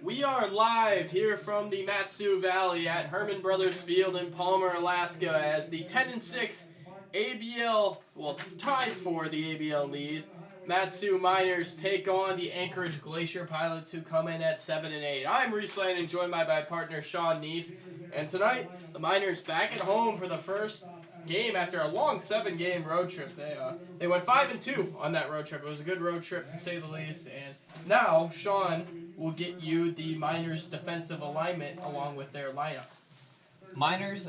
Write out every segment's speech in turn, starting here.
We are live here from the Matsu Valley at Herman Brothers Field in Palmer, Alaska, as the 10-6 ABL, well, tied for the ABL lead, Matsu Miners take on the Anchorage Glacier Pilots, who come in at 7-8. I'm Reese Lane, and joined by my partner Sean Neef. And tonight, the Miners back at home for the first game after a long 7-game road trip. They went 5-2 on that road trip. It was a good road trip, to say the least. And now Sean will get you the Miners' defensive alignment along with their lineup. Miners,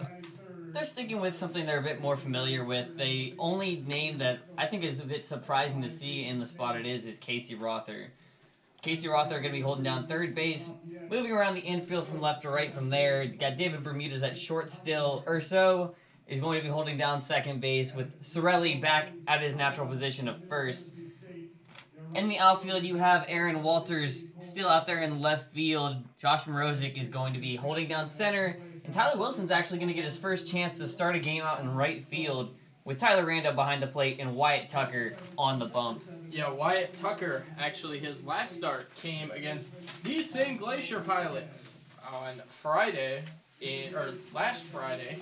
they're sticking with something they're a bit more familiar with. The only name that I think is a bit surprising to see in the spot it is Casey Rother. Casey Rother going to be holding down third base, moving around the infield from left to right from there. You got David Bermudez at short still. Urso is going to be holding down second base with Sorelli back at his natural position of first. In the outfield, you have Aaron Walters still out there in left field. Josh Morozic is going to be holding down center. And Tyler Wilson's actually going to get his first chance to start a game out in right field with Tyler Randa behind the plate and Wyatt Tucker on the bump. Yeah, Wyatt Tucker, actually, his last start came against these same Glacier Pilots on last Friday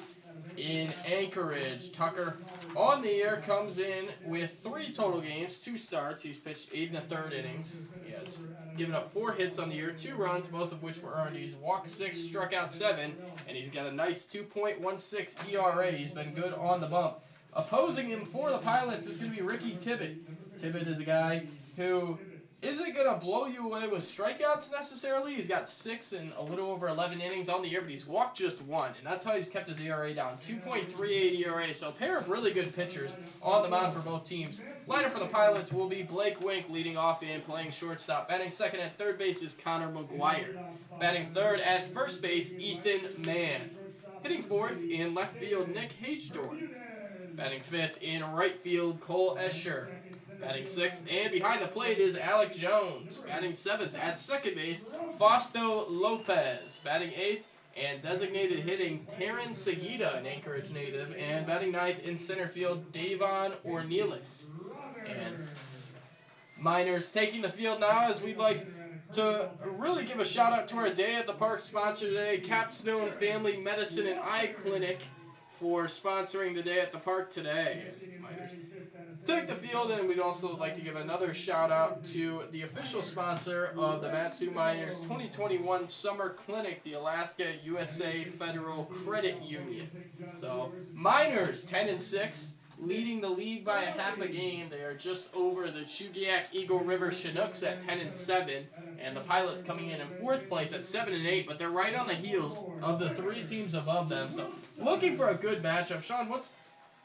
in Anchorage. Tucker on the year comes in with 3 total games, 2 starts. He's pitched 8 1/3 innings. He has given up 4 hits on the year, 2 runs, both of which were earned. He's walked 6, struck out 7, and he's got a nice 2.16 ERA. He's been good on the bump. Opposing him for the Pilots is going to be Ricky Tibbett. Tibbett is a guy who isn't going to blow you away with strikeouts necessarily. He's got 6 and a little over 11 innings on the year, but he's walked just 1, and that's how he's kept his ERA down, 2.38 ERA. So a pair of really good pitchers on the mound for both teams. Liner for the Pilots will be Blake Wink leading off and playing shortstop. Batting second at third base is Connor McGuire. Batting third at first base, Ethan Mann. Hitting fourth in left field, Nick H-Dorn. Batting fifth in right field, Cole Escher. Batting sixth and behind the plate is Alec Jones. Batting seventh at second base, Fausto Lopez. Batting eighth and designated hitting, Taryn Seguida, an Anchorage native. And batting ninth in center field, Davon Ornelas. And Miners taking the field now, as we'd like to really give a shout out to our Day at the Park sponsor today, Capstone Family Medicine and Eye Clinic, for sponsoring the Day at the Park today. Miners take the field, and we'd also like to give another shout out to the official sponsor of the Matsu Miners 2021 Summer Clinic, the Alaska USA Federal Credit Union. So Miners 10-6, leading the league by a half a game. They are just over the Chugiak Eagle River Chinooks at 10-7, and the Pilots coming in 4th place at 7-8, but they're right on the heels of the 3 teams above them. So looking for a good matchup. Sean, what's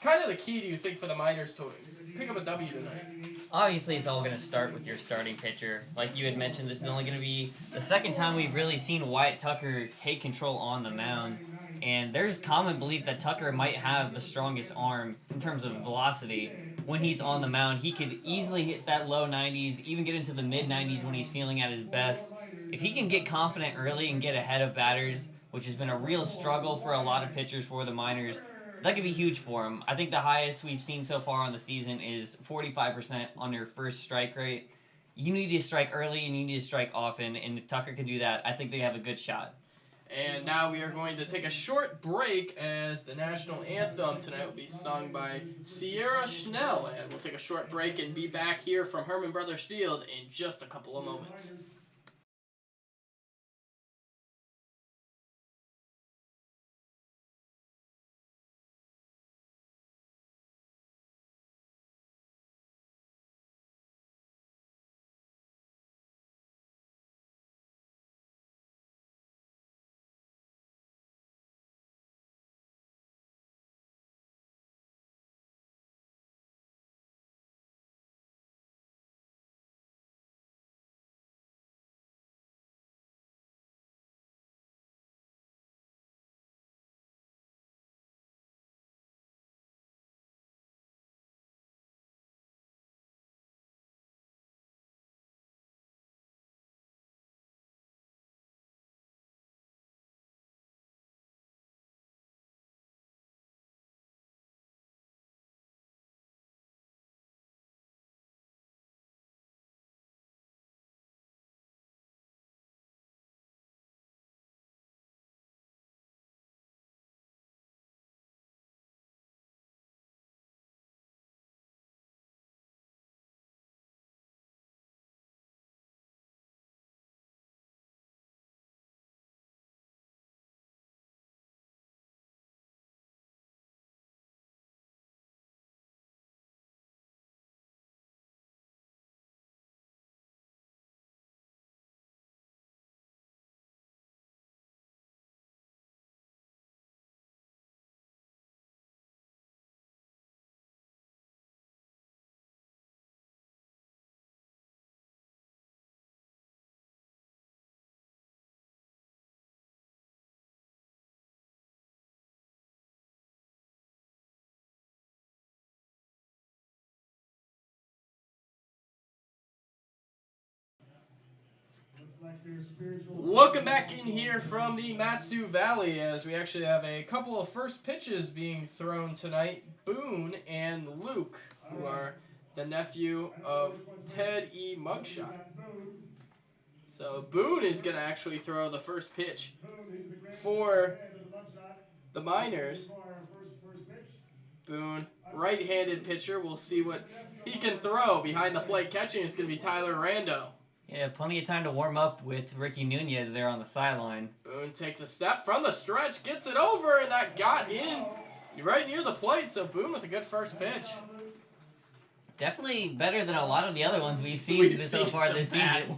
kind of the key, do you think, for the Miners to pick up a W tonight? Obviously, it's all going to start with your starting pitcher. Like you had mentioned, this is only going to be the second time we've really seen Wyatt Tucker take control on the mound. And there's common belief that Tucker might have the strongest arm in terms of velocity. When he's on the mound, he could easily hit that low 90s, even get into the mid 90s when he's feeling at his best. If he can get confident early and get ahead of batters, which has been a real struggle for a lot of pitchers for the Miners, that could be huge for him. I think the highest we've seen so far on the season is 45% on your first strike rate. You need to strike early and you need to strike often, and if Tucker can do that, I think they have a good shot. And now we are going to take a short break, as the national anthem tonight will be sung by Sierra Schnell. And we'll take a short break and be back here from Herman Brothers Field in just a couple of moments. Welcome back in here from the Matsu Valley, as we actually have a couple of first pitches being thrown tonight. Boone and Luke, who are the nephew of Ted E. Mugshot. So Boone is going to actually throw the first pitch for the Miners. Boone, right-handed pitcher. We'll see what he can throw. Behind the plate catching, it's going to be Tyler Rando. Yeah, plenty of time to warm up with Ricky Nunez there on the sideline. Boone takes a step from the stretch, gets it over, and that got in right near the plate. So Boone with a good first pitch. Definitely better than a lot of the other ones we've seen so far this season.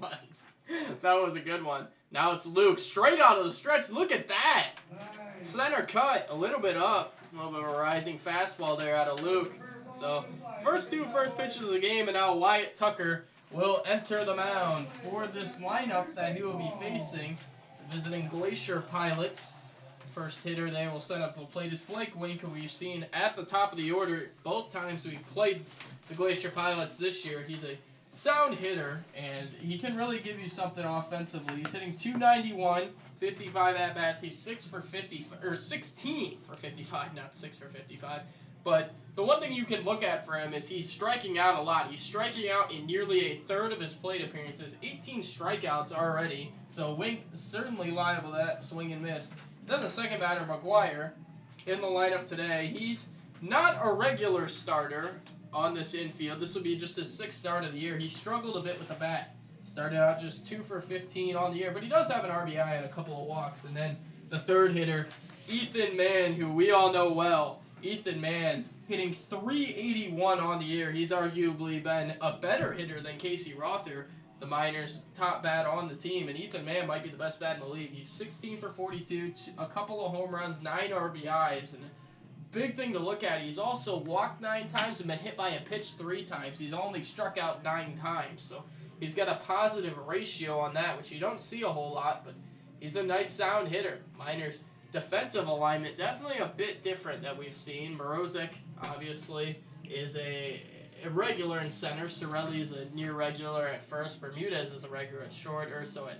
That was a good one. Now it's Luke, straight out of the stretch. Look at that. Center cut, a little bit up. A little bit of a rising fastball there out of Luke. So first two first pitches of the game, and now Wyatt Tucker will enter the mound for this lineup that he will be facing, visiting Glacier Pilots. First hitter they will send up to the plate is Blake Wink, who we've seen at the top of the order both times we've played the Glacier Pilots this year. He's a sound hitter, and he can really give you something offensively. He's hitting .291, 55 at-bats. He's 16 for 55, not 6 for 55. But the one thing you can look at for him is he's striking out a lot. He's striking out in nearly a third of his plate appearances, 18 strikeouts already. So Wink is certainly liable to that swing and miss. Then the second batter, McGuire, in the lineup today. He's not a regular starter on this infield. This will be just his sixth start of the year. He struggled a bit with the bat. Started out just 2 for 15 on the year, but he does have an RBI and a couple of walks. And then the third hitter, Ethan Mann, who we all know well. Ethan Mann hitting .381 on the year. He's arguably been a better hitter than Casey Rother, the Miners' top bat on the team, and Ethan Mann might be the best bat in the league. He's 16 for 42, a couple of home runs, 9 RBIs, and big thing to look at, he's also walked 9 times and been hit by a pitch 3 times. He's only struck out 9 times, so he's got a positive ratio on that, which you don't see a whole lot, but he's a nice sound hitter. Miners' defensive alignment definitely a bit different that we've seen. Morozic, obviously, is a regular in center. Sorelli is a near regular at first. Bermudez is a regular at short. Urso at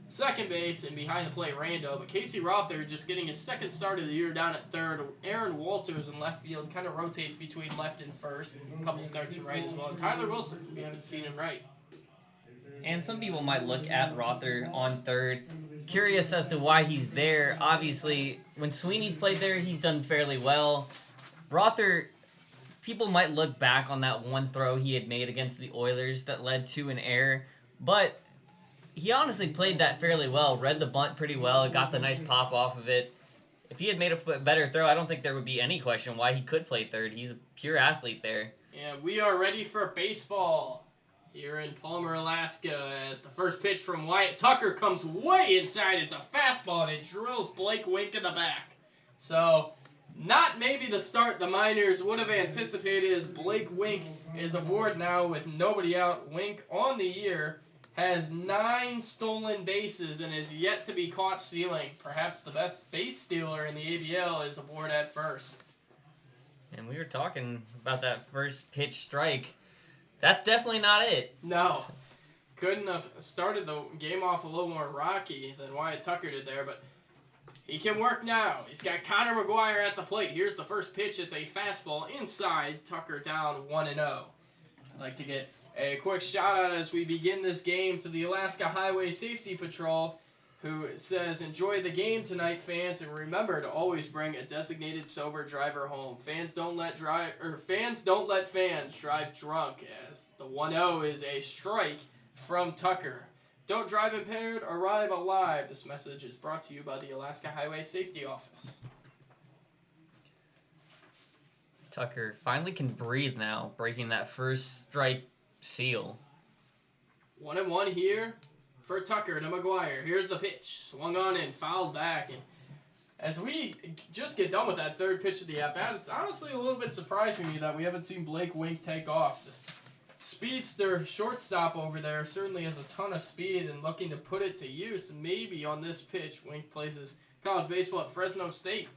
second base, and behind the plate, Rando. But Casey Rother just getting his second start of the year down at third. Aaron Walters in left field kind of rotates between left and first. And a couple starts in right as well. And Tyler Wilson, we haven't seen him right. And some people might look at Rother on third, curious as to why he's there. Obviously, when Sweeney's played there, he's done fairly well. Rother, people might look back on that one throw he had made against the Oilers that led to an error, but he honestly played that fairly well, read the bunt pretty well, got the nice pop off of it. If he had made a better throw, I don't think there would be any question why he could play third. He's a pure athlete there. Yeah, we are ready for baseball here in Palmer, Alaska, as the first pitch from Wyatt Tucker comes way inside. It's a fastball, and it drills Blake Wink in the back. So, not maybe the start the Miners would have anticipated, as Blake Wink is aboard now with nobody out. Wink on the year has 9 stolen bases and is yet to be caught stealing. Perhaps the best base stealer in the ABL is aboard at first. And we were talking about that first pitch strike. That's definitely not it. No. Couldn't have started the game off a little more rocky than Wyatt Tucker did there, but he can work now. He's got Connor McGuire at the plate. Here's the first pitch. It's a fastball inside. Tucker down 1-0. I'd like to get a quick shout out as we begin this game to the Alaska Highway Safety Patrol, who says, "Enjoy the game tonight, fans, and remember to always bring a designated sober driver home. Fans don't let fans drive drunk," as the 1-0 is a strike from Tucker. Don't drive impaired, arrive alive. This message is brought to you by the Alaska Highway Safety Office. Tucker finally can breathe now, breaking that first strike seal. 1-1 here for Tucker to McGuire. Here's the pitch. Swung on and fouled back. And as we just get done with that third pitch of the at-bat, it's honestly a little bit surprising me that we haven't seen Blake Wink take off. Speedster shortstop over there certainly has a ton of speed and looking to put it to use. Maybe on this pitch, Wink plays his college baseball at Fresno State.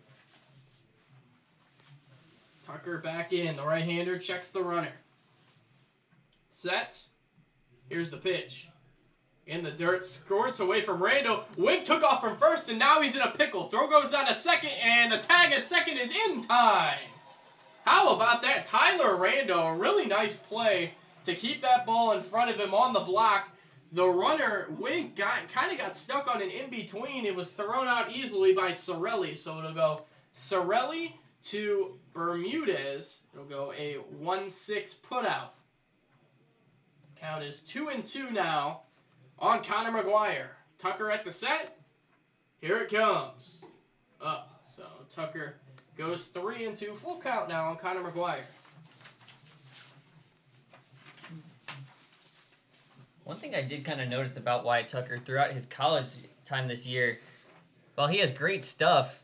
Tucker back in. The right-hander checks the runner. Sets. Here's the pitch. in the dirt. Squirts away from Rando. Wink took off from first, and now he's in a pickle. Throw goes down to second, and the tag at second is in time. How about that? Tyler Rando, a really nice play to keep that ball in front of him on the block. The runner, Wink, kind of got stuck on an in-between. It was thrown out easily by Sorelli, so it'll go Sorelli to Bermudez. It'll go a 1-6 putout. Count is 2-2 now on Connor McGuire. Tucker at the set. Here it comes. Up. So Tucker goes 3-2. Full count now on Connor McGuire. One thing I did kind of notice about Wyatt Tucker throughout his college time this year, while he has great stuff,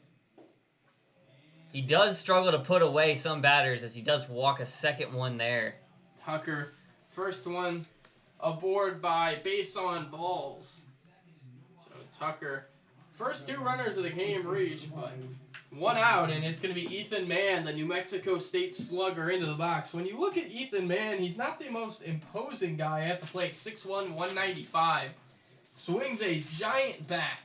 he does struggle to put away some batters as he does walk a second one there. Tucker, first one aboard by base on balls. So Tucker, first two runners of the game reach, but one out, and it's going to be Ethan Mann, the New Mexico State slugger, into the box. When you look at Ethan Mann, he's not the most imposing guy at the plate. 6'1", 195. Swings a giant bat.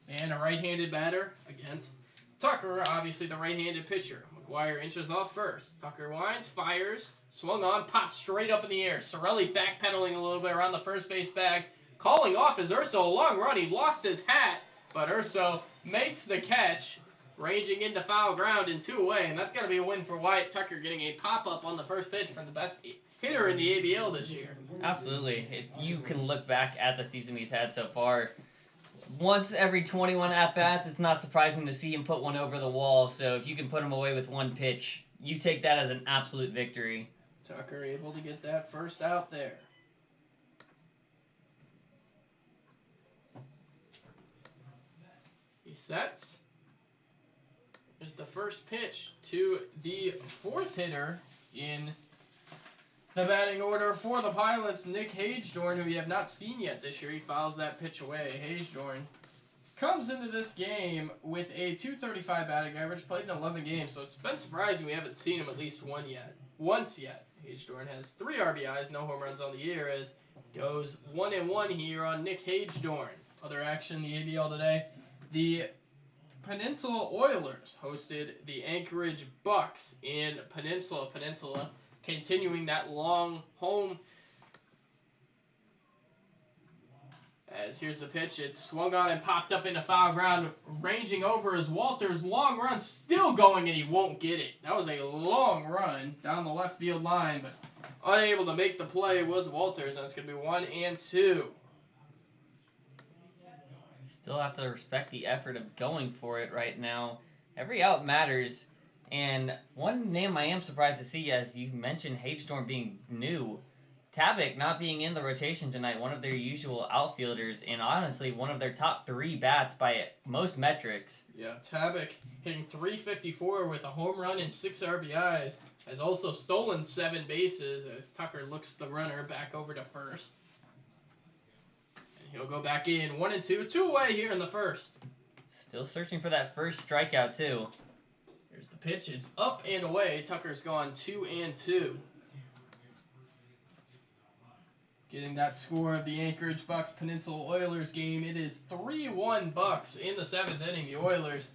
And a right-handed batter against Tucker, obviously the right-handed pitcher. McGuire inches off first. Tucker winds, fires, swung on, pops straight up in the air. Sorelli backpedaling a little bit around the first base bag. Calling off is Urso. A long run. He lost his hat, but Urso makes the catch, ranging into foul ground and 2 away. And that's got to be a win for Wyatt Tucker, getting a pop-up on the first pitch from the best hitter in the ABL this year. Absolutely. If you can look back at the season he's had so far, once every 21 at-bats, it's not surprising to see him put one over the wall. So if you can put him away with one pitch, you take that as an absolute victory. Tucker able to get that first out there. He sets. Here's the first pitch to the fourth hitter in the batting order for the Pilots, Nick Hagedorn, who we have not seen yet this year. He fouls that pitch away. Hagedorn comes into this game with a .235 batting average, played in 11 games, so it's been surprising we haven't seen him at least once yet. Hagedorn has 3 RBIs, no home runs on the year, as goes 1-1 here on Nick Hagedorn. Other action in the ABL today, the Peninsula Oilers hosted the Anchorage Bucks in Peninsula. Peninsula continuing that long home. As here's the pitch, it's swung on and popped up into foul ground. Ranging over is Walters. Long run still going, and he won't get it. That was a long run down the left field line, but unable to make the play was Walters, and it's going to be 1-2. Still have to respect the effort of going for it right now. Every out matters. And one name I am surprised to see, as you mentioned, Hagedorn being new. Tabak not being in the rotation tonight, one of their usual outfielders, and honestly, one of their top 3 bats by most metrics. Yeah, Tabak hitting .354 with a home run and 6 RBIs. Has also stolen 7 bases as Tucker looks the runner back over to first. And he'll go back in. 1-2. 2 away here in the first. Still searching for that first strikeout, too. Here's the pitch. It's up and away. Tucker's gone 2-2. Getting that score of the Anchorage Bucks Peninsula Oilers game. It is 3-1 Bucks in the 7th inning. The Oilers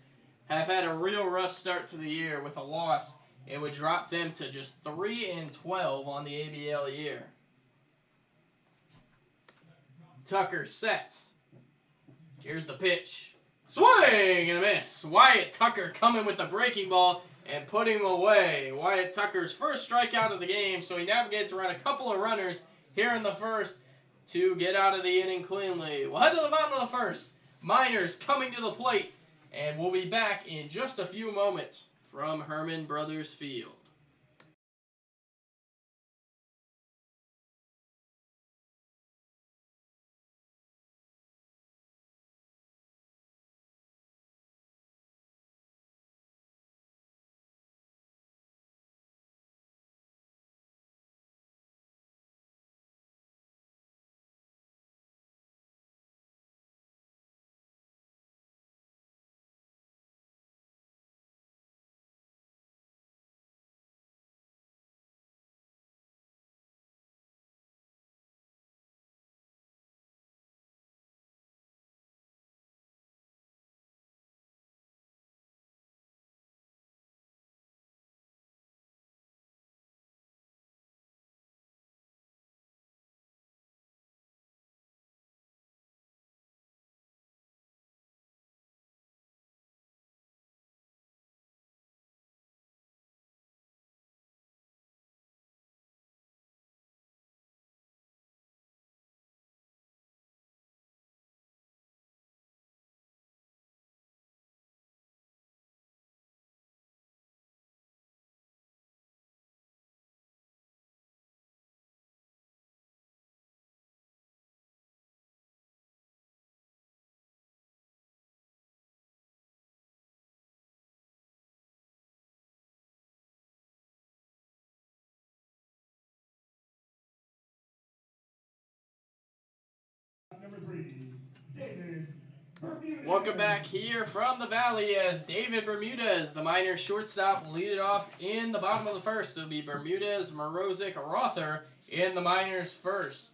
have had a real rough start to the year with a loss. It would drop them to just 3-12 on the ABL year. Tucker sets. Here's the pitch. Swing and a miss. Wyatt Tucker coming with the breaking ball and putting him away. Wyatt Tucker's first strikeout of the game, so he navigates around a couple of runners here in the first to get out of the inning cleanly. We'll head to the bottom of the first. Miners coming to the plate, and we'll be back in just a few moments from Herman Brothers Field. Welcome back here from the Valley as David Bermudez, the Miners shortstop, will lead it off in the bottom of the first. It'll be Bermudez, Morozic, Rother in the Miners first.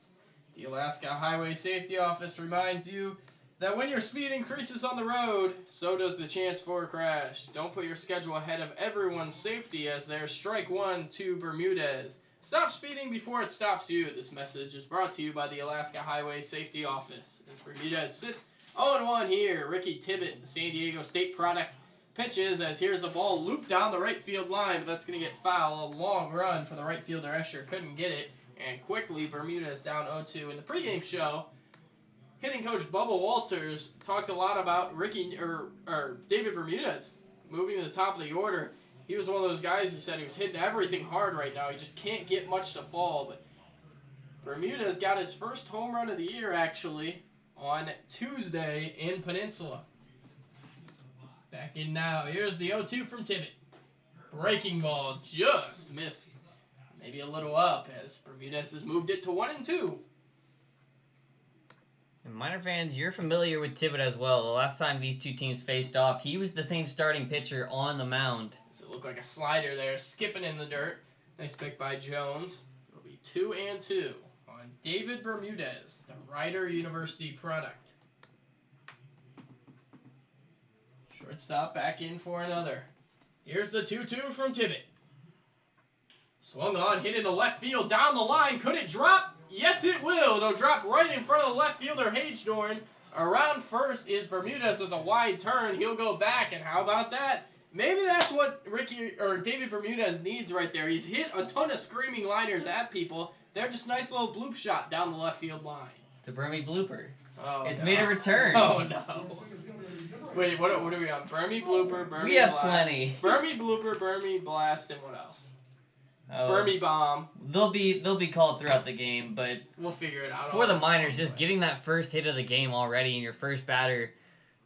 The Alaska Highway Safety Office reminds you that when your speed increases on the road, so does the chance for a crash. Don't put your schedule ahead of everyone's safety as there's strike one to Bermudez. Stop speeding before it stops you. This message is brought to you by the Alaska Highway Safety Office. As Bermudez sits 0-1 here, Ricky Tibbett, the San Diego State product, pitches as here's a ball looped down the right field line, but that's going to get foul. A long run for the right fielder. Escher couldn't get it, and quickly Bermudez down 0-2. In the pregame show, hitting coach Bubba Walters talked a lot about David Bermudez moving to the top of the order. He was one of those guys who said he was hitting everything hard right now. He just can't get much to fall, but Bermudez got his first home run of the year, actually, on Tuesday in Peninsula. Back in now. Here's the 0-2 from Tibbett. Breaking ball just missed. Maybe a little up as Bermudez has moved it to 1-2. And Miner fans, you're familiar with Tibbett as well. The last time these two teams faced off, he was the same starting pitcher on the mound. Does it look like a slider there, skipping in the dirt. Nice pick by Jones. It'll be 2-2 on David Bermudez, the Rider University product. Shortstop back in for another. Here's the 2-2 from Tibbett. Swung on, hit into left field, down the line. Could it drop? Yes, it will. It'll drop right in front of the left fielder, Hagedorn. Around first is Bermudez with a wide turn. He'll go back, and how about that? Maybe that's what David Bermudez needs right there. He's hit a ton of screaming liners at people. They're just nice little bloop shot down the left field line. It's a Burmy blooper. Oh, it's no. made a return. Oh, no. Wait, what are we on? Burmy blooper, Burmy we have blast. plenty. Burmy blooper, Burmy blast, and what else? Oh, Burmy bomb. They'll be called throughout the game, but we'll figure it out. For the Miners, just getting that first hit of the game already in your first batter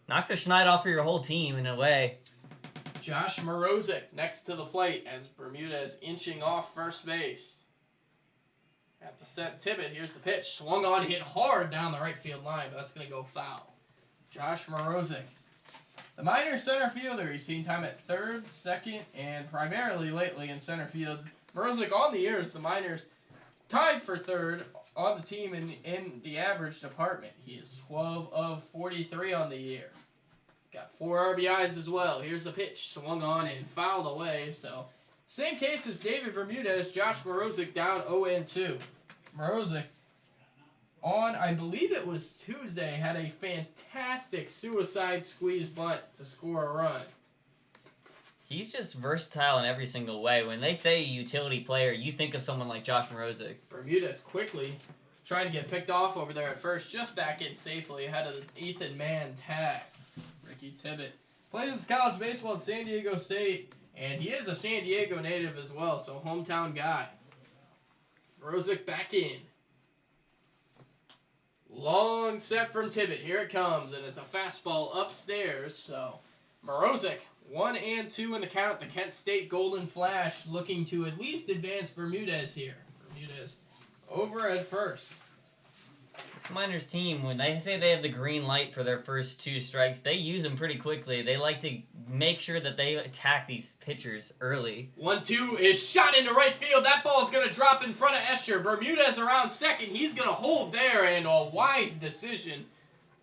knocks a schneid off for your whole team in a way. Josh Morozic next to the plate as Bermudez inching off first base. At the set, Tibbett, here's the pitch. Swung on, hit hard down the right field line, but that's going to go foul. Josh Morozic. The Miners center fielder. He's seen time at third, second, and primarily lately in center field. Morozic on the year as the Miners tied for third on the team in the average department. He is 12 of 43 on the year. He's got 4 RBIs as well. Here's the pitch. Swung on and fouled away. So, same case as David Bermudez. Josh Morozic down 0-2. Morozic, on, I believe it was Tuesday, had a fantastic suicide squeeze bunt to score a run. He's just versatile in every single way. When they say utility player, you think of someone like Josh Morozic. Bermudez quickly trying to get picked off over there at first, just back in safely ahead of the Ethan Mann tag. Ricky Tibbett plays his college baseball at San Diego State, and he is a San Diego native as well, so hometown guy. Morozic back in. Long set from Tibbett. Here it comes, and it's a fastball upstairs. So Morozic 1-2 in the count. The Kent State Golden Flash looking to at least advance Bermudez here. Bermudez over at first. This Miners team, when they say they have the green light for their first 2 strikes, they use them pretty quickly. They like to make sure that they attack these pitchers early. 1-2 is shot into right field. That ball is going to drop in front of Escher. Bermudez around second. He's going to hold there, and a wise decision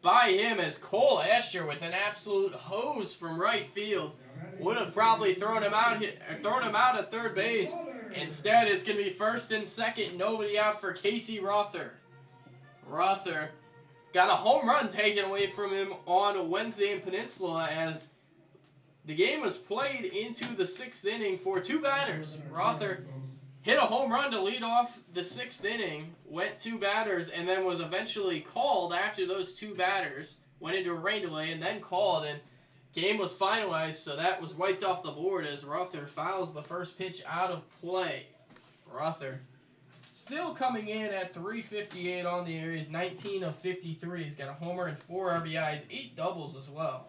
by him as Cole Escher with an absolute hose from right field would have probably thrown him out at third base. Instead, it's going to be first and second. Nobody out for Casey Rother. Rother got a home run taken away from him on Wednesday in Peninsula as the game was played into the 6th inning for 2 batters. Rother hit a home run to lead off the 6th inning, went 2 batters, and then was eventually called after those 2 batters, went into a rain delay, and then called, and game was finalized, so that was wiped off the board as Rother fouls the first pitch out of play. Rother still coming in at .358 on the year. He's 19 of 53. He's got a homer and 4 RBIs, 8 doubles as well.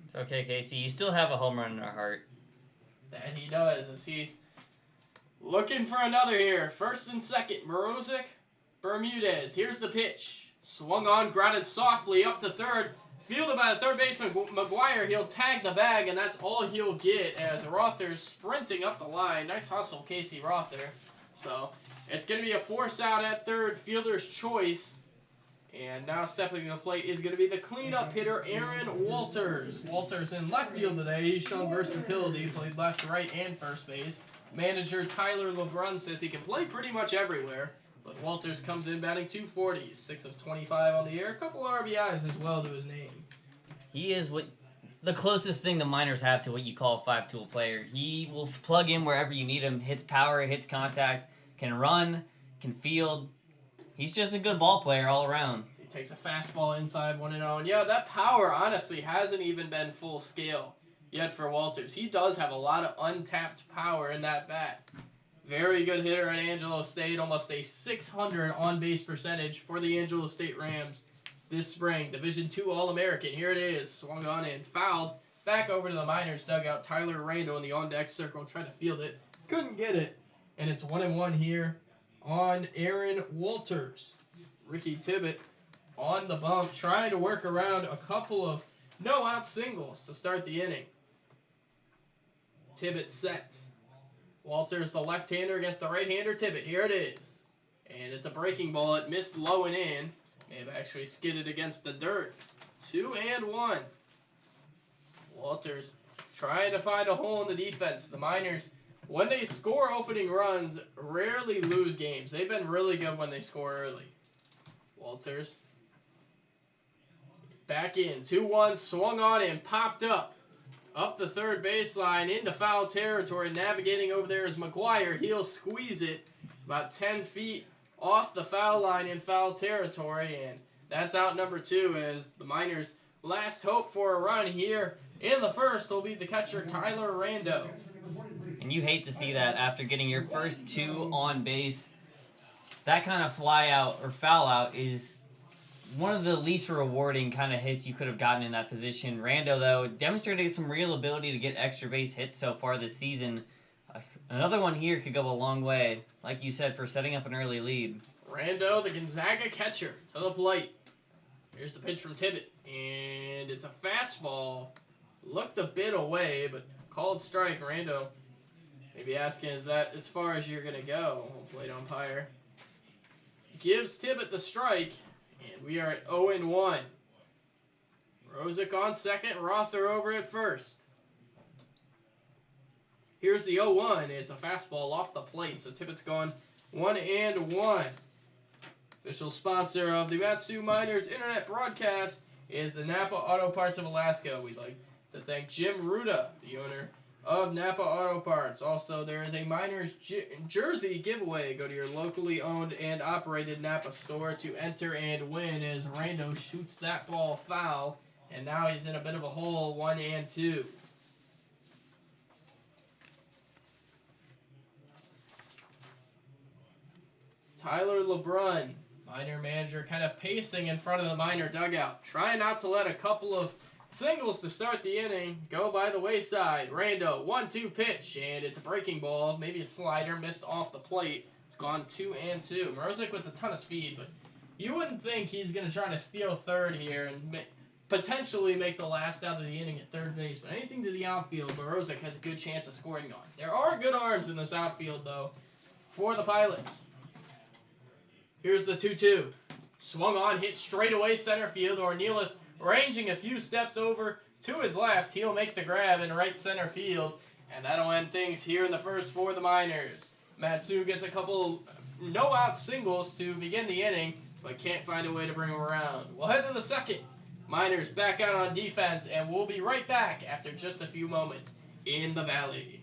It's okay, Casey. You still have a home run in our heart. That he does, as he's looking for another here. First and second, Morozic Bermudez, here's the pitch. Swung on, grounded softly up to third. Fielded by the third baseman, McGuire. He'll tag the bag, and that's all he'll get as Rother's sprinting up the line. Nice hustle, Casey Rother. So it's going to be a force out at third, fielder's choice. And now stepping to the plate is going to be the cleanup hitter, Aaron Walters. Walters in left field today. He's shown versatility. Played left, right, and first base. Manager Tyler LeBrun says he can play pretty much everywhere. But Walters comes in batting .240, 6 of 25 on the year. A couple of RBIs as well to his name. He is the closest thing the minors have to what you call a five-tool player. He will plug in wherever you need him. Hits power, hits contact, can run, can field. He's just a good ball player all around. He takes a fastball inside 1-0. Yeah, that power honestly hasn't even been full scale yet for Walters. He does have a lot of untapped power in that bat. Very good hitter at Angelo State. Almost a .600 on-base percentage for the Angelo State Rams this spring. Division II All-American. Here it is. Swung on and fouled. Back over to the minors dugout. Tyler Rando in the on-deck circle tried to field it. Couldn't get it. And it's 1-1 here on Aaron Walters. Ricky Tibbett on the bump, trying to work around a couple of no-out singles to start the inning. Tibbett sets. Walters, the left-hander against the right-hander. Tibbett, here it is. And it's a breaking ball. It missed low and in. May have actually skidded against the dirt. 2-1. Walters trying to find a hole in the defense. The Miners, when they score opening runs, rarely lose games. They've been really good when they score early. Walters back in. 2-1, swung on and popped up. Up the third baseline into foul territory. Navigating over there is McGuire. He'll squeeze it about 10 feet off the foul line in foul territory. And that's out number 2 as the Miners' last hope for a run here in the first will be the catcher Tyler Rando. And you hate to see that after getting your first 2 on base. That kind of fly out or foul out is one of the least rewarding kind of hits you could have gotten in that position. Rando, though, demonstrated some real ability to get extra base hits so far this season. Another one here could go a long way, like you said, for setting up an early lead. Rando, the Gonzaga catcher, to the plate. Here's the pitch from Tibbett, and it's a fastball. Looked a bit away, but called strike. Rando maybe asking, is that as far as you're going to go? Plate umpire gives Tibbett the strike. And we are at 0-1. Rozic on second, Rother over at first. Here's the 0-1. It's a fastball off the plate, so Tippett's gone 1-1. Official sponsor of the Matsu Miners internet broadcast is the Napa Auto Parts of Alaska. We'd like to thank Jim Ruda, the owner of Napa Auto Parts. Also, there is a Miners jersey giveaway. Go to your locally owned and operated Napa store to enter and win as Rando shoots that ball foul. And now he's in a bit of a hole, 1-2. Tyler LeBrun, Miner manager, kind of pacing in front of the Miner dugout. Trying not to let a couple of singles to start the inning go by the wayside. Rando, 1-2 pitch, and it's a breaking ball. Maybe a slider missed off the plate. It's gone 2-2. Mrozik with a ton of speed, but you wouldn't think he's going to try to steal third here and potentially make the last out of the inning at third base. But anything to the outfield, Mrozik has a good chance of scoring on. There are good arms in this outfield, though, for the Pilots. Here's the 2-2. Swung on, hit straight away center field. Ornelas ranging a few steps over to his left. He'll make the grab in right center field. And that'll end things here in the first for the Miners. Matsu gets a couple no-out singles to begin the inning, but can't find a way to bring him around. We'll head to the second. Miners back out on defense, and we'll be right back after just a few moments in the Valley.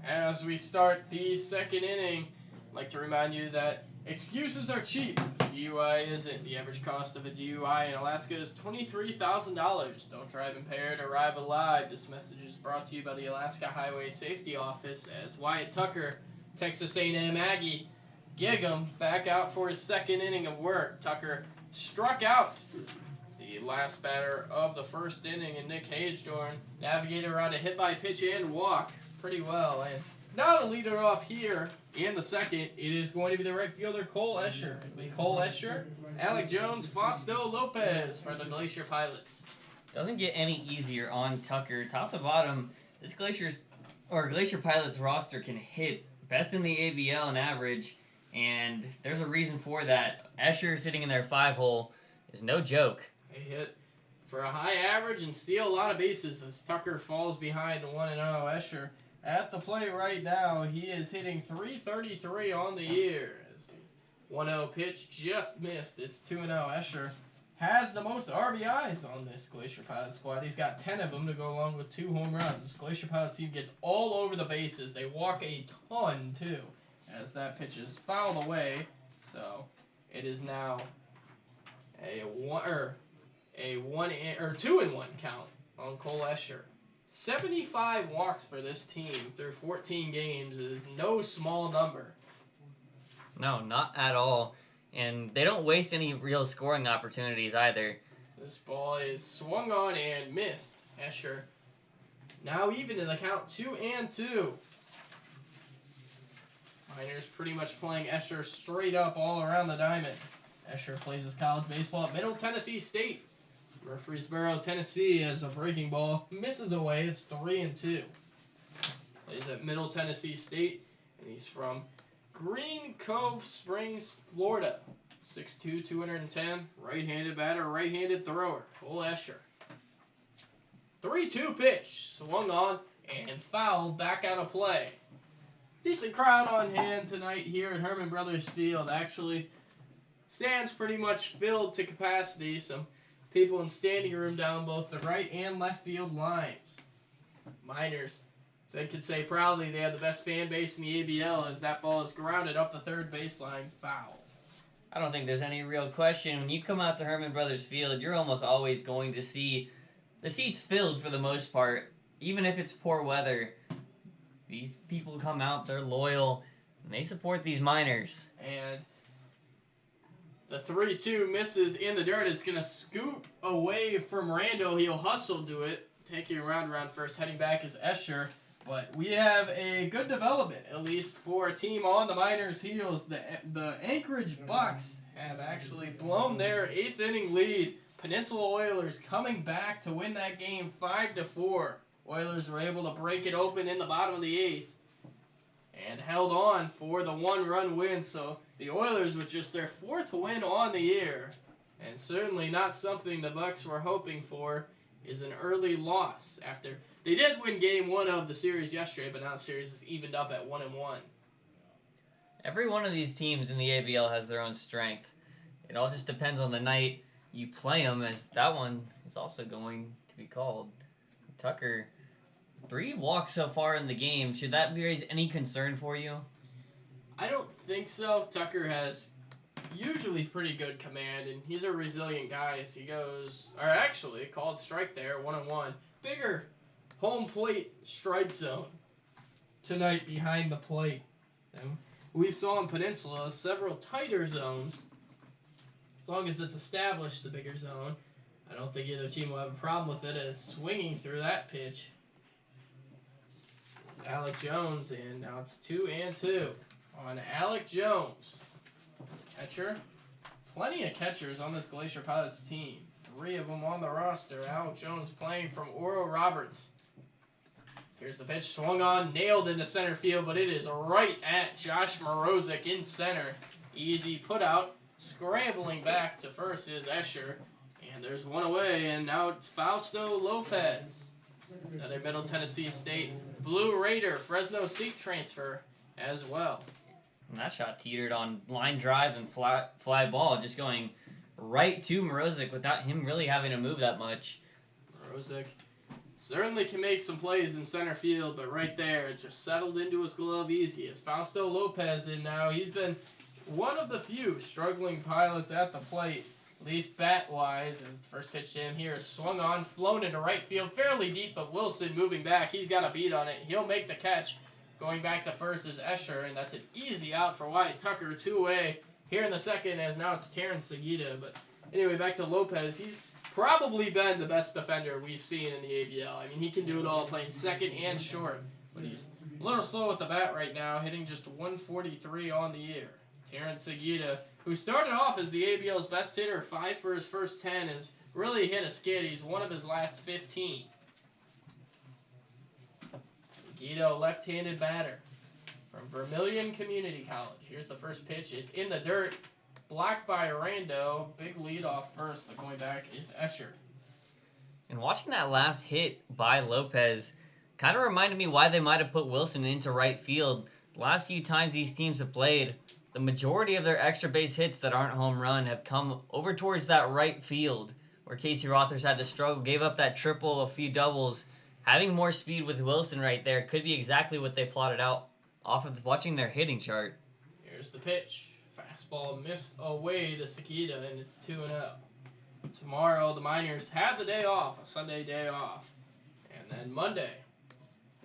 as we start the second inning. I'd like to remind you that excuses are cheap. DUI isn't. The average cost of a DUI in Alaska is $23,000. Don't drive impaired, arrive alive. This message is brought to you by the Alaska Highway Safety Office as Wyatt Tucker, Texas A&M Aggie, gig him back out for his second inning of work. Tucker struck out the last batter of the first inning, and Nick Hagedorn navigated around a hit by pitch and walk pretty well. And now to lead it off here in the second, it is going to be the right fielder Cole Escher. It'll be Cole Escher, Alec Jones, Fausto Lopez for the Glacier Pilots. Doesn't get any easier on Tucker. Top to bottom, this Glacier Pilots roster can hit best in the ABL in average, and there's a reason for that. Escher sitting in their 5-hole is no joke. They hit for a high average and steal a lot of bases as Tucker falls behind 1-0. Escher at the plate right now. He is hitting .333 on the year. As the 1-0 pitch just missed. It's 2-0. Escher has the most RBIs on this Glacier Pilot squad. He's got 10 of them to go along with 2 home runs. This Glacier Pilot team gets all over the bases. They walk a ton, too, as that pitch is fouled away. So it is now a 2-1 count on Cole Escher. 75 walks for this team through 14 games is no small number. No, not at all. And they don't waste any real scoring opportunities either. This ball is swung on and missed. Escher now even in the count 2-2. Miners pretty much playing Escher straight up all around the diamond. Escher plays his college baseball at Middle Tennessee State. Murfreesboro, Tennessee, as a breaking ball misses away. It's 3-2. Plays at Middle Tennessee State, and he's from Green Cove Springs, Florida. 6'2", 210, right-handed batter, right-handed thrower. Cole Escher. 3-2 pitch, swung on and fouled back out of play. Decent crowd on hand tonight here at Herman Brothers Field. Actually, stands pretty much filled to capacity. Some people in standing room down both the right and left field lines. Miners, they could say proudly they have the best fan base in the ABL as that ball is grounded up the third baseline, foul. I don't think there's any real question. When you come out to Herman Brothers Field, you're almost always going to see the seats filled for the most part. Even if it's poor weather, these people come out, they're loyal, and they support these Miners. And the 3-2 misses in the dirt. It's going to scoop away from Rando. He'll hustle to it, taking around first. Heading back is Escher. But we have a good development, at least for a team on the Miners' heels. The Anchorage Bucks have actually blown their 8th inning lead. Peninsula Oilers coming back to win that game 5-4. Oilers were able to break it open in the bottom of the 8th and held on for the 1-run win. So the Oilers with just their 4th win on the year, and certainly not something the Bucks were hoping for, is an early loss after they did win game 1 of the series yesterday, but now the series is evened up at 1-1. Every one of these teams in the ABL has their own strength. It all just depends on the night you play them, as that one is also going to be called. Tucker, 3 walks so far in the game. Should that raise any concern for you? I don't think so. Tucker has usually pretty good command, and he's a resilient guy as he goes, or actually, called strike there, 1-1. Bigger home plate strike zone tonight behind the plate. And we saw in Peninsula several tighter zones. As long as it's established, the bigger zone, I don't think either team will have a problem with it as swinging through that pitch. It's Alec Jones, and now it's 2-2 on Alec Jones. Catcher. Plenty of catchers on this Glacier Pilots team. 3 of them on the roster. Alec Jones playing from Oral Roberts. Here's the pitch, swung on, nailed into center field, but it is right at Josh Morozic in center. Easy put out, scrambling back to first is Escher. And there's one away, and now it's Fausto Lopez. Another Middle Tennessee State Blue Raider, Fresno State transfer as well. And that shot teetered on line drive and fly ball, just going right to Morozic without him really having to move that much. Morozic certainly can make some plays in center field, but right there, it just settled into his glove easy. As Fausto Lopez in now, he's been one of the few struggling pilots at the plate, at least bat-wise, as the first pitch to him here is swung on, flown into right field, fairly deep, but Wilson moving back. He's got a beat on it. He'll make the catch. Going back to first is Escher, and that's an easy out for Wyatt Tucker, 2 away here in the second, as now it's Terrence Seguida. But anyway, back to Lopez. He's probably been the best defender we've seen in the ABL. I mean, he can do it all, playing second and short, but he's a little slow with the bat right now, hitting just 143 on the year. Terrence Seguida, who started off as the ABL's best hitter, 5 for his first 10, has really hit a skid. He's one of his last 15. Seguida, left-handed batter from Vermilion Community College. Here's the first pitch. It's in the dirt. Blocked by Rando. Big lead off first, but going back is Escher. And watching that last hit by Lopez kind of reminded me why they might have put Wilson into right field. The last few times these teams have played, the majority of their extra base hits that aren't home run have come over towards that right field, where Casey Rothers had to struggle, gave up that triple, a few doubles. Having more speed with Wilson right there could be exactly what they plotted out off of watching their hitting chart. Here's the pitch. Fastball missed away to Seguida, and it's 2-0. Tomorrow, the Miners have the day off, a Sunday day off. And then Monday,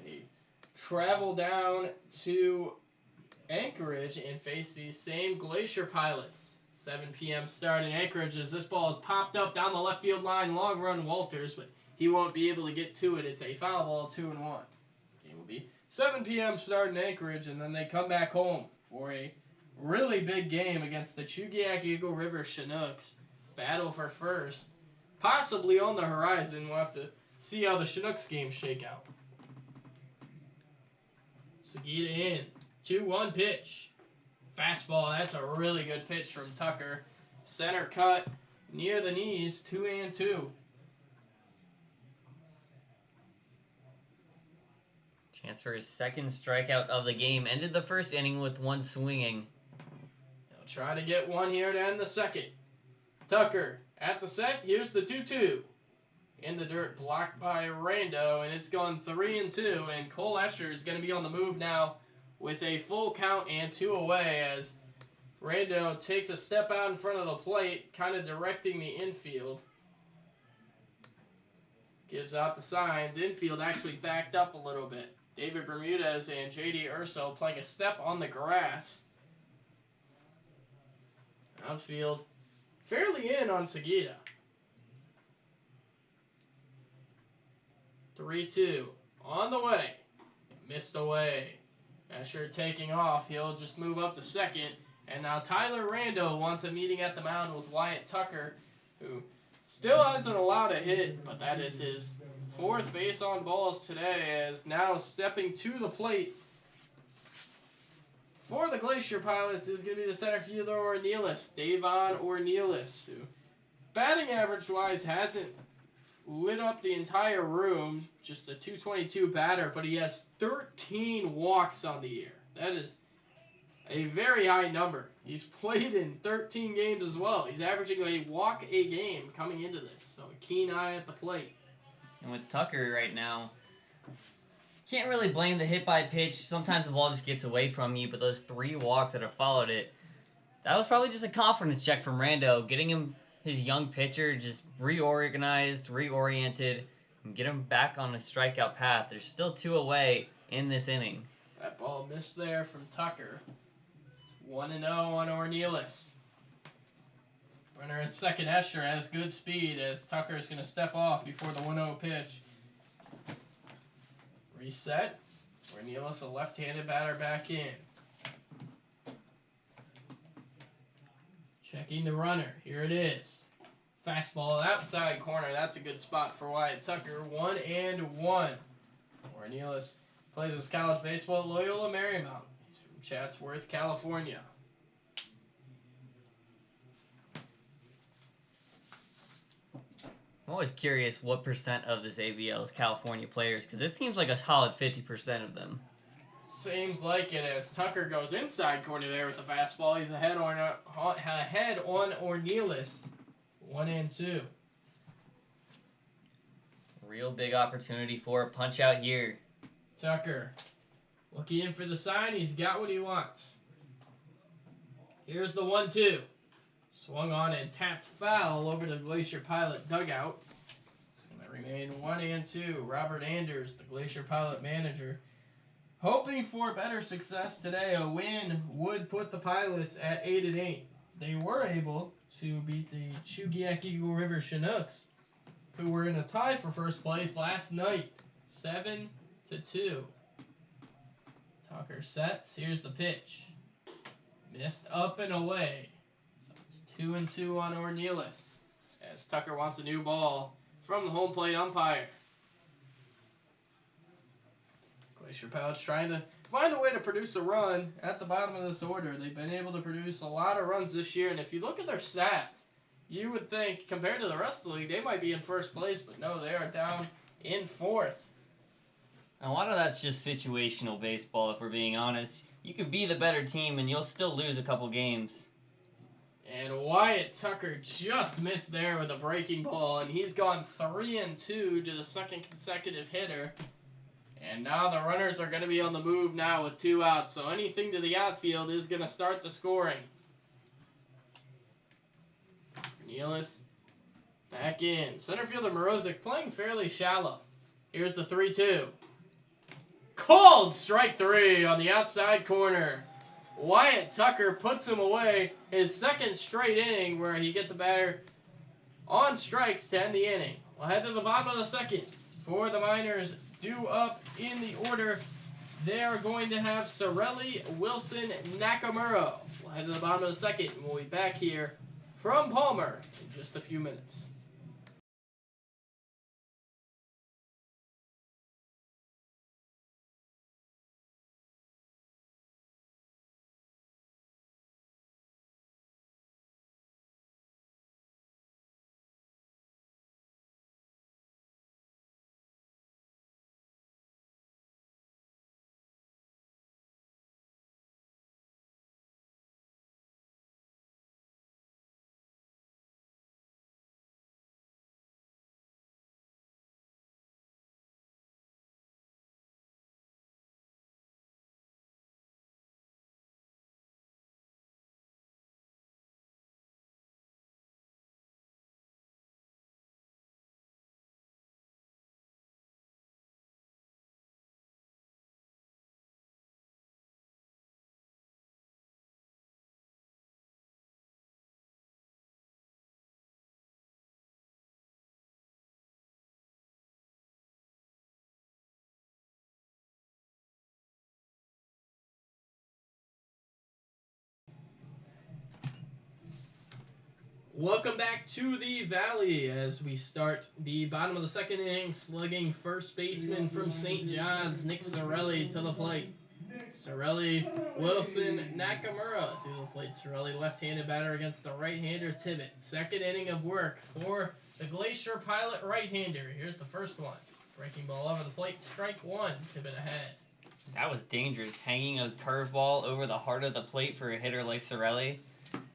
they travel down to Anchorage and face these same Glacier Pilots. 7 p.m. start in Anchorage as this ball is popped up down the left field line. Long run Walters, but he won't be able to get to it. It's a foul ball, 2-1. Game will be 7 p.m. start in Anchorage, and then they come back home for a really big game against the Chugiak Eagle River Chinooks. Battle for first. Possibly on the horizon. We'll have to see how the Chinooks games shake out. Seguida in. 2-1 pitch. Fastball. That's a really good pitch from Tucker. Center cut. Near the knees. 2-2. Chance for his second strikeout of the game. Ended the first inning with one swinging. Try to get one here to end the second. Tucker at the set. Here's the 2-2. In the dirt, blocked by Rando, and it's gone 3-2. And Cole Escher is going to be on the move now with a full count and 2 away as Rando takes a step out in front of the plate, kind of directing the infield. Gives out the signs. Infield actually backed up a little bit. David Bermudez and J.D. Urso playing a step on the grass. Outfield fairly in on Seguida. 3-2. On the way. Missed away. Escher taking off. He'll just move up to second. And now Tyler Rando wants a meeting at the mound with Wyatt Tucker, who still hasn't allowed a hit, but that is his 4th base on balls today, as now stepping to the plate for the Glacier Pilots is going to be the center fielder Ornelas, Davon Ornelas, who batting average-wise hasn't lit up the entire room, just a 222 batter, but he has 13 walks on the year. That is a very high number. He's played in 13 games as well. He's averaging a walk a game coming into this, so a keen eye at the plate. And with Tucker right now, can't really blame the hit by pitch. Sometimes the ball just gets away from you, but those 3 walks that have followed it, that was probably just a confidence check from Rando, getting him, his young pitcher, just reorganized, reoriented, and get him back on a strikeout path. There's still 2 away in this inning. That ball missed there from Tucker. It's 1-0 on Ornelas. Runner at second, Escher has good speed as Tucker is going to step off before the 1-0 pitch. Reset. Ornelas, a left-handed batter, back in. Checking the runner. Here it is. Fastball outside corner. That's a good spot for Wyatt Tucker. 1-1. Ornelas plays his college baseball at Loyola Marymount. He's from Chatsworth, California. I'm always curious what percent of this ABL is California players, because it seems like a solid 50% of them. Seems like it as Tucker goes inside corner there with the fastball. He's ahead on Ornelas. 1-2. real big opportunity for a punch out here. Tucker looking in for the sign. He's got what he wants. Here's the 1-2. Swung on and tapped foul over the Glacier Pilot dugout. It's going to remain 1-2. Robert Anders, the Glacier Pilot manager, hoping for better success today. A win would put the Pilots at 8-8. They were able to beat the Chugiak Eagle River Chinooks, who were in a tie for first place last night, 7-2. Tucker sets. Here's the pitch. Missed up and away. So it's 2-2 on Ornelas, as Tucker wants a new ball from the home plate umpire. Glacier Pilots trying to find a way to produce a run at the bottom of this order. They've been able to produce a lot of runs this year, and if you look at their stats, you would think, compared to the rest of the league, they might be in first place, but no, they are down in fourth. A lot of that's just situational baseball, if we're being honest. You can be the better team, and you'll still lose a couple games. And Wyatt Tucker just missed there with a breaking ball, and he's gone 3-2 to the second consecutive hitter. And now the runners are going to be on the move now with 2 outs, so anything to the outfield is going to start the scoring. Nealis back in. Center fielder Morozic playing fairly shallow. Here's the 3-2. Called strike 3 on the outside corner. Wyatt Tucker puts him away, his second straight inning where he gets a batter on strikes to end the inning. We'll head to the bottom of the second for the Miners. Due up in the order, they are going to have Sorelli, Wilson, Nakamura. We'll head to the bottom of the second, and we'll be back here from Palmer in just a few minutes. Welcome back to the Valley as we start the bottom of the second inning, slugging first baseman from St. John's, Nick Sorelli, to the plate. Sorelli, Wilson, Nakamura to the plate. Sorelli, left-handed batter against the right-hander Tibbet. Second inning of work for the Glacier Pilot right-hander. Here's the first one. Breaking ball over the plate, strike 1, Tibbet ahead. That was dangerous, hanging a curveball over the heart of the plate for a hitter like Sorelli.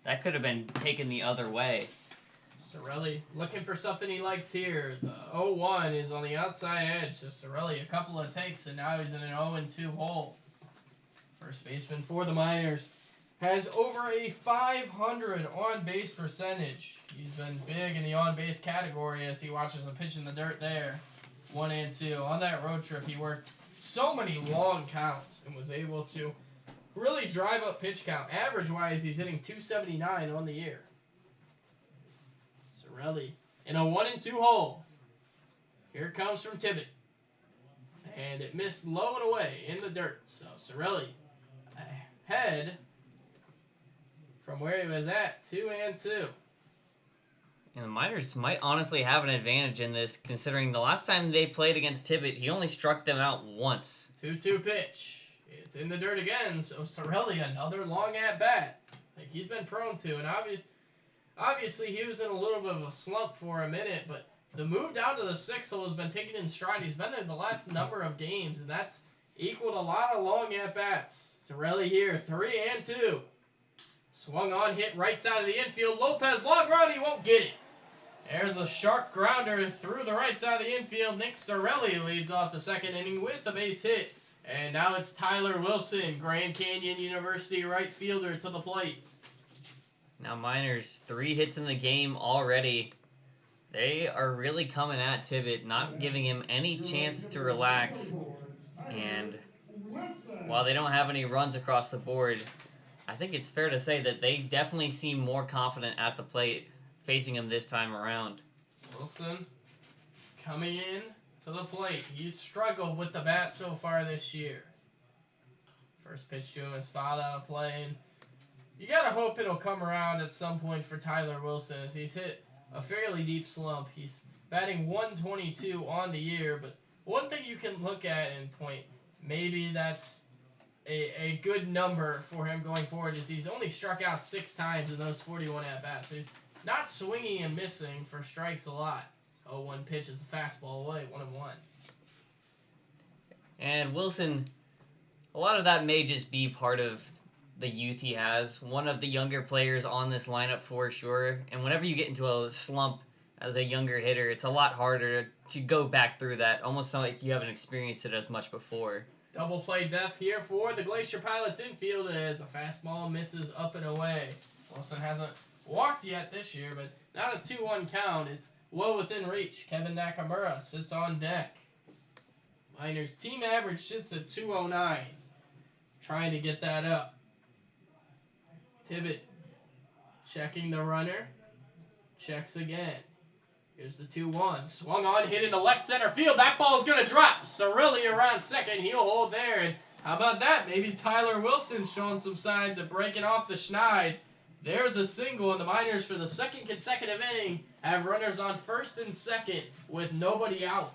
That could have been taken the other way. Sorelli looking for something he likes here. The 0-1 is on the outside edge, so Sorelli a couple of takes, and now he's in an 0-2 hole. First baseman for the Miners has over a 500 on-base percentage. He's been big in the on-base category as he watches a pitch in the dirt there. 1-2. On that road trip, he worked so many long counts and was able to really drive up pitch count. Average-wise, he's hitting 279 on the year. Sorelli in a 1-2 hole. Here it comes from Tibbet. And it missed low and away in the dirt. So Sorelli ahead from where he was at, 2-2. And the Miners might honestly have an advantage in this, considering the last time they played against Tibbet, he only struck them out once. 2-2 pitch. It's in the dirt again, so Sorelli, another long at-bat. Like he's been prone to, and obviously he was in a little bit of a slump for a minute, but the move down to the 6th hole has been taken in stride. He's been there the last number of games, and that's equaled a lot of long at-bats. Sorelli here, 3-2. Swung on, hit right side of the infield. Lopez, long run, he won't get it. There's a sharp grounder through the right side of the infield. Nick Sorelli leads off the second inning with a base hit. And now it's Tyler Wilson, Grand Canyon University right fielder, to the plate. Now Miners, 3 hits in the game already. They are really coming at Tibbet, not giving him any chance to relax. And while they don't have any runs across the board, I think it's fair to say that they definitely seem more confident at the plate facing him this time around. Wilson coming in to the plate. He's struggled with the bat so far this year. First pitch to him is fouled out of play. And you gotta hope it'll come around at some point for Tyler Wilson, as he's hit a fairly deep slump. He's batting 122 on the year, but one thing you can look at and point, maybe that's a good number for him going forward, is he's only struck out 6 times in those 41 at-bats. So he's not swinging and missing for strikes a lot. 0-1 pitch is a fastball away, 1-1. And Wilson, a lot of that may just be part of the youth he has. One of the younger players on this lineup for sure. And whenever you get into a slump as a younger hitter, it's a lot harder to go back through that. Almost like you haven't experienced it as much before. Double play death here for the Glacier Pilots infield as a fastball misses up and away. Wilson hasn't walked yet this year, but not a 2-1 count. It's well within reach. Kevin Nakamura sits on deck. Miners team average sits at 209. Trying to get that up. Tibbet checking the runner. Checks again. Here's the 2-1. Swung on, hit into left center field. That ball's going to drop. Sorelli around second. He'll hold there. And how about that? Maybe Tyler Wilson showing some signs of breaking off the schneid. There's a single, and the Miners, for the second consecutive inning, have runners on first and second with nobody out.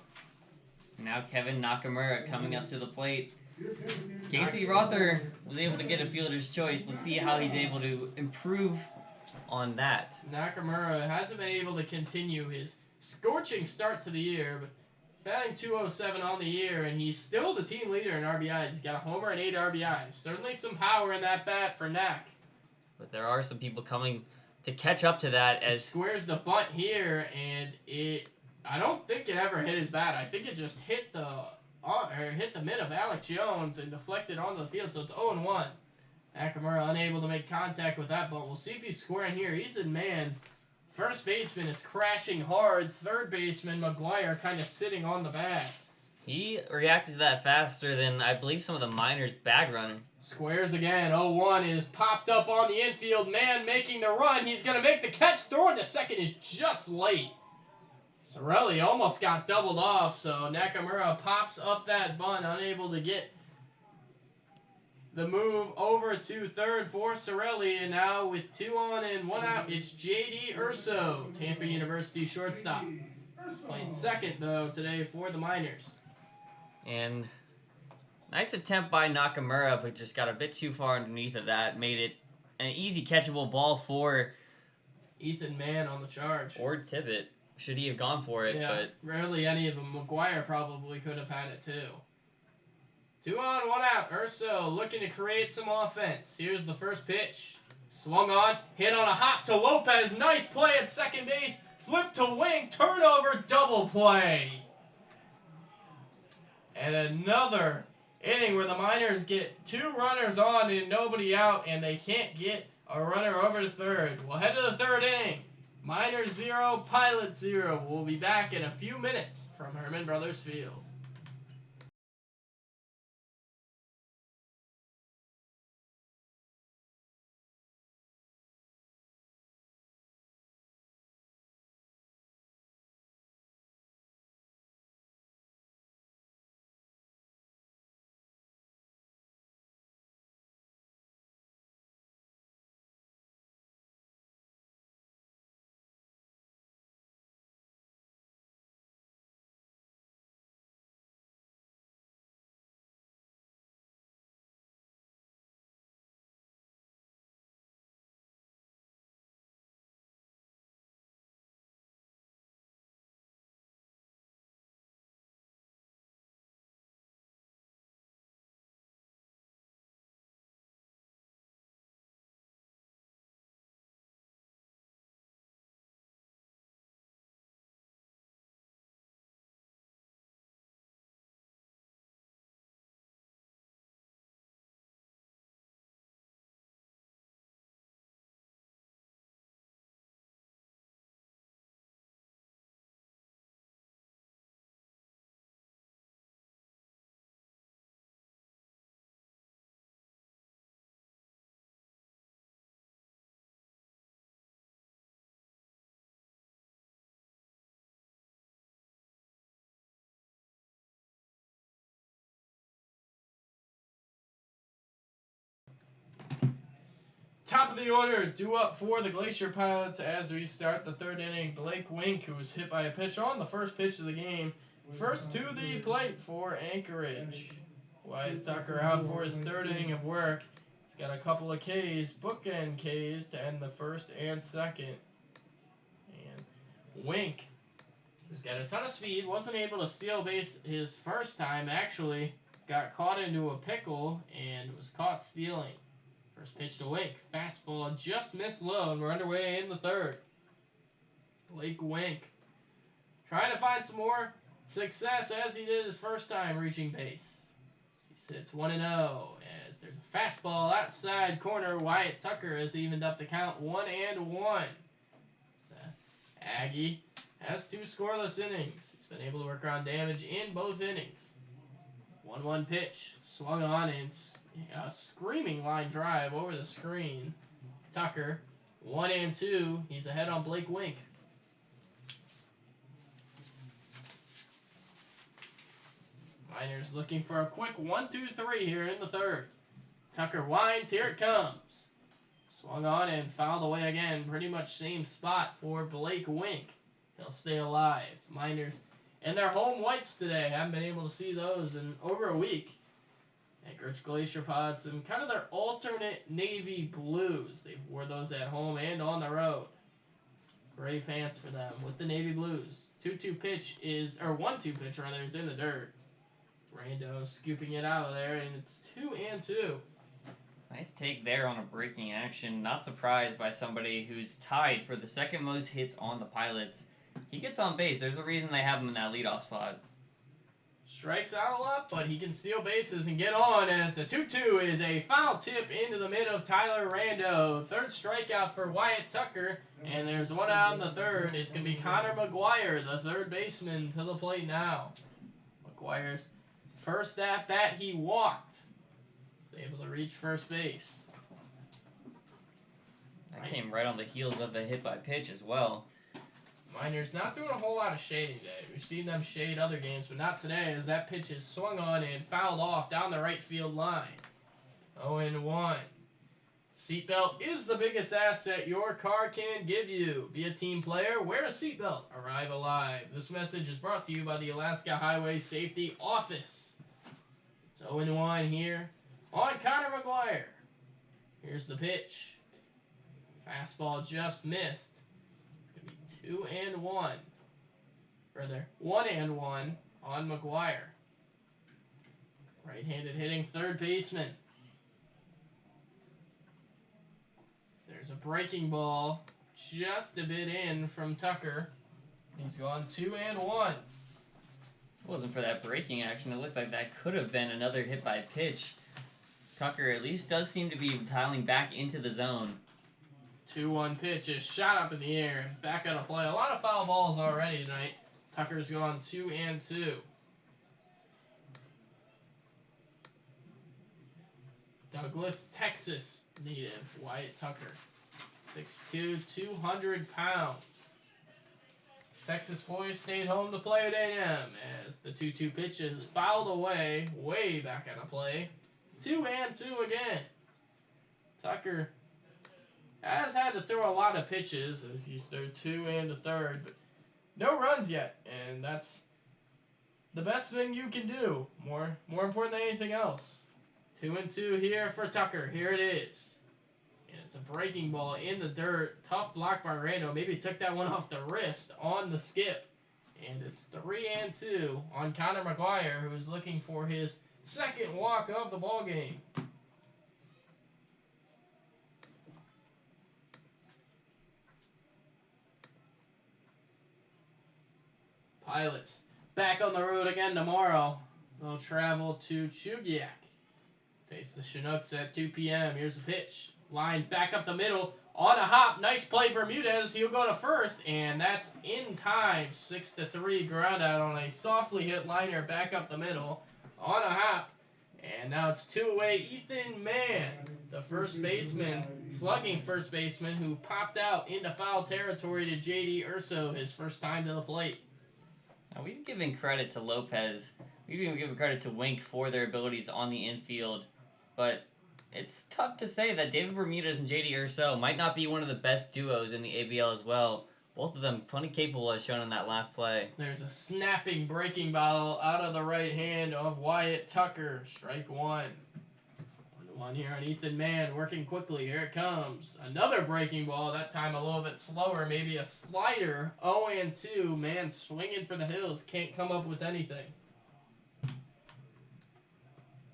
Now Kevin Nakamura coming up to the plate. Casey Rother was able to get a fielder's choice. Let's see how he's able to improve on that. Nakamura hasn't been able to continue his scorching start to the year, but batting 207 on the year, and he's still the team leader in RBIs. He's got a homer and 8 RBIs. Certainly some power in that bat for Nak. But there are some people coming to catch up to that He as squares the bunt here, and I don't think it ever hit his bat. I think it just hit the mitt of Alec Jones and deflected onto the field, so it's 0-1. Nakamura unable to make contact with that bunt. We'll see if he's squaring here. Ethan Mann, first baseman, is crashing hard. Third baseman, McGuire, kind of sitting on the bag. he reacted to that faster than I believe some of the Miners bag running. Squares again. 0-1 is popped up on the infield. Mann making the run. He's going to make the catch. Throwing to second is just late. Sorelli almost got doubled off, so Nakamura pops up that bunt, unable to get the move over to third for Sorelli. And now with 2 on and 1 out, it's J.D. Urso, Tampa University shortstop. Playing second, though, today for the Miners. And nice attempt by Nakamura, but just got a bit too far underneath of that. Made it an easy catchable ball for Ethan Mann on the charge. or Tibbet. Should he have gone for it? Yeah, But rarely any of them. McGuire probably could have had it too. 2 on, 1 out. Urso looking to create some offense. Here's the first pitch. Swung on, hit on a hop to Lopez. Nice play at second base. Flip to wing, turnover, double play. And another inning where the Miners get 2 runners on and nobody out, and they can't get a runner over to third. We'll head to the third inning. Miners 0, Pilots 0. We'll be back in a few minutes from Herman Brothers Field. Top of the order, due up for the Glacier Pilots as we start the third inning. Blake Wink, who was hit by a pitch on the first pitch of the game. First to the plate for Anchorage. Wyatt Tucker out for his third inning of work. He's got a couple of Ks, bookend Ks, to end the first and second. And Wink, who's got a ton of speed, wasn't able to steal base his first time. Actually, got caught into a pickle and was caught stealing. First pitch to Wink. Fastball just missed low, and we're underway in the third. Blake Wink trying to find some more success as he did his first time reaching base. He sits 1-0 as there's a fastball outside corner. Wyatt Tucker has evened up the count 1-1. The Aggie has 2 scoreless innings. He's been able to work around damage in both innings. 1-1 pitch. Swung on and a screaming line drive over the screen. Tucker, 1-2. He's ahead on Blake Wink. Miners looking for a quick 1-2-3 here in the third. Tucker winds. Here it comes. Swung on and fouled away again. Pretty much same spot for Blake Wink. He'll stay alive. Miners and their home whites today. Haven't been able to see those in over a week. Anchorage Glacier Pilots and kind of their alternate navy blues. They wore those at home and on the road. Gray pants for them with the navy blues. 2-2 pitch is, or 1-2 pitch rather, is in the dirt. Rando scooping it out of there, and it's 2-2. Nice take there on a breaking action. Not surprised by somebody who's tied for the second most hits on the Pilots. He gets on base. There's a reason they have him in that leadoff slot. Strikes out a lot, but he can steal bases and get on as the 2-2 is a foul tip into the mid of Tyler Rando. Third strikeout for Wyatt Tucker, and there's one out in the third. It's going to be Connor McGuire, the third baseman, to the plate now. McGuire's first at bat, he walked. He's able to reach first base. That came right on the heels of the hit by pitch as well. Miners not doing a whole lot of shading today. We've seen them shade other games, but not today as that pitch is swung on and fouled off down the right field line. 0-1. Seatbelt is the biggest asset your car can give you. Be a team player, wear a seatbelt, arrive alive. This message is brought to you by the Alaska Highway Safety Office. It's 0-1 here on Connor McGuire. Here's the pitch. Fastball just missed. 2-1. Rather, 1-1 on McGuire. Right-handed hitting third baseman. There's a breaking ball just a bit in from Tucker. He's gone 2-1. If it wasn't for that breaking action, it looked like that could have been another hit by pitch. Tucker at least does seem to be dialing back into the zone. 2-1 pitch is shot up in the air and back out of play. A lot of foul balls already tonight. Tucker's gone 2-2. Douglas, Texas native Wyatt Tucker. 6'2", 200 pounds. Texas boys stayed home to play at A&M as the 2-2 pitch is fouled away, way back out of play. 2-2 again. Tucker has had to throw a lot of pitches as he's thrown 2 and a third, but no runs yet, and that's the best thing you can do. More important than anything else. 2-2 here for Tucker. Here it is. And it's a breaking ball in the dirt. Tough block by Rando. Maybe took that one off the wrist on the skip. And it's 3-2 on Connor McGuire, who is looking for his second walk of the ball game. Pilots back on the road again tomorrow. They'll travel to Chugiak. Face the Chinooks at 2 p.m. Here's the pitch. Line back up the middle. On a hop. Nice play, Bermudez. He'll go to first, and that's in time. 6-3 ground out on a softly hit liner back up the middle. On a hop. And now it's 2 away. Ethan Mann, the first baseman, slugging first baseman, who popped out into foul territory to J.D. Urso his first time to the plate. Now, we've given credit to Lopez. We've even given credit to Wink for their abilities on the infield. But it's tough to say that David Bermudez and JD Urso might not be one of the best duos in the ABL as well. Both of them plenty capable as shown in that last play. There's a snapping breaking ball out of the right hand of Wyatt Tucker. Strike one. 1-1 here on Ethan Mann, working quickly. Here it comes. Another breaking ball, that time a little bit slower, maybe a slider. 0-2. Mann swinging for the hills. Can't come up with anything.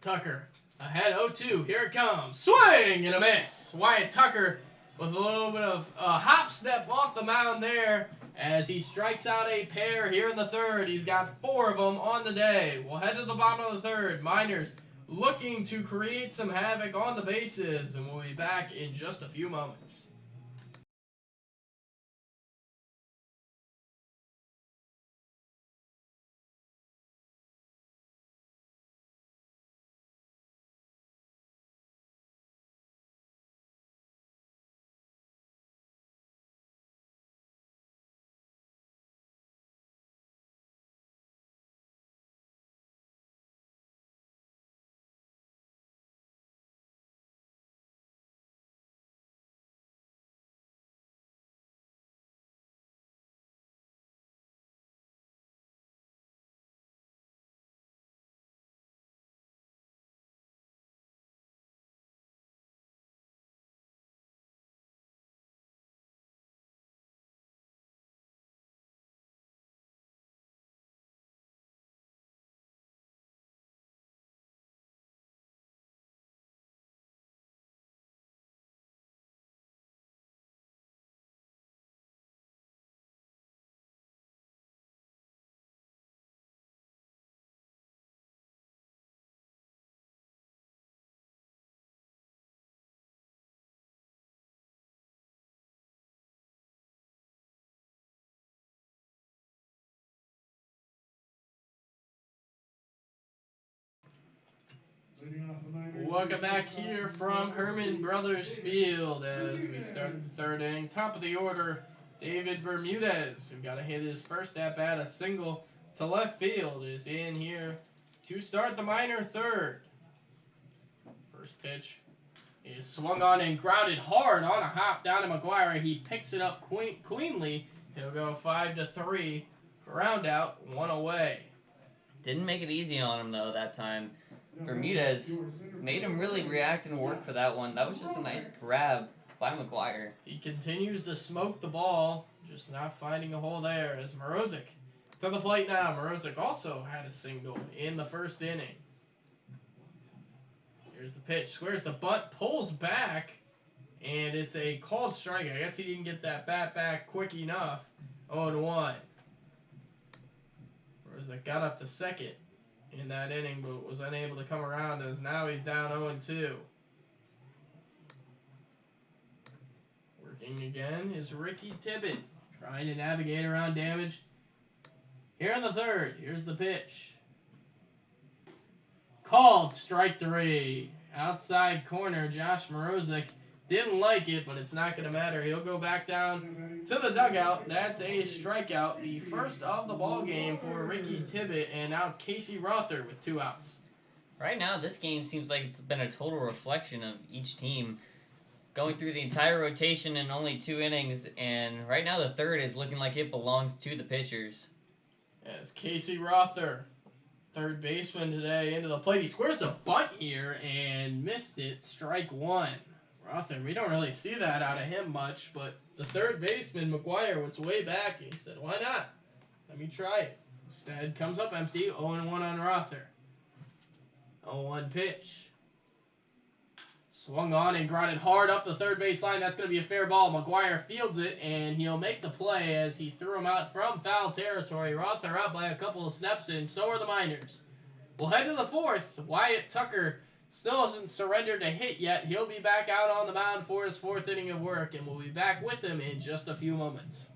Tucker ahead 0-2. Here it comes. Swing and a miss. Wyatt Tucker with a little bit of a hop step off the mound there as he strikes out a pair here in the third. He's got 4 of them on the day. We'll head to the bottom of the third. Miners looking to create some havoc on the bases, and we'll be back in just a few moments. Welcome back here from Herman Brothers Field as we start the third inning. Top of the order, David Bermudez, who got to hit his first at-bat, a single to left field, is in here to start the minor third. First pitch is swung on and grounded hard on a hop down to McGuire. He picks it up cleanly. He'll go 5-3, ground out, 1 away. Didn't make it easy on him though that time. Bermudez made him really react and work for that one. That was just a nice grab by McGuire. He continues to smoke the ball, just not finding a hole there as Morozic to the plate now. Morozic also had a single in the first inning. Here's the pitch, squares the butt, pulls back, and it's a called strike. I guess he didn't get that bat back quick enough. 0-1. Morozic got up to second in that inning, but was unable to come around as now he's down 0-2. Working again is Ricky Tibbet, trying to navigate around damage. Here in the third, here's the pitch. Called strike 3. Outside corner, Josh Morozic didn't like it, but it's not going to matter. He'll go back down to the dugout. That's a strikeout, the first of the ball game for Ricky Tibbet, and now it's Casey Rother with 2 outs. Right now, this game seems like it's been a total reflection of each team going through the entire rotation in only 2 innings, and right now the third is looking like it belongs to the pitchers. As Casey Rother, third baseman today, into the plate. He squares the bunt here and missed it. Strike 1. Rother, we don't really see that out of him much, but the third baseman, McGuire, was way back. He said, why not? Let me try it. Instead, comes up empty. 0-1 on Rother. 0-1 pitch. Swung on and grounded hard up the third base line. That's going to be a fair ball. McGuire fields it, and he'll make the play as he threw him out from foul territory. Rother out by a couple of steps, and so are the Miners. We'll head to the fourth. Wyatt Tucker still hasn't surrendered a hit yet. He'll be back out on the mound for his 4th inning of work, and we'll be back with him in just a few moments.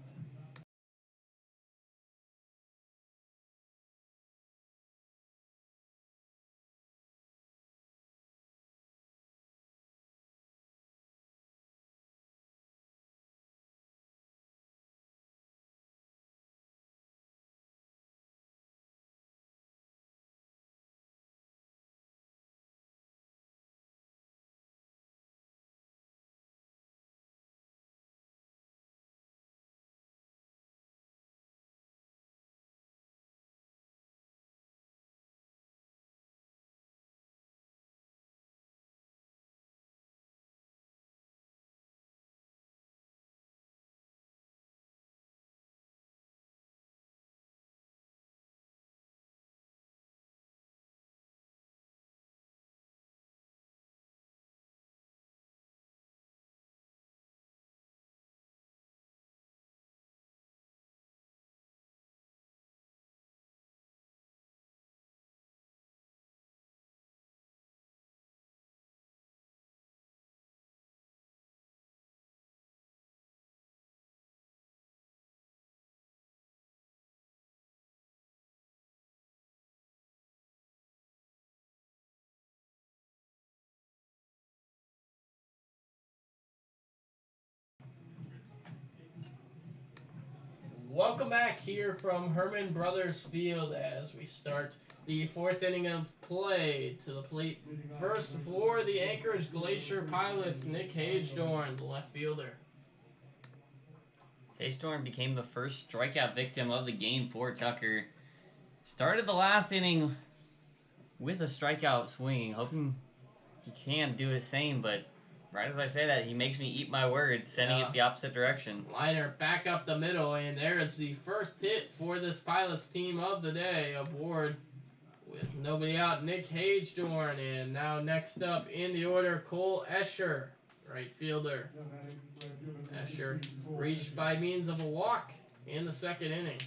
Welcome back here from Herman Brothers Field as we start the 4th inning of play. To the plate first for the Anchorage Glacier Pilots, Nick Hagedorn, the left fielder. Hagedorn became the first strikeout victim of the game for Tucker. Started the last inning with a strikeout swing, hoping he can do the same, but right as I say that, he makes me eat my words, sending it the opposite direction. Liner back up the middle, and there is the first hit for this Pilots team of the day. Aboard with nobody out, Nick Hagedorn, and now next up in the order, Cole Escher, right fielder. Escher reached by means of a walk in the 2nd inning.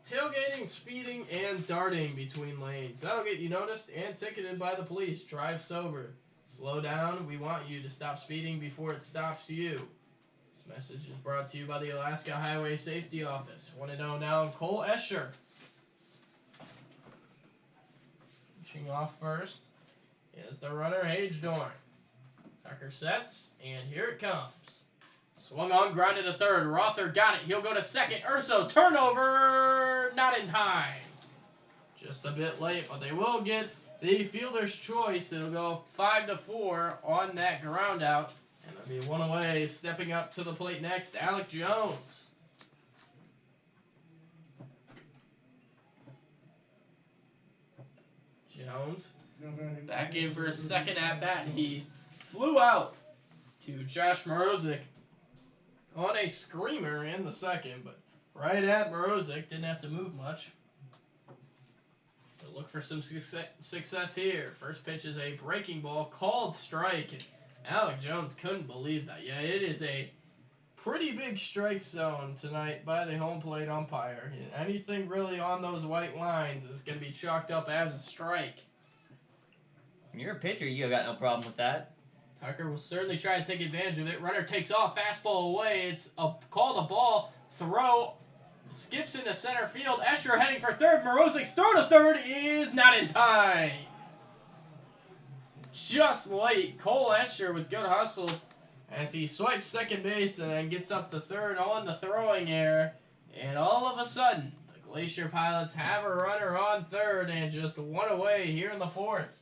Tailgating, speeding, and darting between lanes. That'll get you noticed and ticketed by the police. Drive sober. Slow down. We want you to stop speeding before it stops you. This message is brought to you by the Alaska Highway Safety Office. 1-0 down, Cole Escher. Reaching off first is the runner, Hagedorn. Tucker sets, and here it comes. Swung on, grounded to third. Rother got it. He'll go to second. Urso, turnover, not in time. Just a bit late, but they will get the fielder's choice. It'll go 5-4 on that ground out. And there'll be one away. Stepping up to the plate next, Alec Jones. Jones back in for a second at bat. He flew out to Josh Morozic on a screamer in the 2nd, but right at Morozic, didn't have to move much. To look for some success here. First pitch is a breaking ball, called strike. And Alec Jones couldn't believe that. Yeah, it is a pretty big strike zone tonight by the home plate umpire. Anything really on those white lines is going to be chalked up as a strike. When you're a pitcher, you got no problem with that. Tucker will certainly try to take advantage of it. Runner takes off, fastball away. It's called a ball. Throw skips into center field. Escher heading for third. Morozic's throw to third is not in time. Just late. Cole Escher with good hustle as he swipes second base and then gets up to third on the throwing error. And all of a sudden, the Glacier Pilots have a runner on third and just one away here in the 4th.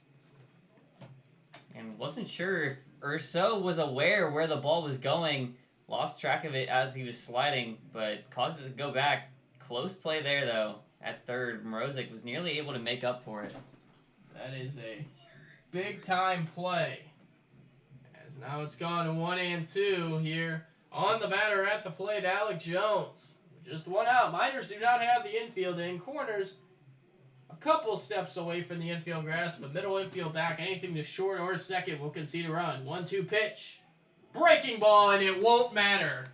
And wasn't sure if Urso was aware where the ball was going. Lost track of it as he was sliding, but caused it to go back. Close play there, though. At third, Morozic was nearly able to make up for it. That is a big-time play. As now it's gone 1-2 here on the batter at the plate, Alec Jones. Just one out. Miners do not have the infield in. Corners a couple steps away from the infield grass, but middle infield back, anything to short or second will concede a run. 1-2 pitch. Breaking ball, and it won't matter.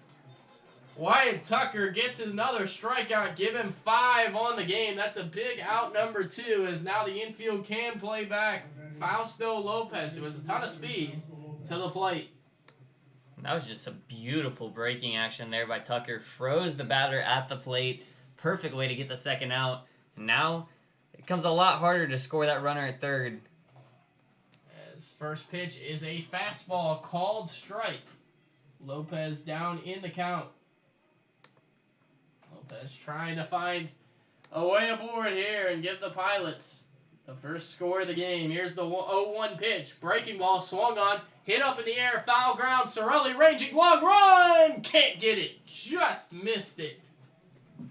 Wyatt Tucker gets another strikeout. Give him 5 on the game. That's a big out number 2, as now the infield can play back. Fausto Lopez, who has a ton of speed, to the plate. That was just a beautiful breaking action there by Tucker. Froze the batter at the plate. Perfect way to get the second out. Now it becomes a lot harder to score that runner at third. As first pitch is a fastball, called strike. Lopez down in the count. Lopez trying to find a way aboard here and give the Pilots the first score of the game. Here's the 0-1 pitch. Breaking ball swung on. Hit up in the air. Foul ground. Sorelli ranging. Long run. Can't get it. Just missed it.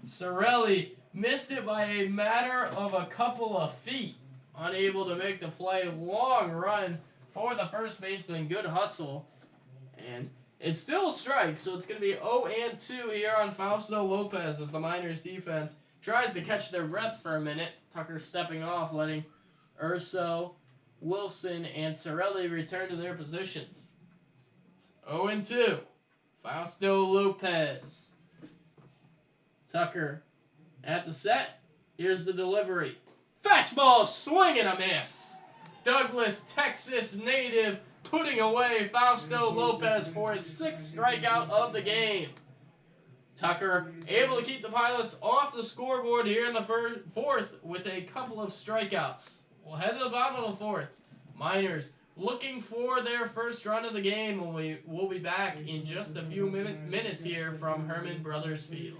Sorelli missed it by a matter of a couple of feet. Unable to make the play. Long run for the first baseman. Good hustle. And it's still a strike, so it's going to be 0-2 here on Fausto Lopez as the Miners defense tries to catch their breath for a minute. Tucker stepping off, letting Urso, Wilson, and Sorelli return to their positions. 0-2. Fausto Lopez. Tucker at the set. Here's the delivery. Fastball, swing and a miss. Douglas, Texas native, putting away Fausto Lopez for his 6th strikeout of the game. Tucker able to keep the Pilots off the scoreboard here in the 4th with a couple of strikeouts. We'll head to the bottom of the 4th. Miners looking for their first run of the game. And we'll be back in just a few minutes here from Herman Brothers Field.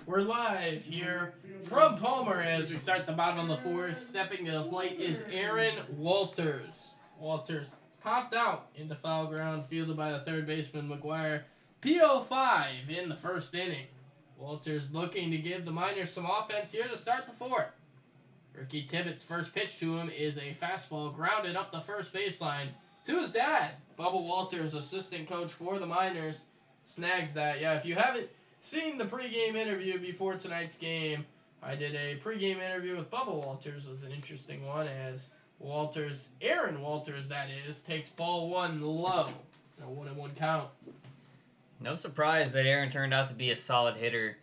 We're live here from Palmer as we start the bottom of the fourth. Stepping to the plate is Aaron Walters. Walters popped out into foul ground, fielded by the third baseman McGuire. PO5 in the first inning. Walters looking to give the Miners some offense here to start the fourth. Ricky Tibbetts' first pitch to him is a fastball grounded up the first baseline to his dad. Bubba Walters, assistant coach for the Miners, snags that. Yeah, if you haven't seen the pregame interview before tonight's game, I did a pregame interview with Bubba Walters. It was an interesting one as Walters, Aaron Walters that is, takes ball one low. A 1-1 count. No surprise that Aaron turned out to be a solid hitter.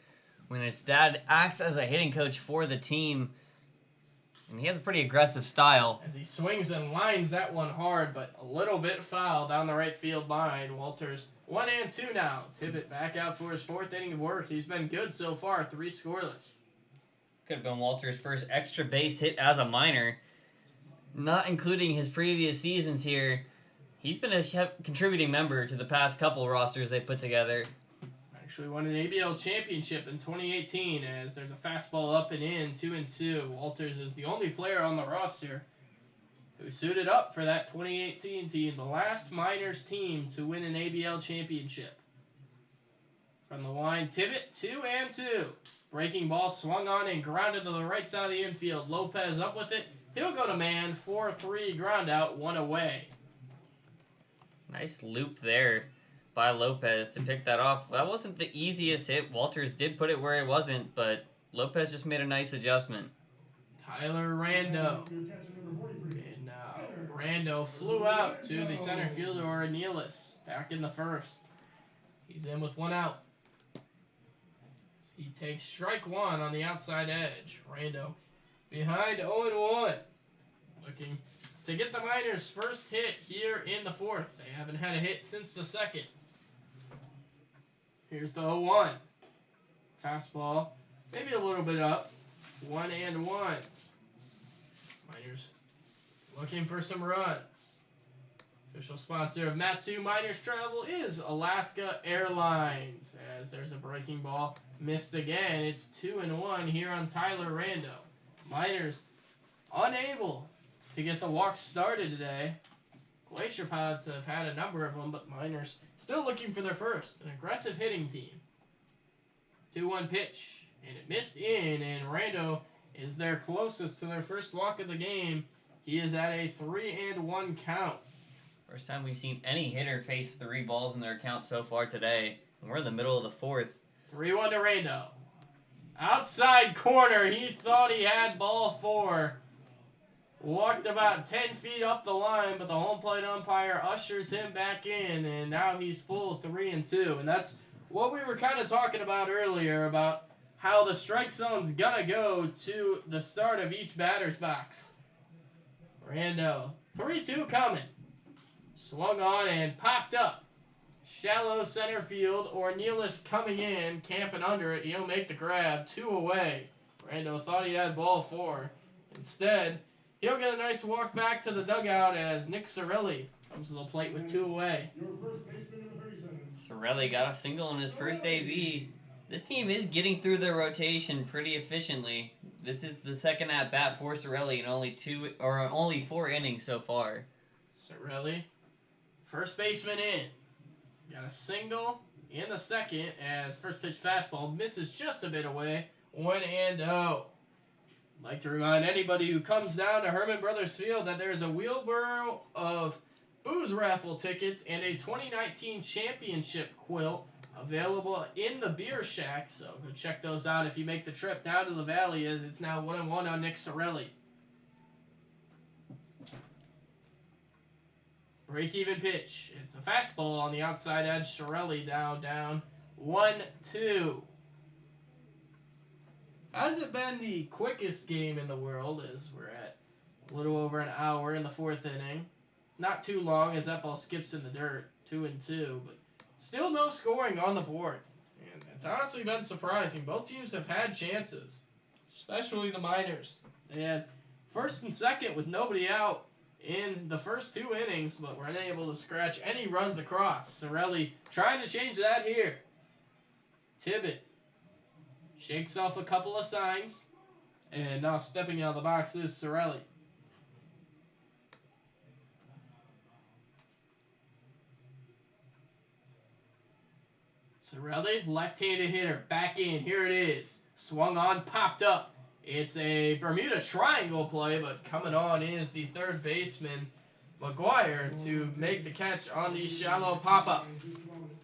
When his dad acts as a hitting coach for the team, and he has a pretty aggressive style. As he swings and lines that one hard, but a little bit foul down the right field line. Walters 1-2 now. Tibbet back out for his fourth inning of work. He's been good so far, 3 scoreless. Could have been Walters' first extra base hit as a minor. Not including his previous seasons here, he's been a contributing member to the past couple rosters they put together. Actually won an ABL championship in 2018 as there's a fastball up and in, 2-2. Walters is the only player on the roster who suited up for that 2018 team, the last Miners team to win an ABL championship. From the line, Tibbet, 2-2. Breaking ball swung on and grounded to the right side of the infield. Lopez up with it. He'll go to man, 4-3 ground out, 1 away. Nice loop there by Lopez to pick that off. That wasn't the easiest hit. Walters did put it where it wasn't, but Lopez just made a nice adjustment. Tyler Rando. And now Rando flew out to the center fielder Ornelas back in the first. He's in with 1 out. He takes strike 1 on the outside edge. Rando behind 0-1. Looking to get the Miners' first hit here in the fourth. They haven't had a hit since the second. Here's the 0-1. Fastball, maybe a little bit up. 1-1. Miners looking for some runs. Official sponsor of Matsu Miners Travel is Alaska Airlines. As there's a breaking ball missed again. It's 2-1 here on Tyler Rando. Miners unable to get the walk started today. Glacier Pilots have had a number of them, but Miners still looking for their first. An aggressive hitting team. 2-1 pitch, and it missed in, and Rando is their closest to their first walk of the game. He is at a 3-1 count. First time we've seen any hitter face 3 balls in their account so far today. And we're in the middle of the fourth. 3-1 to Rando. Outside corner, he thought he had ball 4. Walked about 10 feet up the line, but the home plate umpire ushers him back in, and now he's full 3-2. And that's what we were kind of talking about earlier, about how the strike zone's gonna go to the start of each batter's box. Rando, 3-2 coming. Swung on and popped up. Shallow center field. Ornelas coming in, camping under it. He'll make the grab. 2 away. Rando thought he had ball 4. Instead, he'll get a nice walk back to the dugout as Nick Cirelli comes to the plate with 2 away. Sorelli got a single in his first AB. This team is getting through their rotation pretty efficiently. This is the second at bat for Sorelli in only 4 innings so far. Sorelli, first baseman in. Got a single in the second as first pitch fastball misses just a bit away. 1-0. Like to remind anybody who comes down to Herman Brothers Field that there is a wheelbarrow of booze raffle tickets and a 2019 championship quilt available in the beer shack. So go check those out if you make the trip down to the valley, as it's now 1-1 on Nick Sorelli. Break-even pitch. It's a fastball on the outside edge. Sorelli now down 1-2. Hasn't been the quickest game in the world, as we're at a little over an hour in the 4th inning. Not too long as that ball skips in the dirt, 2-2, but still no scoring on the board. And it's honestly been surprising. Both teams have had chances, especially the Miners. They had first and second with nobody out in the first 2 innings, but were unable to scratch any runs across. Sorelli trying to change that here. Tibbet shakes off a couple of signs, and now stepping out of the box is Sorelli. Sorelli, left-handed hitter, back in, here it is. Swung on, popped up. It's a Bermuda Triangle play, but coming on is the third baseman, McGuire, to make the catch on the shallow pop-up.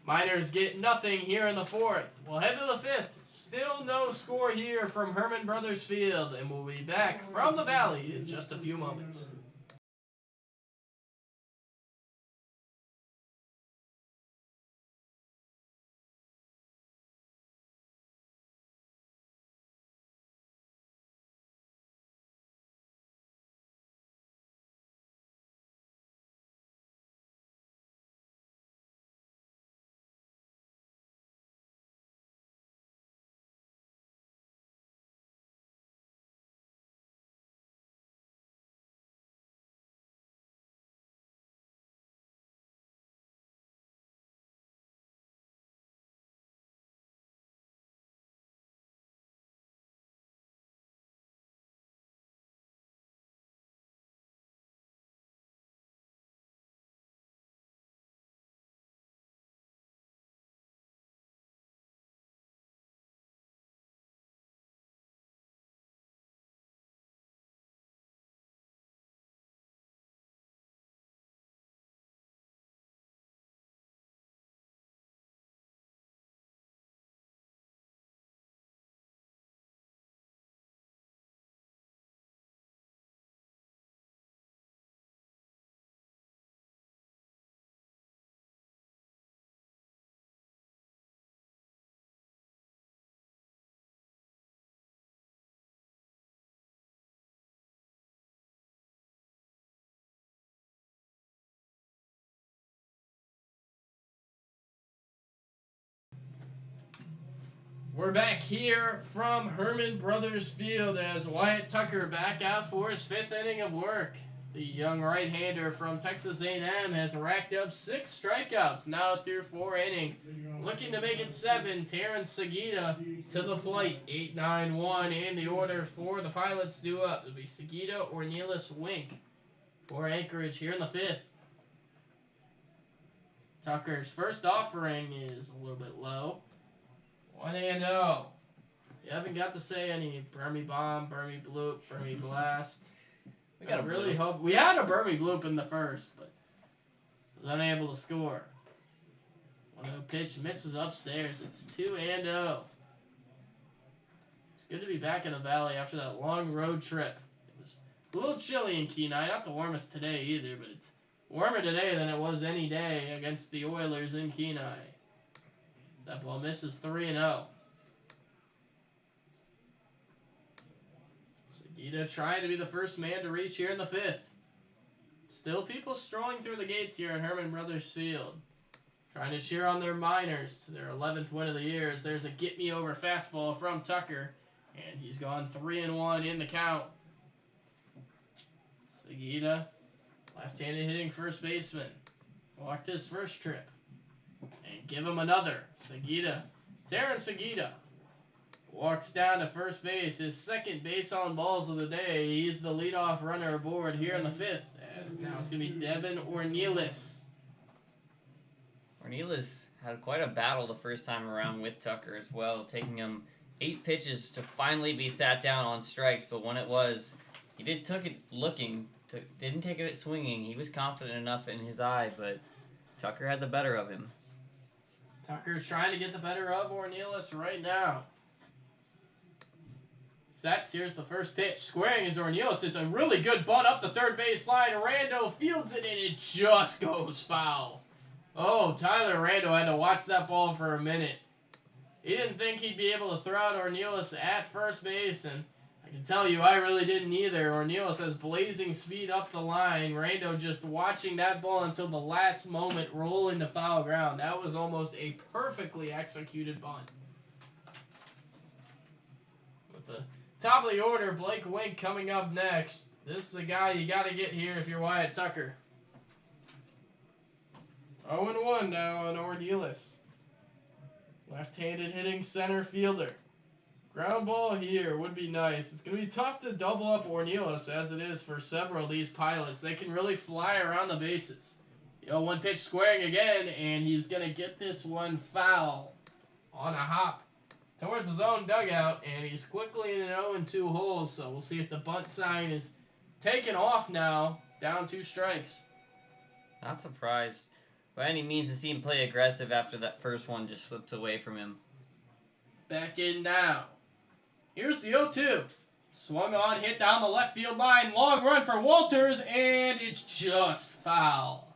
Miners get nothing here in the 4th. We'll head to the 5th. Still no score here from Herman Brothers Field, and we'll be back from the Valley in just a few moments. We're back here from Herman Brothers Field as Wyatt Tucker back out for his 5th inning of work. The young right-hander from Texas A&M has racked up 6 strikeouts now through 4 innings. Looking to make it 7, Terrence Seguida to the plate. 8-9-1 in the order for the Pilots due up. It'll be Seguida or Neelis Wink for Anchorage here in the 5th. Tucker's first offering is a little bit low. 1-0. You haven't got to say any Burmy Bomb, Burmy Bloop, Burmy Blast. We got I really hope we had a Burmy Bloop in the first, but was unable to score. 1-0 pitch misses upstairs. It's 2-0. It's good to be back in the Valley after that long road trip. It was a little chilly in Kenai, not the warmest today either, but it's warmer today than it was any day against the Oilers in Kenai. That ball misses 3-0. Seguida trying to be the first man to reach here in the 5th. Still people strolling through the gates here at Herman Brothers Field. Trying to cheer on their Miners to their 11th win of the year as there's a get-me-over fastball from Tucker. And he's gone 3-1 in the count. Seguida, left-handed hitting first baseman. Walked his first trip. And give him another. Segita. Darren Segita walks down to first base. His second base on balls of the day. He's the leadoff runner aboard here in the 5th. As now it's going to be Devin Ornelas. Ornelas had quite a battle the first time around with Tucker as well, taking him 8 pitches to finally be sat down on strikes. But when it was, he took it looking, didn't take it swinging. He was confident enough in his eye, but Tucker had the better of him. Tucker's trying to get the better of Ornelas right now. Sets, here's the first pitch. Squaring is Ornelas. It's a really good bunt up the third base line. Rando fields it, and it just goes foul. Oh, Tyler Rando had to watch that ball for a minute. He didn't think he'd be able to throw out Ornelas at first base, and I can tell you, I really didn't either. Ornelas has blazing speed up the line. Rando just watching that ball until the last moment, roll into foul ground. That was almost a perfectly executed bunt. With the top of the order, Blake Wink coming up next. This is the guy you got to get here if you're Wyatt Tucker. 0-1 now on Ornelas. Left-handed hitting center fielder. Ground ball here would be nice. It's going to be tough to double up Ornelas as it is for several of these pilots. They can really fly around the bases. 1 pitch squaring again, and he's going to get this one foul on a hop towards his own dugout, and he's quickly in an 0-2 hole, so we'll see if the bunt sign is taken off now. Down 2 strikes. Not surprised by any means to see him play aggressive after that first one just slipped away from him. Back in now. Here's the 0-2. Swung on, hit down the left field line. Long run for Walters, and it's just foul.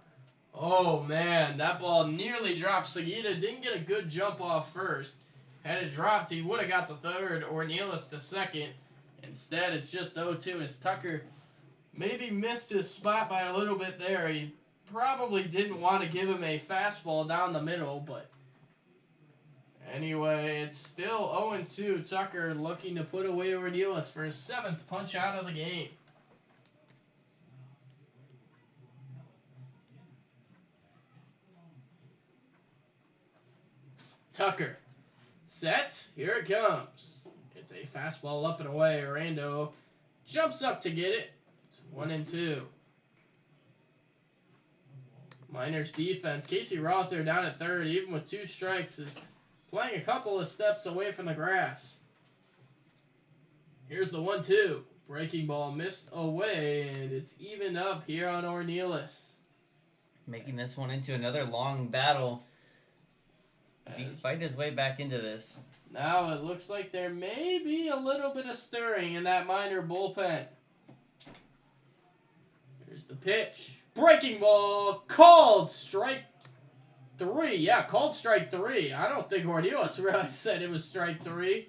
Oh, man. That ball nearly dropped. Segita didn't get a good jump off first. Had it dropped, he would have got the third. Ornelas to second. Instead, it's just 0-2 as Tucker maybe missed his spot by a little bit there. He probably didn't want to give him a fastball down the middle, but anyway, it's still 0-2. Tucker looking to put away Ornelas for his 7th punch out of the game. Tucker sets. Here it comes. It's a fastball up and away. Rando jumps up to get it. It's 1-2. Miners defense. Casey Rother down at third, even with 2 strikes, is playing a couple of steps away from the grass. Here's the 1-2. Breaking ball missed away, and it's even up here on Ornelas. Making this one into another long battle as he's fighting his way back into this. Now it looks like there may be a little bit of stirring in that Miner bullpen. Here's the pitch. Breaking ball called strike 3. Yeah, called strike 3. I don't think Ornelas really said it was strike 3.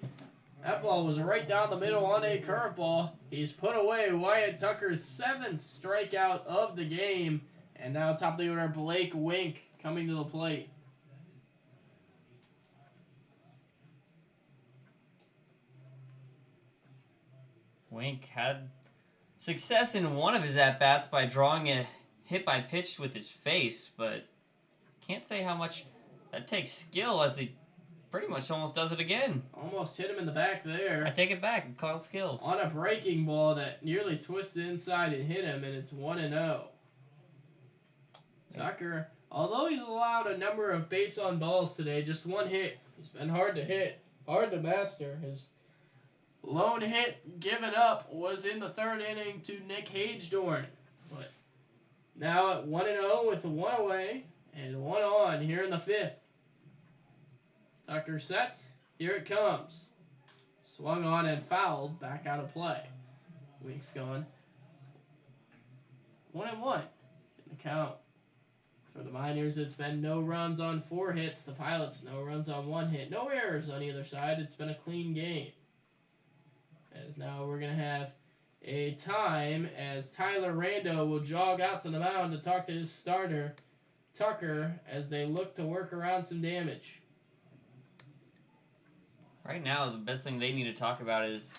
That ball was right down the middle on a curveball. He's put away Wyatt Tucker's 7th strikeout of the game. And now top of the order, Blake Wink coming to the plate. Wink had success in one of his at-bats by drawing a hit by pitch with his face, but can't say how much that takes skill as he pretty much almost does it again. Almost hit him in the back there. I take it back. Call skill. On a breaking ball that nearly twisted inside and hit him, and it's 1-0. Tucker, although he's allowed a number of base on balls today, just 1 hit. He's been hard to hit, hard to master. His lone hit given up was in the 3rd inning to Nick Hagedorn. But now at 1-0 with 1 away and 1 on here in the 5th. Tucker sets. Here it comes. Swung on and fouled. Back out of play. Wink's going 1-1 in the count. For the Miners, it's been no runs on 4 hits. The Pilots, no runs on 1 hit. No errors on either side. It's been a clean game. As now we're going to have a time as Tyler Rando will jog out to the mound to talk to his starter, Tucker, as they look to work around some damage. Right now, the best thing they need to talk about is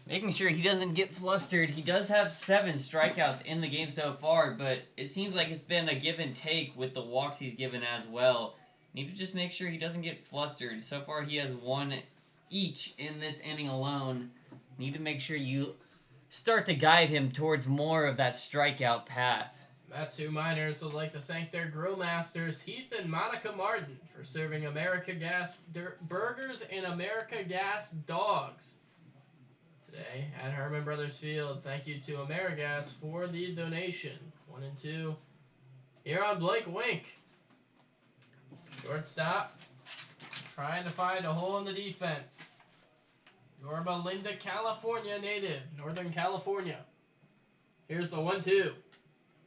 making sure he doesn't get flustered. He does have 7 strikeouts in the game so far, but it seems like it's been a give and take with the walks he's given as well. Need to just make sure he doesn't get flustered. So far, he has one each in this inning alone. Need to make sure you start to guide him towards more of that strikeout path. Matsu Miners would like to thank their grill masters, Heath and Monica Martin, for serving America Gas burgers and America Gas dogs today at Herman Brothers Field. Thank you to AmeriGas for the donation. 1 and 2. Here on Blake Wink. Shortstop. Trying to find a hole in the defense. Yorba Linda, California native. Northern California. Here's the 1-2.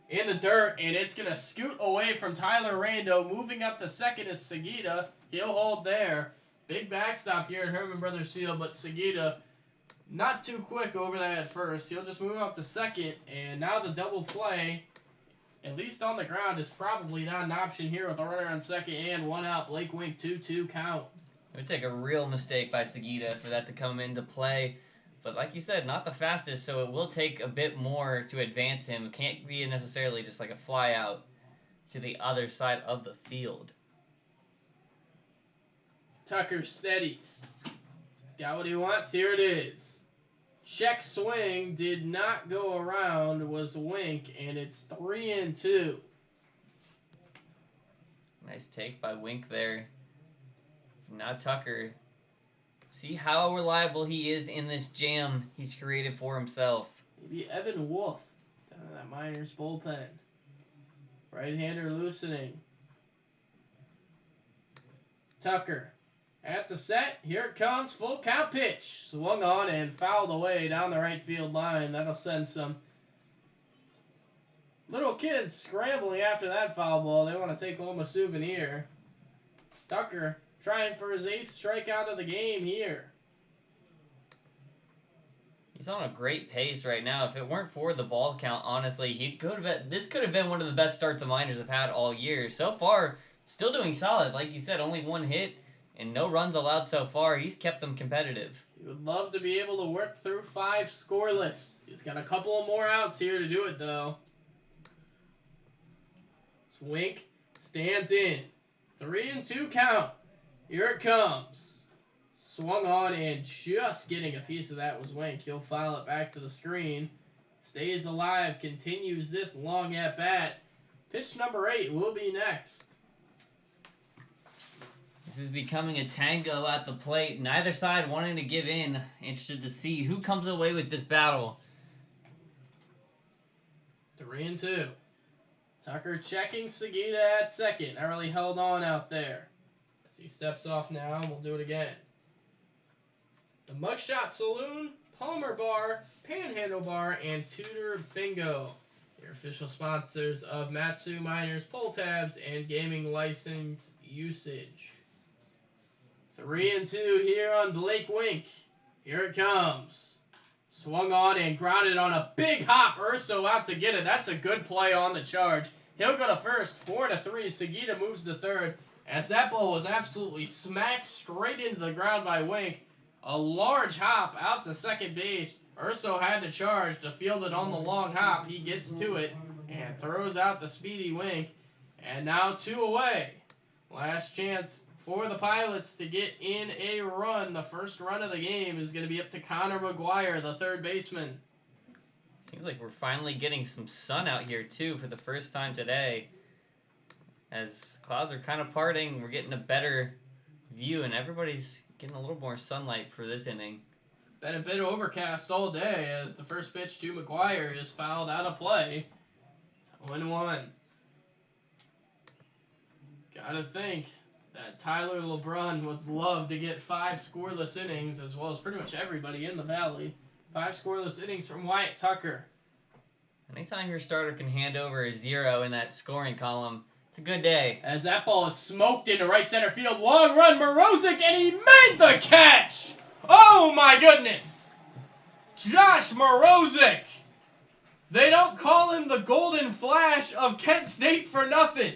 In the dirt, and it's going to scoot away from Tyler Rando. Moving up to second is Seguida. He'll hold there. Big backstop here at Herman Brothers Field, but Seguida not too quick over that at first. He'll just move up to second, and now the double play, at least on the ground, is probably not an option here with a runner on second and 1 out. Blake Wink, 2-2 count. It would take a real mistake by Seguida for that to come into play. But like you said, not the fastest, so it will take a bit more to advance him. It can't be necessarily just like a fly out to the other side of the field. Tucker steadies. Got what he wants. Here it is. Check swing did not go around, was Wink, and it's 3-2. Nice take by Wink there. Now Tucker. See how reliable he is in this jam he's created for himself. Maybe Evan Wolf down in that Miners bullpen. Right-hander loosening. Tucker at the set. Here it comes. Full count pitch. Swung on and fouled away down the right field line. That'll send some little kids scrambling after that foul ball. They want to take home a souvenir. Tucker trying for his 8th strikeout of the game here. He's on a great pace right now. If it weren't for the ball count, honestly, this could have been one of the best starts the Miners have had all year. So far, still doing solid. Like you said, only 1 hit and no runs allowed so far. He's kept them competitive. He would love to be able to work through 5 scoreless. He's got a couple of more outs here to do it, though. Wink stands in. 3-2 count. Here it comes. Swung on and just getting a piece of that was Wink. He'll foul it back to the screen. Stays alive. Continues this long at bat. Pitch number 8 will be next. This is becoming a tango at the plate. Neither side wanting to give in. Interested to see who comes away with this battle. 3-2. Tucker checking Seguida at second. I really held on out there. As he steps off now, and we'll do it again. The Mugshot Saloon, Palmer Bar, Panhandle Bar, and Tudor Bingo. Your official sponsors of Matsu Miners, pull tabs, and gaming license usage. 3-2 here on Blake Wink. Here it comes. Swung on and grounded on a big hop. Urso out to get it. That's a good play on the charge. He'll go to first. 4-3. Seguida moves to third. As that ball was absolutely smacked straight into the ground by Wink. A large hop out to second base. Urso had to charge to field it on the long hop. He gets to it and throws out the speedy Wink. And now 2 away. Last chance for the Pilots to get in a run. The first run of the game is going to be up to Connor McGuire, the third baseman. Seems like we're finally getting some sun out here, too, for the first time today. As clouds are kind of parting, we're getting a better view, and everybody's getting a little more sunlight for this inning. Been a bit overcast all day as the first pitch to McGuire is fouled out of play. 0-1. Gotta think that Tyler LeBrun would love to get 5 scoreless innings, as well as pretty much everybody in the Valley. 5 scoreless innings from Wyatt Tucker. Anytime your starter can hand over a 0 in that scoring column, it's a good day. As that ball is smoked into right center field. Long run, Morozic, and he made the catch! Oh my goodness! Josh Morozic! They don't call him the Golden Flash of Kent State for nothing.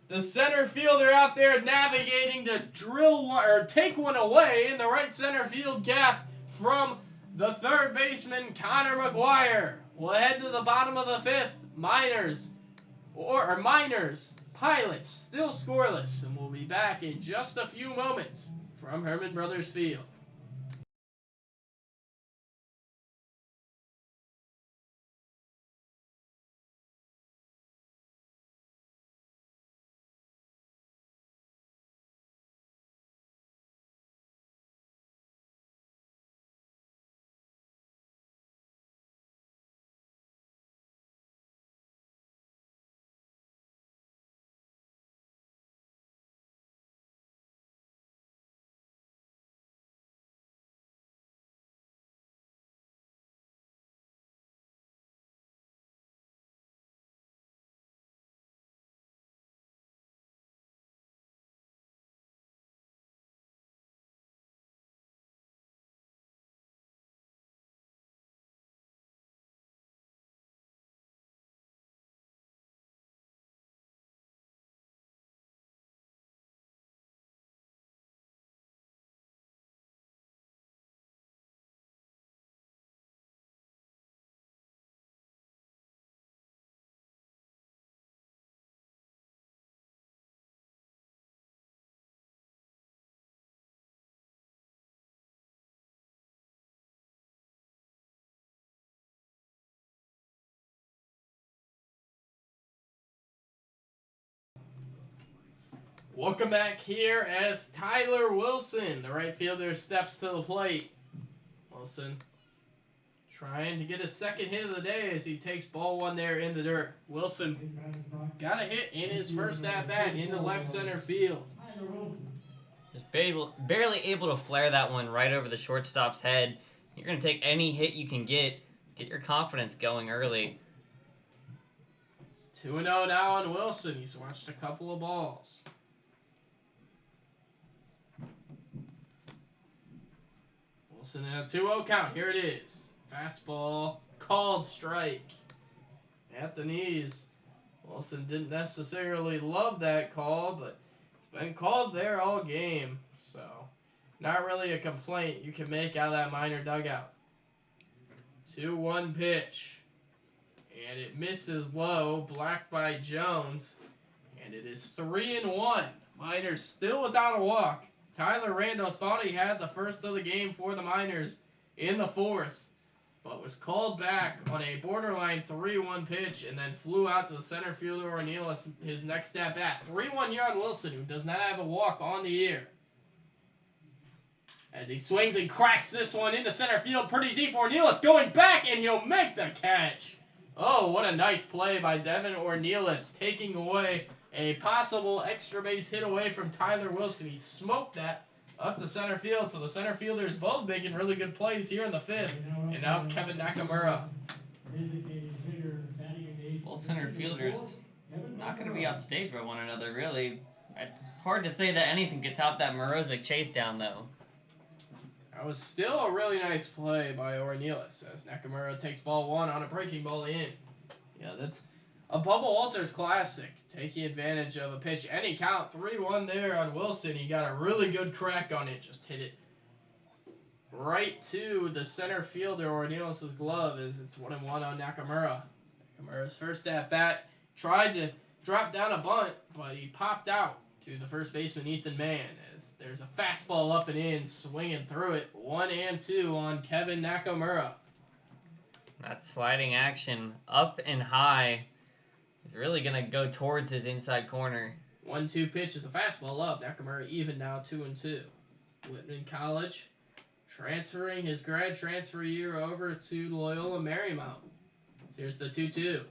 The center fielder out there navigating to drill one, or take one away in the right center field gap from the third baseman, Connor McGuire. We'll head to the bottom of the 5th. Miners, Pilots still scoreless, and we'll be back in just a few moments from Herman Brothers Field. Welcome back here as Tyler Wilson, the right fielder, steps to the plate. Wilson trying to get his second hit of the day as he takes ball one there in the dirt. Wilson got a hit in his first at-bat into left center field. Just barely able to flare that one right over the shortstop's head. You're going to take any hit you can get your confidence going early. It's 2-0 now on Wilson. He's watched a couple of balls. Wilson in a 2-0 count. Here it is. Fastball, called strike. At the knees. Wilson didn't necessarily love that call, but it's been called there all game. So, not really a complaint you can make out of that minor dugout. 2-1 pitch. And it misses low, blocked by Jones. And it is 3-1. Miners still without a walk. Tyler Randall thought he had the first of the game for the Miners in the fourth, but was called back on a borderline 3-1 pitch and then flew out to the center fielder Ornelas his next at-bat. 3-1 here on Wilson, who does not have a walk on the year. As he swings and cracks this one into center field pretty deep. Ornelas going back, and he'll make the catch. Oh, what a nice play by Devin Ornelas, taking away a possible extra base hit away from Tyler Wilson. He smoked that up to center field, so the center fielders both making really good plays here in the fifth. And now it's Kevin Nakamura. Both center fielders not going to be outstaged by one another, really. It's hard to say that anything could top that Morozic chase down, though. That was still a really nice play by Ornelas as Nakamura takes ball one on a breaking ball in. Yeah, that's a Bubba Walters classic, taking advantage of a pitch. Any count, 3-1 there on Wilson. He got a really good crack on it, just hit it right to the center fielder Ornelas' glove as it's 1-1 on Nakamura. Nakamura's first at-bat tried to drop down a bunt, but he popped out to the first baseman Ethan Mann as there's a fastball up and in, swinging through it. 1-2 on Kevin Nakamura. That sliding action up and high is really going to go towards his inside corner. 1-2 pitch is a fastball up. Nakamura even now 2-2. Whitman College transferring his grad transfer year over to Loyola Marymount. Here's the 2-2.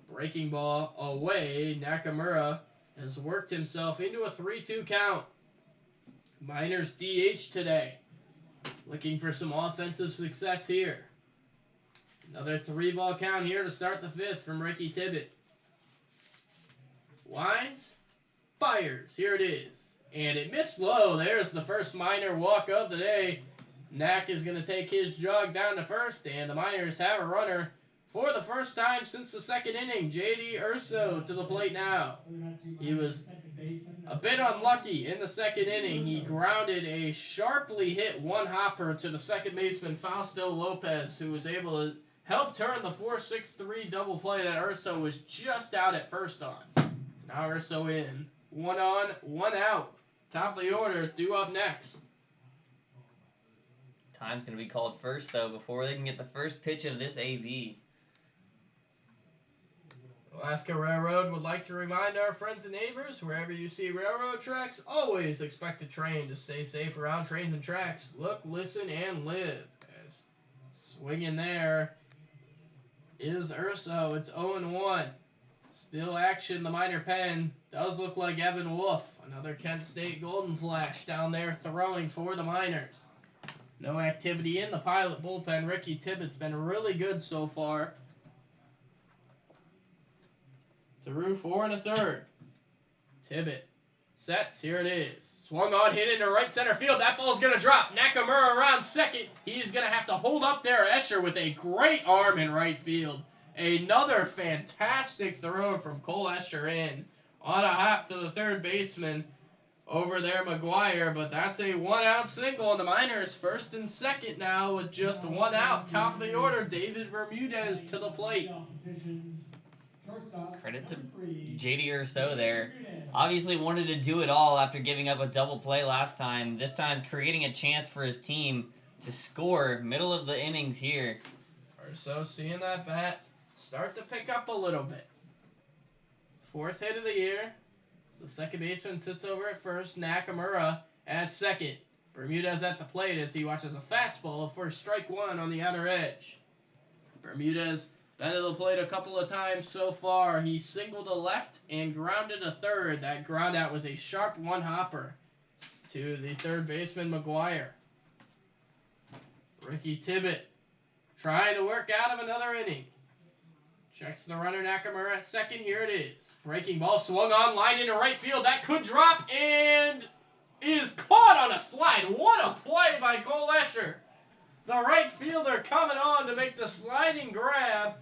Breaking ball away. Nakamura has worked himself into a 3-2 count. Miners DH today. Looking for some offensive success here. Another 3-ball count here to start the fifth from Ricky Tibbett. Winds, fires. Here it is. And it missed low. There's the first Miner walk of the day. Knack is going to take his jog down to first, and the Miners have a runner for the first time since the second inning. J.D. Urso to the plate now. He was a bit unlucky in the second inning. He grounded a sharply hit one-hopper to the second baseman Fausto Lopez, who was able to help turn the 4-6-3 double play that Urso was just out at first on. Now Urso in. 1 on, 1 out. Top of the order, due up next. Time's going to be called first, though, before they can get the first pitch of this AB. Alaska Railroad would like to remind our friends and neighbors, wherever you see railroad tracks, always expect a train to stay safe around trains and tracks. Look, listen, and live. As swinging there is Urso. It's 0-1. Still action, the minor pen. Does look like Evan Wolf. Another Kent State Golden Flash down there throwing for the Miners. No activity in the Pilot bullpen. Ricky Tibbet's been really good so far. Through 4 1/3. Tibbet sets. Here it is. Swung on, hit into right center field. That ball's going to drop. Nakamura around second. He's going to have to hold up there. Escher with a great arm in right field. Another fantastic throw from Cole Escher in. On a hop to the third baseman over there, McGuire. But that's a 1-out single. And the Miners first and second now with just 1 out. Top of the order, David Bermudez to the plate. Credit to JD Urso there. Obviously wanted to do it all after giving up a double play last time. This time creating a chance for his team to score middle of the innings here. Urso seeing that bat start to pick up a little bit. 4th hit of the year. So second baseman sits over at first. Nakamura at second. Bermudez at the plate as he watches a fastball for strike 1 on the outer edge. Bermudez been to the plate a couple of times so far. He singled a left and grounded a third. That ground out was a sharp 1-hopper to the third baseman, McGuire. Ricky Tibbet trying to work out of another inning. Checks the runner, Nakamura at second. Here it is. Breaking ball swung on, line into right field. That could drop and is caught on a slide. What a play by Cole Escher. The right fielder coming on to make the sliding grab.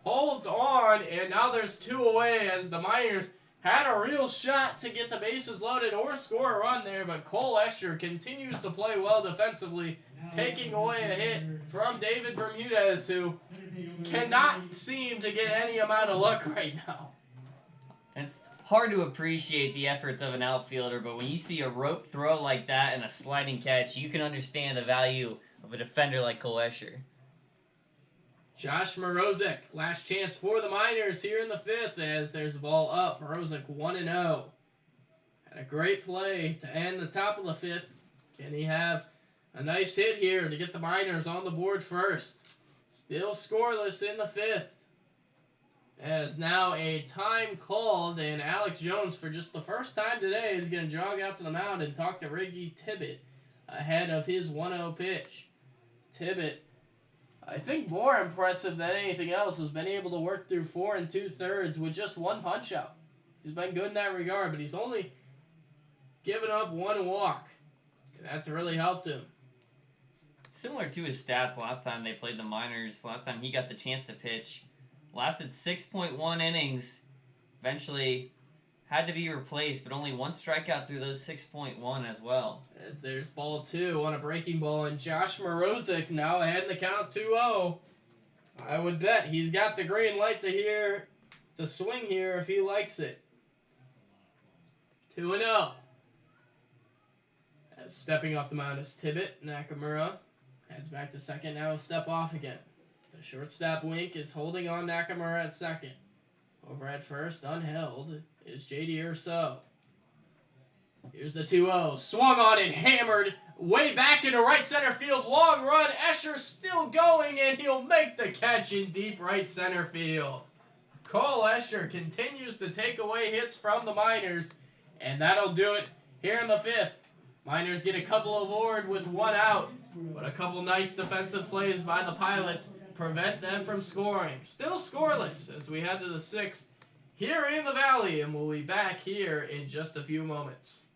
Holds on, and now there's 2 away as the Miners had a real shot to get the bases loaded or score a run there, but Cole Escher continues to play well defensively, taking away a hit from David Bermudez, who cannot seem to get any amount of luck right now. It's hard to appreciate the efforts of an outfielder, but when you see a rope throw like that and a sliding catch, you can understand the value of a defender like Cole Escher. Josh Mrozek, last chance for the Miners here in the 5th as there's the ball up. Mrozek 1-0. Had a great play to end the top of the 5th. Can he have a nice hit here to get the Miners on the board first? Still scoreless in the 5th. As now a time called, and Alex Jones, for just the first time today, is going to jog out to the mound and talk to Ricky Tibbet ahead of his 1-0 pitch. Tibbet, I think more impressive than anything else, has been able to work through 4 2/3 with just 1 punch-out. He's been good in that regard, but he's only given up 1 walk. And that's really helped him. Similar to his stats last time they played the Miners, last time he got the chance to pitch. Lasted 6.1 innings. Eventually had to be replaced, but only 1 strikeout through those 6.1 as well. As there's ball 2 on a breaking ball, and Josh Mrozek now ahead in the count 2-0. I would bet he's got the green light to swing here if he likes it. 2-0. As stepping off the mound is Tibbet. Nakamura heads back to second, now step off again. The shortstop Wink is holding on Nakamura at second. Over at first, unheld, is JD Urso. Here's the 2-0. Swung on and hammered way back into right center field. Long run. Escher still going, and he'll make the catch in deep right center field. Cole Escher continues to take away hits from the Miners, and that'll do it here in the 5th. Miners get a couple aboard with 1 out, but a couple nice defensive plays by the Pilots prevent them from scoring. Still scoreless as we head to the 6th here in the Valley, and we'll be back here in just a few moments.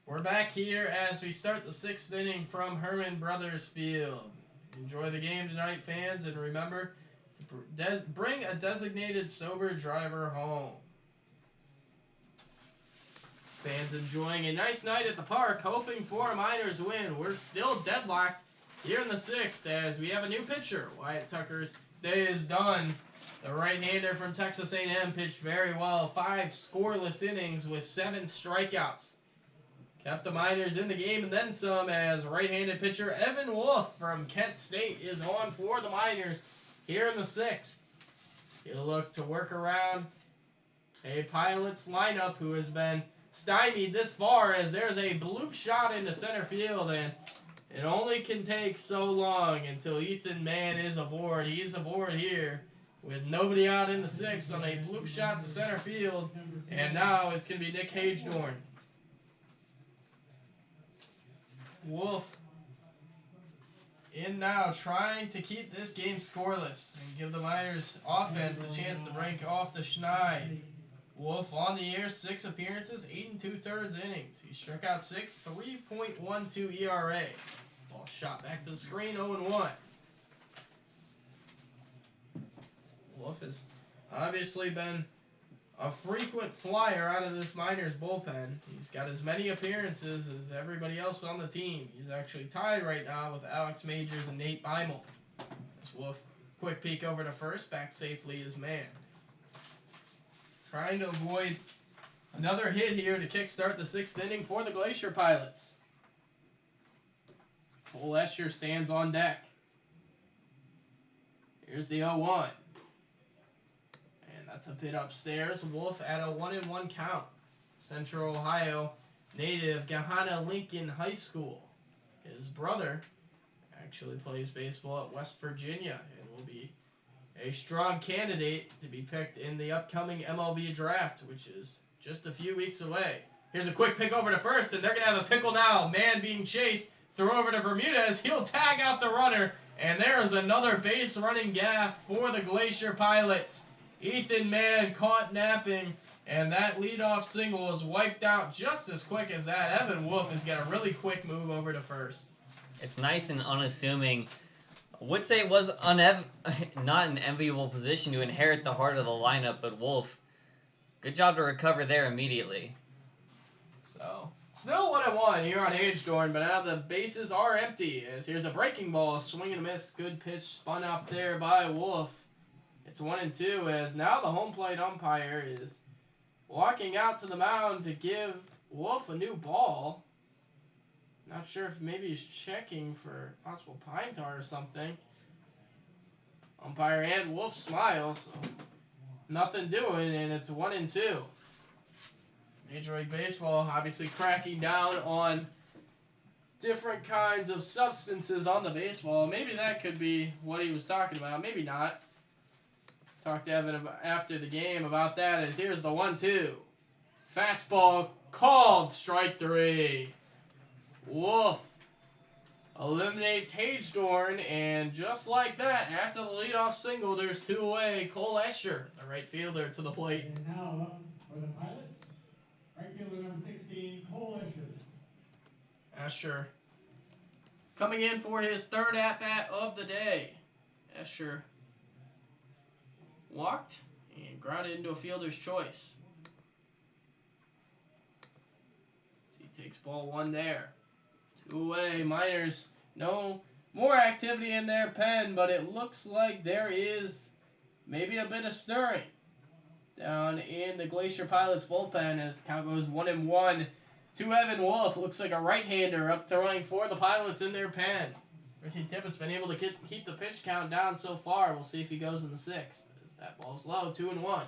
We're back here as we start the 6th inning from Herman Brothers Field. Enjoy the game tonight, fans, and remember to bring a designated sober driver home. Fans enjoying a nice night at the park, hoping for a Miners win. We're still deadlocked here in the 6th as we have a new pitcher. Wyatt Tucker's day is done. The right-hander from Texas A&M pitched very well. 5 scoreless innings with 7 strikeouts. Kept the Miners in the game and then some as right-handed pitcher Evan Wolf from Kent State is on for the Miners here in the 6th. He'll look to work around a Pilots lineup who has been stymied this far as there's a bloop shot into center field, and it only can take so long until Ethan Mann is aboard. He's aboard here with nobody out in the 6th on a bloop shot to center field, and now it's going to be Nick Hagedorn. Wolf in now, trying to keep this game scoreless and give the Miners offense a chance to break off the schneid. Wolf on the year, 6 appearances, 8 2/3 innings. He struck out 6, 3.12 ERA. Ball shot back to the screen, 0-1. Wolf has obviously been a frequent flyer out of this Miners bullpen. He's got as many appearances as everybody else on the team. He's actually tied right now with Alex Majors and Nate Beimel. As Wolf, quick peek over to first, back safely is Mann. Trying to avoid another hit here to kickstart the 6th inning for the Glacier Pilots. Cole Escher stands on deck. Here's the 0-1. That's a bit upstairs. Wolf at a 1-1 count. Central Ohio native, Gahanna Lincoln High School. His brother actually plays baseball at West Virginia and will be a strong candidate to be picked in the upcoming MLB draft, which is just a few weeks away. Here's a quick pick over to first, and they're going to have a pickle now. Man being chased. Throw over to Bermudez. He'll tag out the runner, and there is another base running gaff for the Glacier Pilots. Ethan Mann caught napping, and that leadoff single was wiped out just as quick as that. Evan Wolf has got a really quick move over to first. It's nice and unassuming. I would say it was not an enviable position to inherit the heart of the lineup, but Wolf, good job to recover there immediately. So, still 1-1 here on Hagedorn, but now the bases are empty. As here's a breaking ball, swing and a miss. Good pitch spun up there by Wolf. It's 1-2 as now the home plate umpire is walking out to the mound to give Wolf a new ball. Not sure if maybe he's checking for possible pine tar or something. Umpire and Wolf smile, so nothing doing, and it's 1-2. Major League Baseball obviously cracking down on different kinds of substances on the baseball. Maybe that could be what he was talking about. Maybe not. Talked to Evan after the game about that as here's the 1-2. Fastball called, strike 3. Wolf eliminates Hagedorn, and just like that, after the leadoff single, there's 2 away. Cole Escher, the right fielder, to the plate. And now up for the Pilots, right fielder number 16, Cole Escher. Escher coming in for his 3rd at-bat of the day. Escher walked and grounded into a fielder's choice. So he takes ball 1 there. 2 away. Miners, no more activity in their pen, but it looks like there is maybe a bit of stirring down in the Glacier Pilots bullpen as count goes 1-1 to Evan Wolf. Looks like a right-hander up throwing for the Pilots in their pen. Ricky Tippett's been able to keep the pitch count down so far. We'll see if he goes in the 6th. That ball's low, 2-1.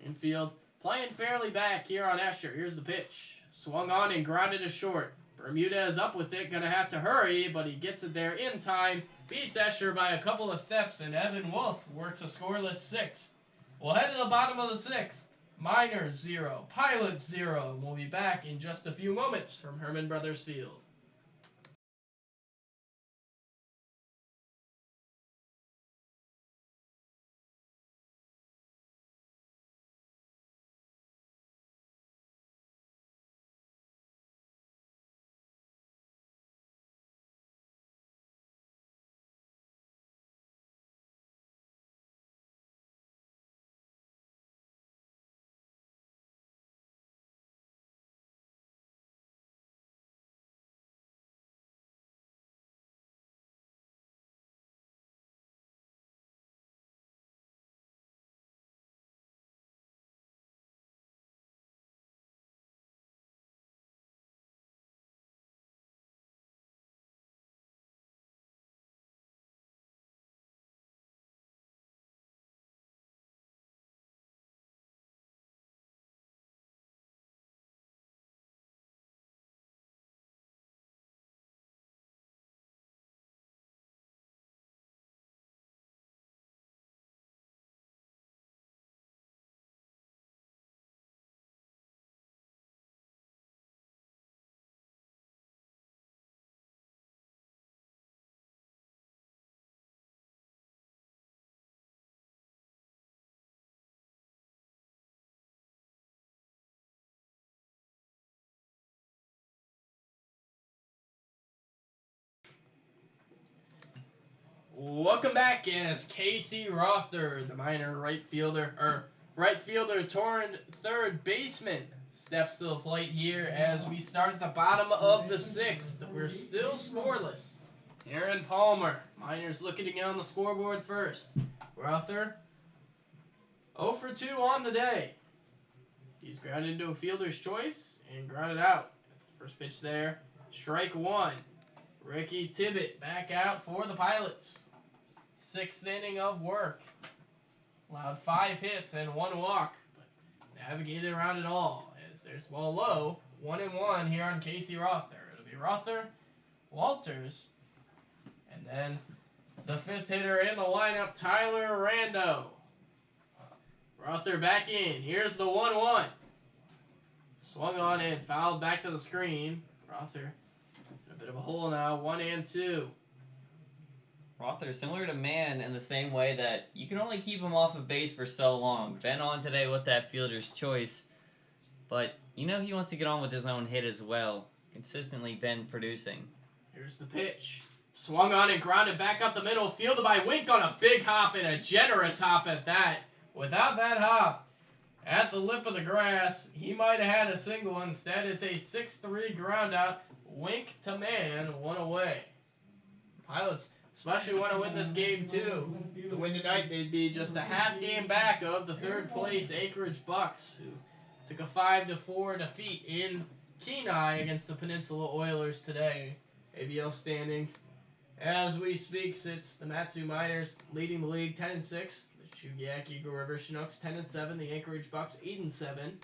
Infield playing fairly back here on Escher. Here's the pitch. Swung on and grounded to short. Bermudez up with it, gonna have to hurry, but he gets it there in time. Beats Escher by a couple of steps, and Evan Wolf works a scoreless 6th. We'll head to the bottom of the 6th. Miners 0, Pilots 0, and we'll be back in just a few moments from Herman Brothers Field. Welcome back as Casey Rother, the minor right fielder turned third baseman, steps to the plate here as we start the bottom of the sixth. We're still scoreless. Aaron Palmer, minors looking to get on the scoreboard first. Rother, 0 for 2 on the day. He's grounded into a fielder's choice and grounded out. That's the first pitch there. Strike one. Ricky Tibbett back out for the Pilots. Sixth inning of work. Allowed 5 hits and 1 walk, but navigated around it all as there's ball low. 1-1 here on Casey Rother. It'll be Rother, Walters, and then the fifth hitter in the lineup, Tyler Rando. Rother back in. Here's the 1-1. Swung on and fouled back to the screen. Rother in a bit of a hole now. 1-2. Rother similar to Mann in the same way that you can only keep him off of base for so long. Been on today with that fielder's choice, but you know he wants to get on with his own hit as well. Consistently been producing. Here's the pitch. Swung on and grounded back up the middle. Fielded by Wink on a big hop and a generous hop at that. Without that hop, at the lip of the grass, he might have had a single. Instead, it's a 6-3 ground out. Wink to Mann, 1 away. Pilots especially want to win this game too. If they win tonight, they'd be just a half game back of the third place Anchorage Bucks, who took a 5-4 defeat in Kenai against the Peninsula Oilers today. ABL standings as we speak sits the Matsu Miners leading the league 10-6. The Shugiak Eagle River Chinooks 10-7. The Anchorage Bucks 8-7.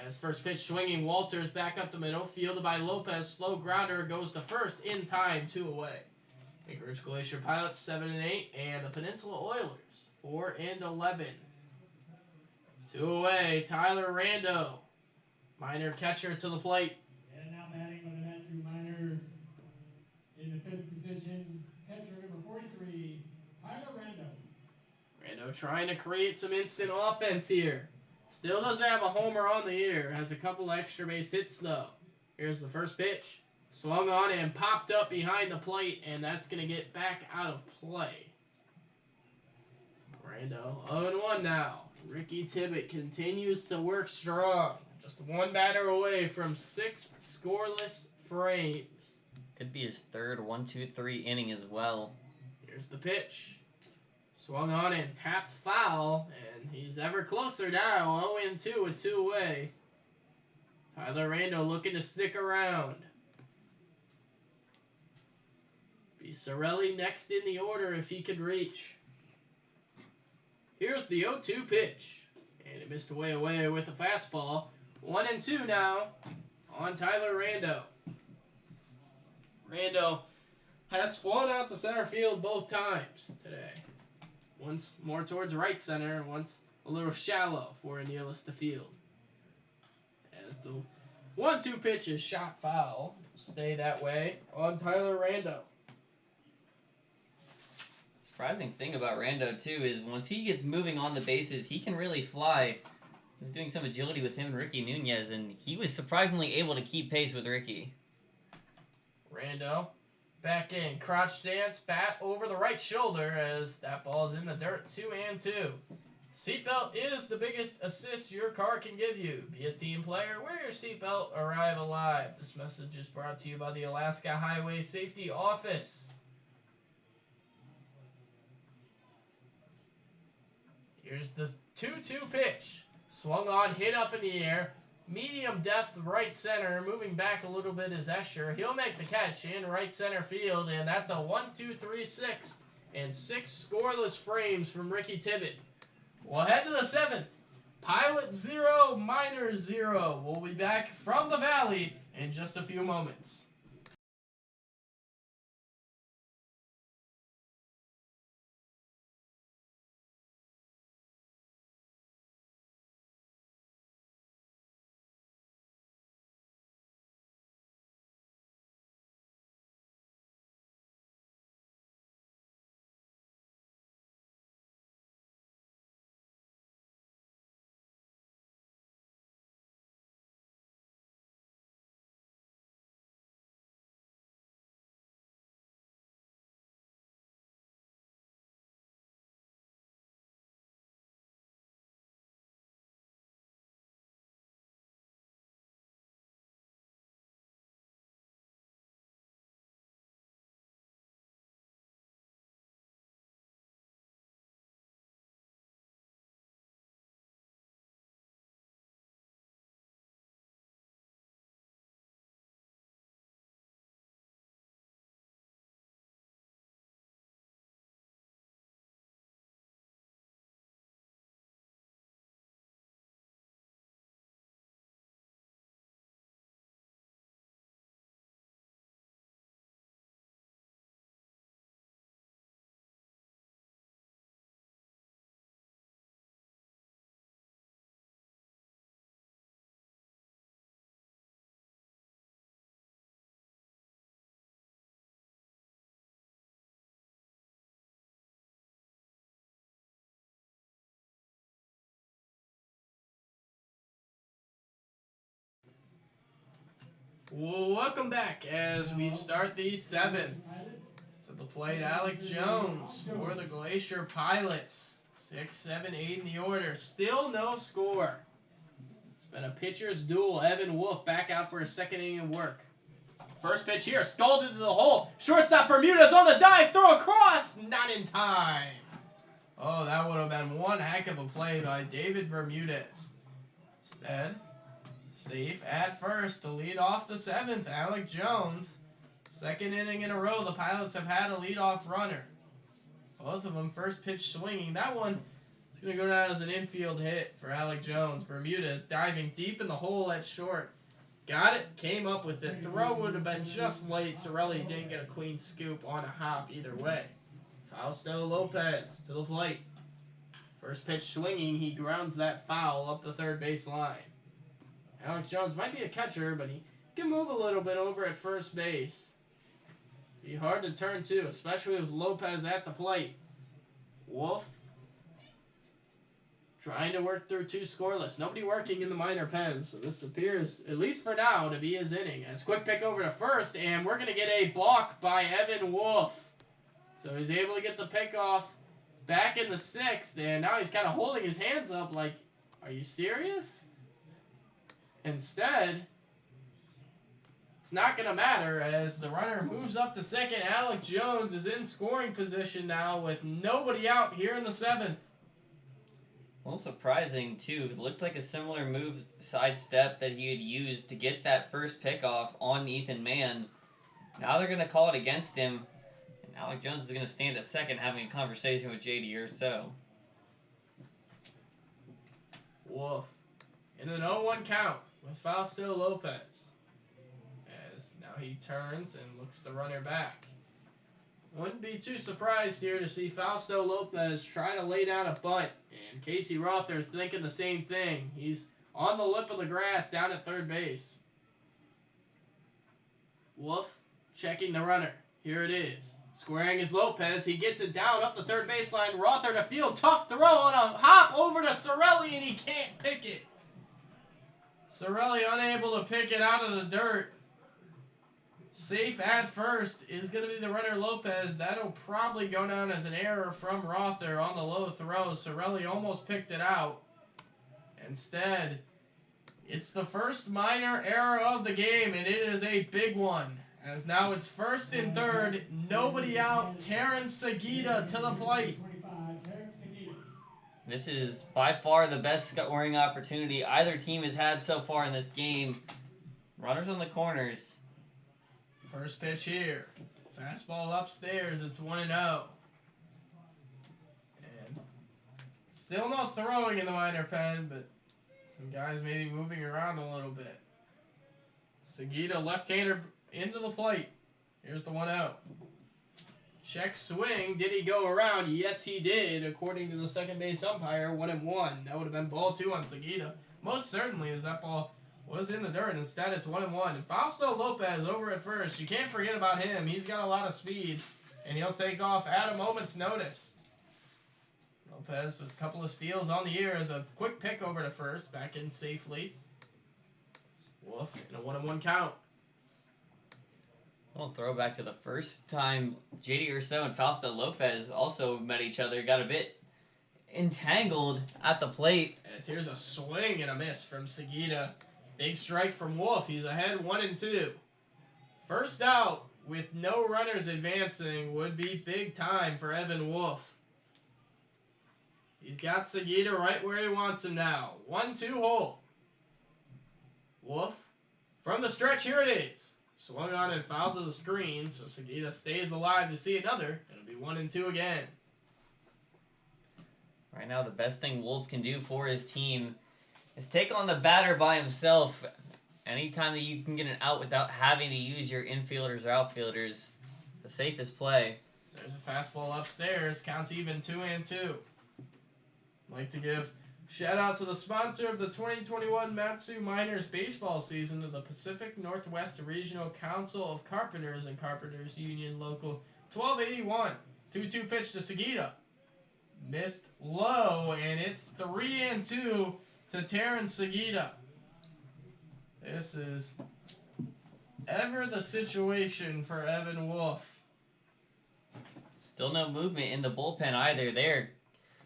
As first pitch swinging, Walters back up the middle, fielded by Lopez. Slow grounder goes to first in time, 2 away. Anchorage Glacier Pilots 7-8, and the Peninsula Oilers 4-11. 2 away. Tyler Rando, minor catcher, to the plate. And now batting for the Matsu Miners in the 5th position, catcher number 43, Tyler Rando. Rando trying to create some instant offense here. Still doesn't have a homer on the year. Has a couple extra base hits though. Here's the first pitch. Swung on and popped up behind the plate, and that's going to get back out of play. Rando 0-1 now. Ricky Tibbett continues to work strong. Just 1 batter away from 6 scoreless frames. Could be his third 1-2-3 inning as well. Here's the pitch. Swung on and tapped foul, and he's ever closer now. 0-2 with 2 away. Tyler Rando looking to stick around. Be Sorelli next in the order if he could reach. Here's the 0-2 pitch. And it missed away with a fastball. 1-2 now on Tyler Rando. Rando has flown out to center field both times today. Once more towards right center, and once a little shallow for a nearest to field. As the 1-2 pitch is shot foul. Stay that way on Tyler Rando. Surprising thing about Rando too is once he gets moving on the bases, he can really fly. I was doing some agility with him and Ricky Nunez, and he was surprisingly able to keep pace with Ricky. Rando back in, crotch stance, bat over the right shoulder as that ball's in the dirt. 2-2. Seatbelt is the biggest assist your car can give you. Be a team player, wear your seatbelt, arrive alive. This message is brought to you by the Alaska Highway Safety Office. Here's the 2-2 pitch. Swung on, hit up in the air. Medium depth right center. Moving back a little bit is Escher. He'll make the catch in right center field, and that's a 1-2-3-6 and 6 scoreless frames from Ricky Tibbett. We'll head to the 7th. Pilot 0, Miners 0. We'll be back from the Valley in just a few moments. Welcome back as we start the 7th. To the plate, Alec Jones for the Glacier Pilots. 6, 7, 8 in the order. Still no score. It's been a pitcher's duel. Evan Wolf back out for his second inning of work. First pitch here, scalded to the hole. Shortstop Bermudez on the dive, throw across, not in time. Oh, that would have been one heck of a play by David Bermudez. Instead, safe at first to lead off the 7th, Alec Jones. Second inning in a row, the Pilots have had a leadoff runner. Both of them first pitch swinging. That one is going to go down as an infield hit for Alec Jones. Bermudez diving deep in the hole at short. Got it, came up with it. Throw would have been just late. Sorelli didn't get a clean scoop on a hop either way. Fausto Lopez to the plate. First pitch swinging, he grounds that foul up the third base line. Alec Jones might be a catcher, but he can move a little bit over at first base. Be hard to turn to, especially with Lopez at the plate. Wolf trying to work through 2 scoreless. Nobody working in the minor pens, so this appears, at least for now, to be his inning. As quick pick over to first, and we're going to get a balk by Evan Wolf. So he's able to get the pick off back in the 6th, and now he's kind of holding his hands up like, are you serious? Instead, it's not going to matter as the runner moves up to second. Alec Jones is in scoring position now with nobody out here in the 7th. A little surprising, too. It looked like a similar move, sidestep, that he had used to get that first pickoff on Ethan Mann. Now they're going to call it against him, and Alec Jones is going to stand at second having a conversation with JD Urso. Wolf in an 0-1 count with Fausto Lopez. As now he turns and looks the runner back. Wouldn't be too surprised here to see Fausto Lopez try to lay down a bunt. And Casey Rother thinking the same thing. He's on the lip of the grass down at third base. Wolf checking the runner. Here it is. Squaring is Lopez. He gets it down up the third baseline. Rother to field. Tough throw on a hop over to Sorelli, and he can't pick it. Sorelli unable to pick it out of the dirt. Safe at first is going to be the runner Lopez. That'll probably go down as an error from Rother on the low throw. Sorelli almost picked it out. Instead, it's the first minor error of the game, and it is a big one. As now it's first and third, nobody out. Terrence Segita to the plate. This is by far the best scoring opportunity either team has had so far in this game. Runners on the corners. First pitch here. Fastball upstairs. It's 1-0. And still no throwing in the minor pen, but some guys maybe moving around a little bit. Segita, left-hander, into the plate. Here's the 1-0. Check swing. Did he go around? Yes, he did, according to the second base umpire. 1-1. That would have been ball 2 on Segita. Most certainly, as that ball was in the dirt. Instead, it's 1-1. And Fausto Lopez over at first. You can't forget about him. He's got a lot of speed, and he'll take off at a moment's notice. Lopez with a couple of steals on the year as a quick pick over to first. Back in safely. Wolf in a 1-1 count. Well, throwback to the first time JD Urso and Fausto Lopez also met each other. Got a bit entangled at the plate. As here's a swing and a miss from Segita. Big strike from Wolf. He's ahead 1-2. First out with no runners advancing would be big time for Evan Wolf. He's got Segita right where he wants him now. 1-2 hole. Wolf from the stretch. Here it is. Swung on and fouled to the screen, so Segita stays alive to see another. It'll be 1-2 again. Right now, the best thing Wolf can do for his team is take on the batter by himself. Anytime that you can get an out without having to use your infielders or outfielders, the safest play. There's a fastball upstairs. Counts even 2-2. Like to give shout out to the sponsor of the 2021 Matsu Miners baseball season of the Pacific Northwest Regional Council of Carpenters and Carpenters Union Local 1281. 2-2 pitch to Segita. Missed low, and it's 3-2 to Terrence Segita. This is ever the situation for Evan Wolf. Still no movement in the bullpen either. They're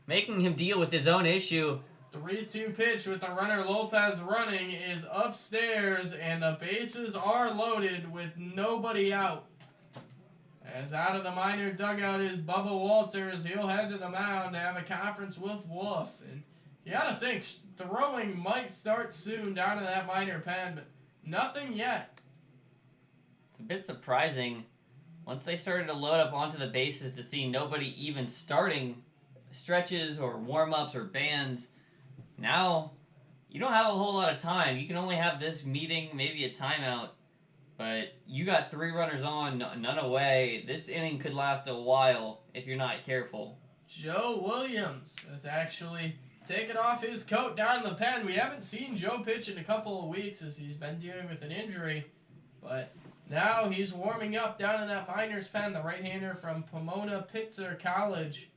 making him deal with his own issue. 3-2 pitch with the runner Lopez running is upstairs, and the bases are loaded with nobody out. As out of the minor dugout is Bubba Walters. He'll head to the mound to have a conference with Wolf. And you gotta think, throwing might start soon down in that minor pen, but nothing yet. It's a bit surprising. Once they started to load up onto the bases to see nobody even starting stretches or warm-ups or bands, now you don't have a whole lot of time. You can only have this meeting, maybe a timeout, but you got 3 runners on, none away. This inning could last a while if you're not careful. Joe Williams has actually taken off his coat down in the pen. We haven't seen Joe pitch in a couple of weeks as he's been dealing with an injury, but now he's warming up down in that minors pen, the right-hander from Pomona Pitzer College.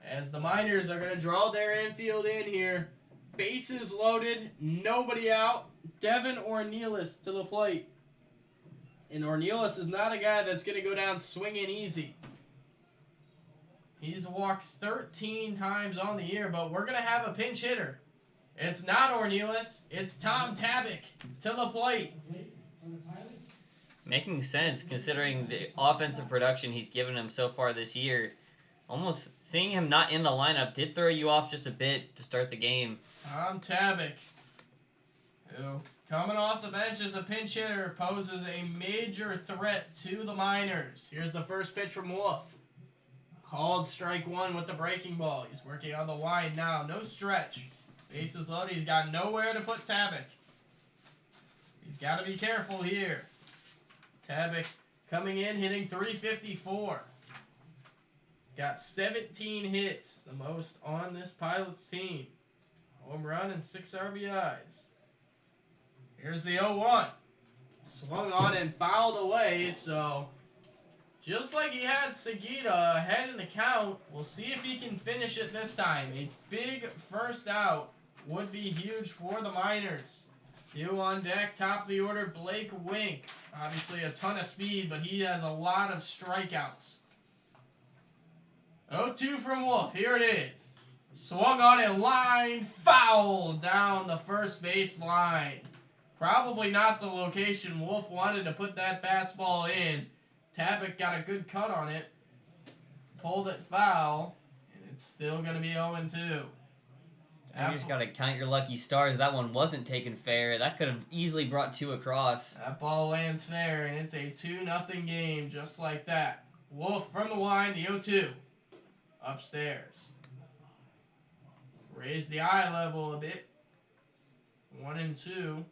As the Miners are going to draw their infield in here. Bases loaded, nobody out. Devin Ornelas to the plate. And Ornelas is not a guy that's going to go down swinging easy. He's walked 13 times on the year, but we're going to have a pinch hitter. It's not Ornelas, it's Tom Tabak to the plate. Making sense considering the offensive production he's given him so far this year. Almost seeing him not in the lineup did throw you off just a bit to start the game. Tom Tabak, who coming off the bench as a pinch hitter, poses a major threat to the Miners. Here's the first pitch from Wolf. Called strike 1 with the breaking ball. He's working on the wind now. No stretch. Bases loaded. He's got nowhere to put Tabak. He's got to be careful here. Tabak coming in, hitting .354. Got 17 hits, the most on this Pilots team. Home run and 6 RBIs. Here's the 0-1. Swung on and fouled away, so just like he had Seguida ahead in the count, we'll see if he can finish it this time. A big first out would be huge for the Miners. 2 on deck, top of the order, Blake Wink. Obviously a ton of speed, but he has a lot of strikeouts. 0-2 from Wolf. Here it is. Swung on and line, foul down the first base line. Probably not the location Wolf wanted to put that fastball in. Tabak got a good cut on it. Pulled it foul, and it's still going to be 0-2. You just got to count your lucky stars. That one wasn't taken fair. That could have easily brought 2 across. That ball lands fair, and it's a 2-0 game just like that. Wolf from the line, the 0-2. Upstairs. Raise the eye level a bit. 1-2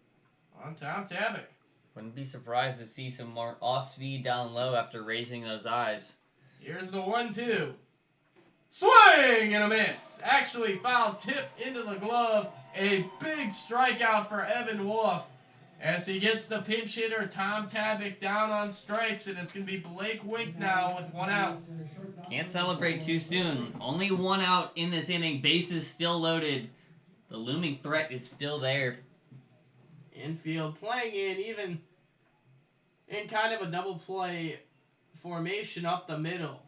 on Tom Tabak. Wouldn't be surprised to see some more off speed down low after raising those eyes. Here's the 1-2. Swing and a miss. Actually foul tip into the glove. A big strikeout for Evan Wolf as he gets the pinch hitter Tom Tabak down on strikes, and it's going to be Blake Wink now with 1 out. Can't celebrate too soon. Only 1 out in this inning. Bases still loaded. The looming threat is still there. Infield playing in even in kind of a double play formation up the middle.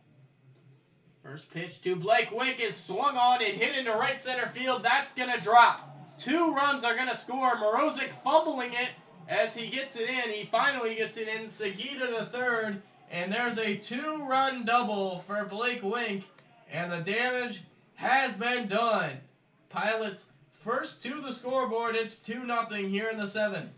First pitch to Blake Wink is swung on and hit into right center field. That's going to drop. 2 runs are going to score. Morozic fumbling it as he gets it in. He finally gets it in. Seguida to third. And there's a 2-run double for Blake Wink. And the damage has been done. Pilots first to the scoreboard. It's 2-0 here in the 7th.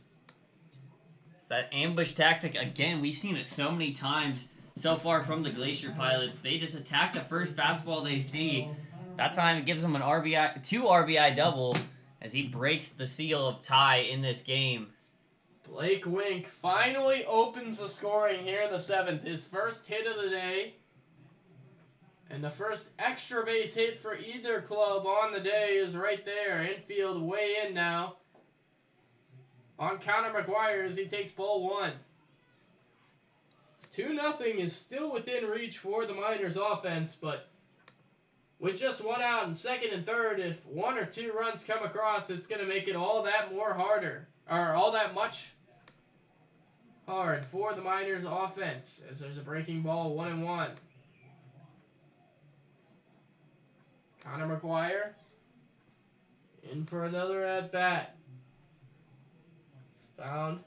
It's that ambush tactic. Again, we've seen it so many times so far from the Glacier Pilots. They just attack the first fastball they see. That time it gives them an RBI, 2 RBI double as he breaks the seal of tie in this game. Blake Wink finally opens the scoring here in the 7th. His first hit of the day. And the first extra base hit for either club on the day is right there. Infield way in now. On Connor McGuire as he takes ball 1. 2-0 is still within reach for the Miners offense, but with just 1 out in second and third, if 1 or 2 runs come across, it's going to make it all that more harder. Or all that much hard for the Miners offense as there's a breaking ball 1-1. Connor McGuire in for another at bat. Found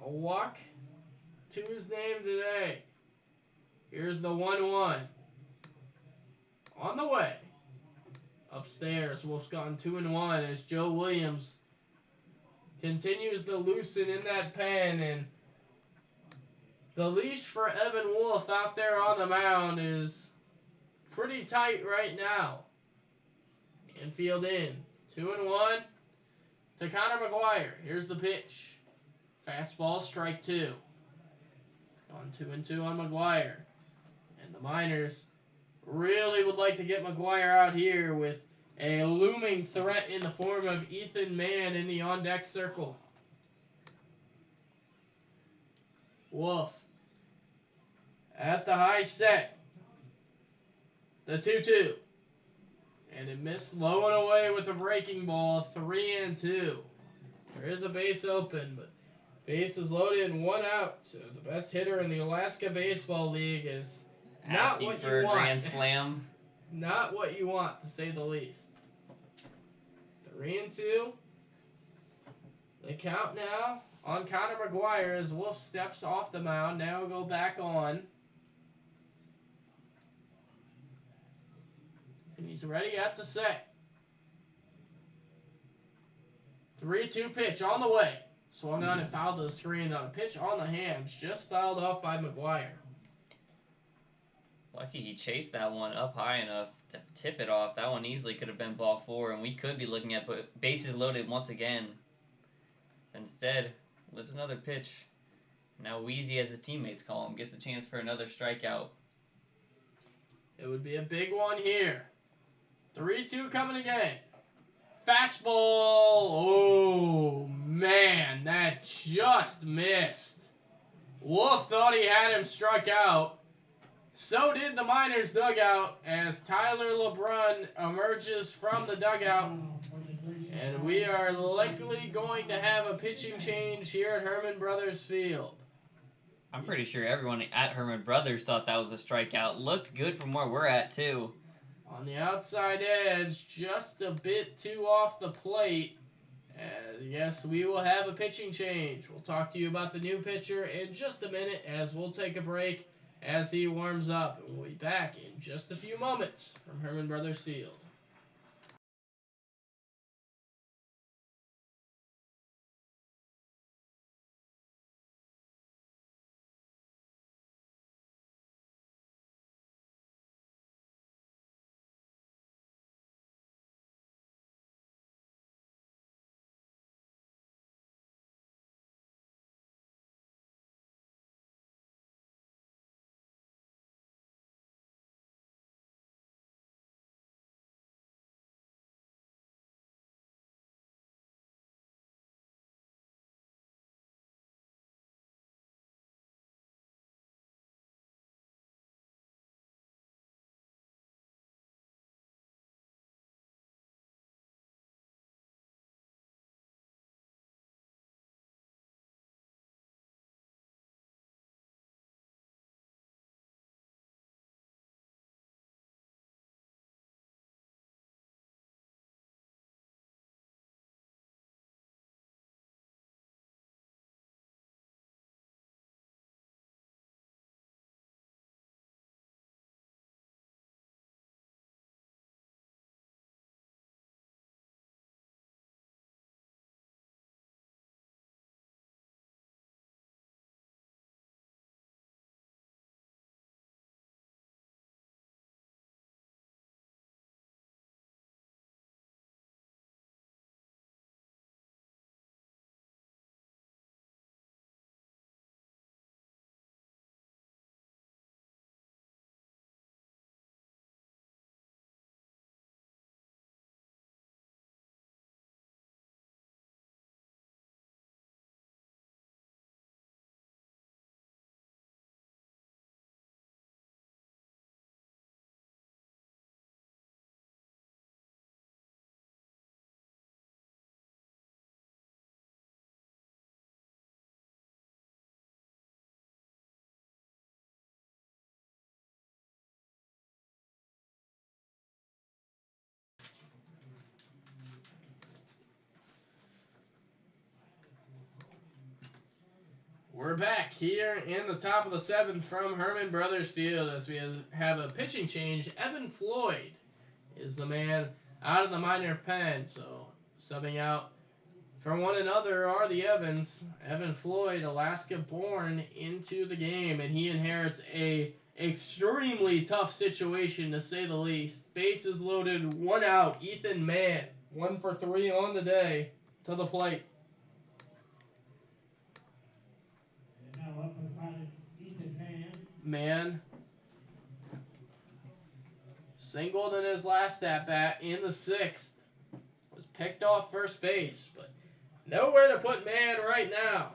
a walk to his name today. Here's the 1-1. On the way. Upstairs, Wolf's gone 2-1 as Joe Williams continues to loosen in that pen, and the leash for Evan Wolf out there on the mound is pretty tight right now. Infield in. 2-1 to Connor McGuire. Here's the pitch. Fastball, strike 2. It's gone 2-2 on McGuire. And the Miners really would like to get McGuire out here with a looming threat in the form of Ethan Mann in the on-deck circle. Wolf at the high set. The 2-2. And it missed low and away with a breaking ball. 3-2. There is a base open, but base is loaded and 1 out. So the best hitter in the Alaska Baseball League is not Asking what for you a want. grand slam. Not what you want, to say the least. 3-2. The count now on Connor McGuire as Wolf steps off the mound. Now we'll go back on. And he's ready at the set. 3-2 pitch on the way. Swung on and fouled to the screen on a pitch on the hands. Just fouled off by McGuire. Lucky he chased that one up high enough to tip it off. That one easily could have been ball 4, and we could be looking at bases loaded once again. Instead, lives another pitch. Now Wheezy, as his teammates call him, gets a chance for another strikeout. It would be a big one here. 3-2 coming again. Fastball. Oh, man, that just missed. Wolf thought he had him struck out. So did the Miners dugout as Tyler LeBrun emerges from the dugout. And we are likely going to have a pitching change here at Herman Brothers Field. I'm pretty sure everyone at Herman Brothers thought that was a strikeout. Looked good from where we're at, too. On the outside edge, just a bit too off the plate. Yes, we will have a pitching change. We'll talk to you about the new pitcher in just a minute as we'll take a break as he warms up. And we'll be back in just a few moments from Herman Brothers Field. We're back here in the top of the 7th from Herman Brothers Field as we have a pitching change. Evan Floyd is the man out of the minor pen, so subbing out for one another are the Evans. Evan Floyd, Alaska born, into the game, and he inherits a extremely tough situation to say the least. Bases loaded, 1 out. Ethan Mann, 1 for 3 on the day, to the plate. And now up for the Pilots, Ethan Mann. Mann singled in his last at bat in the 6th. Was picked off first base, but nowhere to put Mann right now.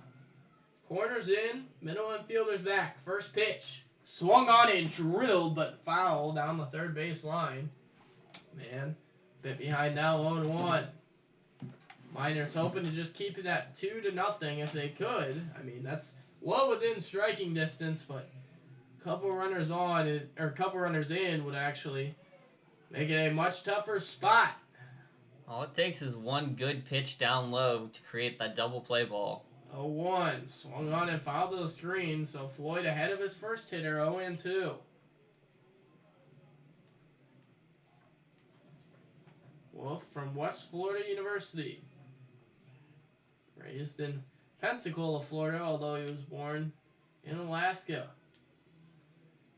Corners in, middle infielder's back. First pitch. Swung on and drilled, but foul down the third base line. Mann bit behind now, 0-1. Miners hoping to just keep it at 2-0 if they could. I mean, that's well within striking distance, but a couple runners on, or a couple runners in would actually make it a much tougher spot. All it takes is one good pitch down low to create that double play ball. 0-1. Swung on and fouled to the screen, so Floyd ahead of his first hitter, 0-2. Wolf from West Florida University. Raised in Pensacola, Florida, although he was born in Alaska.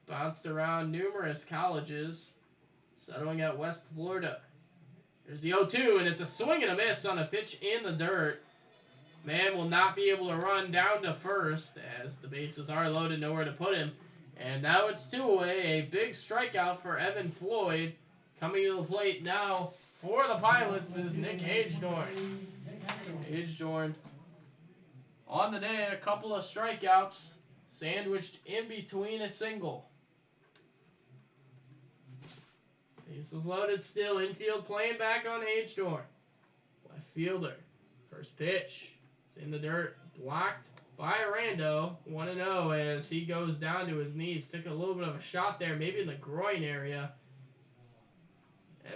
Bounced around numerous colleges, settling at West Florida. There's the 0-2, and it's a swing and a miss on a pitch in the dirt. Mann will not be able to run down to first as the bases are loaded, nowhere to put him. And now it's 2 away. A big strikeout for Evan Floyd. Coming to the plate now for the Pilots is Nick Hagedorn. Hagedorn on the day, a couple of strikeouts sandwiched in between a single. Bases loaded still. Infield playing back on Hagedorn. Left fielder. First pitch. It's in the dirt. Blocked by Rando. 1-0 as he goes down to his knees. Took a little bit of a shot there, maybe in the groin area.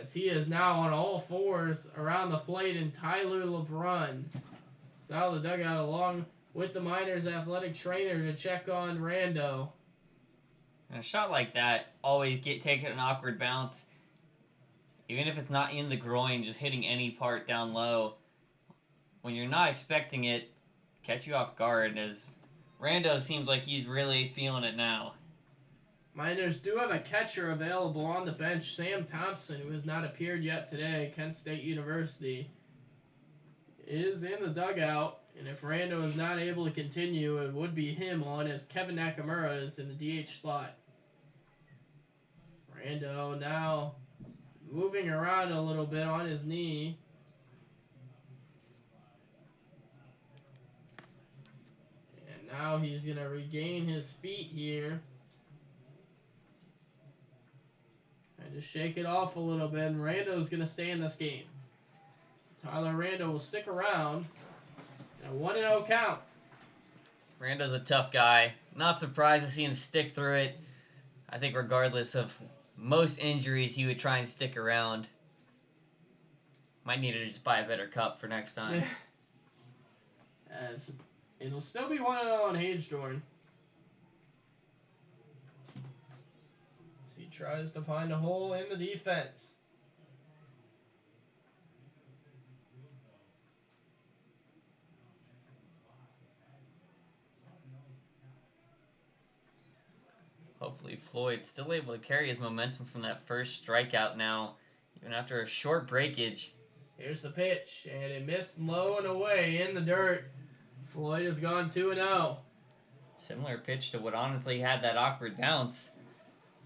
As he is now on all fours around the plate, and Tyler LeBrun is out of the dugout along with the Miners athletic trainer to check on Rando. And a shot like that always take an awkward bounce. Even if it's not in the groin, just hitting any part down low. When you're not expecting it, catch you off guard, as Rando seems like he's really feeling it now. Miners do have a catcher available on the bench, Sam Thompson, who has not appeared yet today. Kent State University is in the dugout, and if Rando is not able to continue, it would be him on, as Kevin Nakamura is in the DH slot. Rando now moving around a little bit on his knee. And now he's going to regain his feet here. And just shake it off a little bit, and Rando's going to stay in this game. Tyler Rando will stick around. And a 1-0 count. Rando's a tough guy. Not surprised to see him stick through it. I think regardless of most injuries, he would try and stick around. Might need to just buy a better cup for next time. As it'll still be 1-0 on Hagedorn. He tries to find a hole in the defense. Hopefully Floyd's still able to carry his momentum from that first strikeout now, even after a short breakage. Here's the pitch, and it missed low and away in the dirt. Floyd has gone 2-0. Similar pitch to what honestly had that awkward bounce.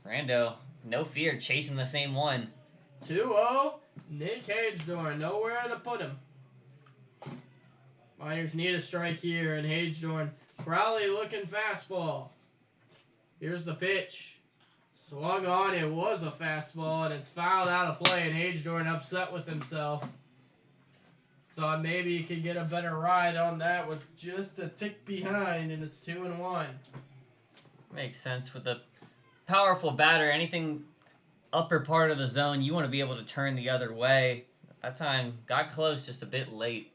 Rando, no fear, chasing the same one. 2-0, Nick Hagedorn, nowhere to put him. Miners need a strike here, and Hagedorn, Crowley looking fastball. Here's the pitch. Swung on, it was a fastball, and it's fouled out of play, and Hagedorn upset with himself. Thought maybe he could get a better ride on that, was just a tick behind, and it's 2-1. Makes sense. With a powerful batter, anything upper part of the zone, you want to be able to turn the other way. That time, got close just a bit late.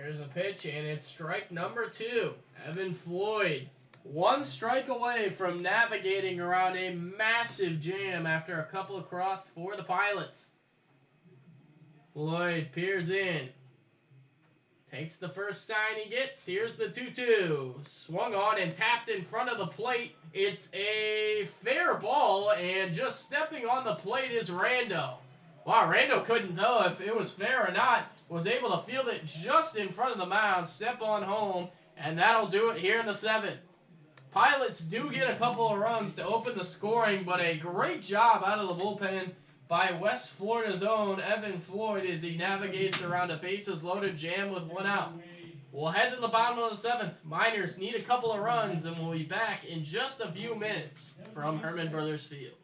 Here's a pitch, and it's strike number 2. Evan Floyd, 1 strike away from navigating around a massive jam after a couple of crossed for the Pilots. Floyd peers in. Takes the first sign he gets. Here's the 2-2. Swung on and tapped in front of the plate. It's a fair ball, and just stepping on the plate is Rando. Wow, Rando couldn't tell if it was fair or not. Was able to field it just in front of the mound, step on home, and that'll do it here in the 7th. Pilots do get a couple of runs to open the scoring, but a great job out of the bullpen by West Florida's own Evan Floyd as he navigates around a bases-loaded jam with 1 out. We'll head to the bottom of the 7th. Miners need a couple of runs, and we'll be back in just a few minutes from Herman Brothers Field.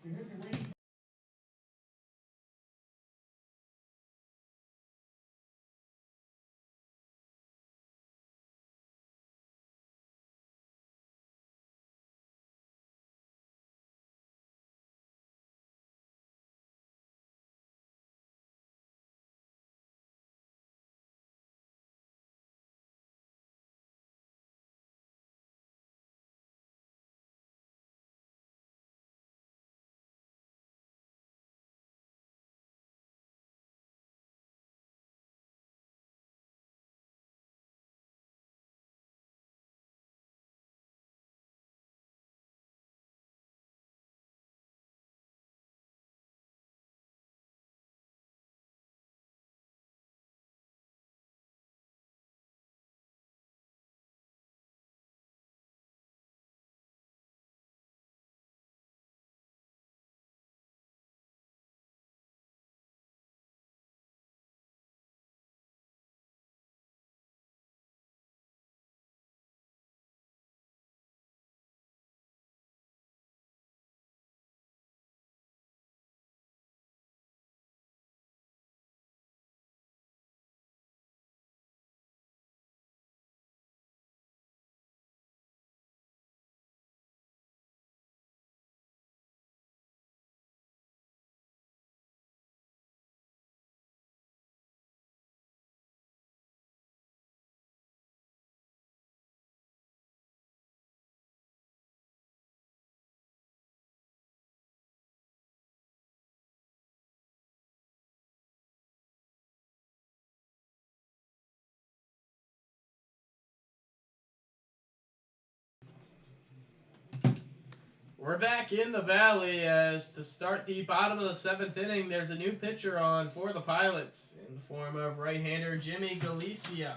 We're back in the Valley as to start the bottom of the 7th inning. There's a new pitcher on for the Pilots in the form of right-hander Jimmy Galicia.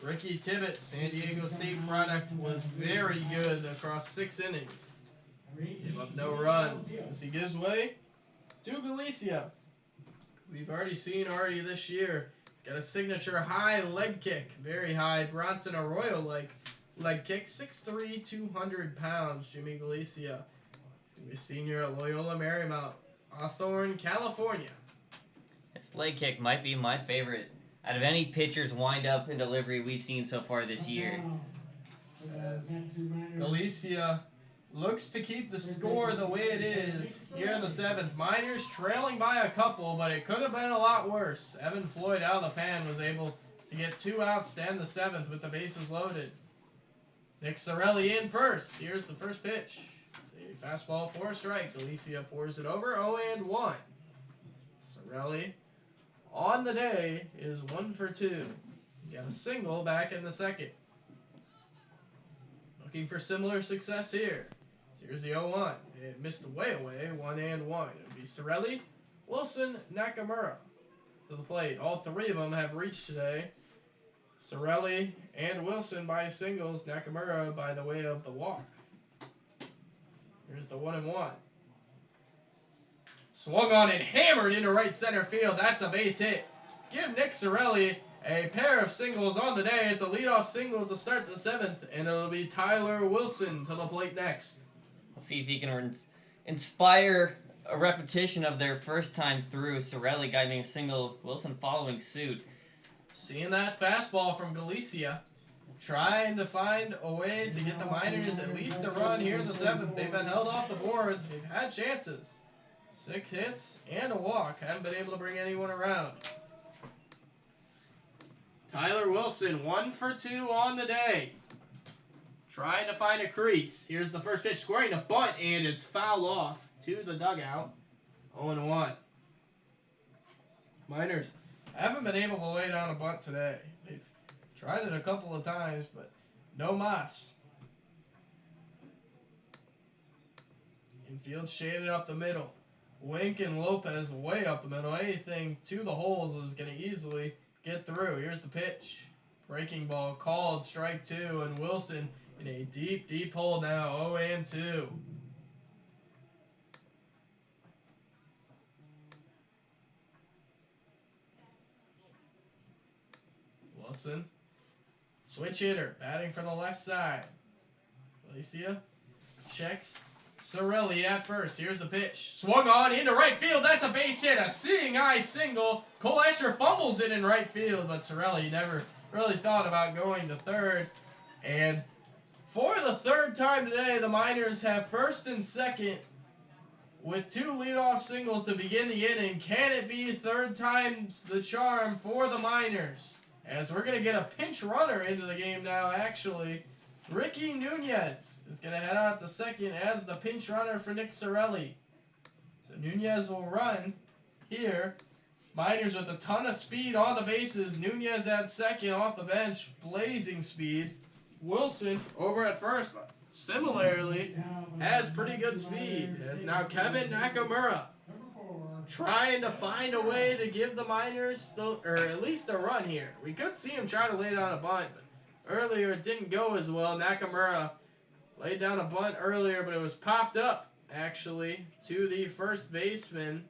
Ricky Tibbett, San Diego State product, was very good across 6 innings. Gave up no runs as he gives way to Galicia. We've already seen this year. He's got a signature high leg kick, very high Bronson Arroyo-like leg kick, 6'3", 200 pounds, Jimmy Galicia. He's going to be a senior at Loyola Marymount, Hawthorne, California. His leg kick might be my favorite out of any pitcher's wind-up and delivery we've seen so far this year. As Galicia looks to keep the score the way it is here in the 7th. Miners trailing by a couple, but it could have been a lot worse. Evan Floyd out of the pan was able to get 2 outs to end the 7th with the bases loaded. Nick Sorelli in first. Here's the first pitch. It's a fastball for a strike. Galicia pours it over. 0-1. Sorelli on the day is 1 for 2. He got a single back in the 2nd. Looking for similar success here. So here's the 0-1. It missed way away. 1-1. It would be Sorelli, Wilson, Nakamura to the plate. All 3 of them have reached today. Sorelli and Wilson by singles, Nakamura by the way of the walk. Here's the 1-1. Swung on and hammered into right center field. That's a base hit. Give Nick Sorelli a pair of singles on the day. It's a leadoff single to start the 7th, and it'll be Tyler Wilson to the plate next. Let's see if he can inspire a repetition of their first time through. Sorelli getting a single, Wilson following suit. Seeing that fastball from Galicia, trying to find a way to get the Miners at least a run here in the 7th. They've been held off the board. They've had chances. 6 hits and a walk. Haven't been able to bring anyone around. Tyler Wilson, 1 for 2 on the day. Trying to find a crease. Here's the first pitch, squaring a bunt, and it's foul off to the dugout. 0-1. Miners haven't been able to lay down a bunt today. They've tried it a couple of times, but no mas. Infield shaded up the middle. Wink and Lopez way up the middle. Anything to the holes is going to easily get through. Here's the pitch. Breaking ball called, strike 2, and Wilson in a deep, deep hole now, 0-2. Wilson, switch hitter, batting from the left side. Galicia checks. Sorelli at first. Here's the pitch. Swung on into right field. That's a base hit. A seeing eye single. Cole Escher fumbles it in right field, but Sorelli never really thought about going to third. And for the third time today, the Miners have first and second with 2 leadoff singles to begin the inning. Can it be third time's the charm for the Miners? As we're going to get a pinch runner into the game now, actually. Ricky Nunez is going to head out to second as the pinch runner for Nick Sorelli. So Nunez will run here. Miners with a ton of speed on the bases. Nunez at second off the bench. Blazing speed. Wilson over at first. Similarly, has pretty good speed. As now Kevin Nakamura trying to find a way to give the Miners, or at least a run here. We could see him try to lay down a bunt, but earlier it didn't go as well. Nakamura laid down a bunt earlier, but it was popped up, actually, to the first baseman.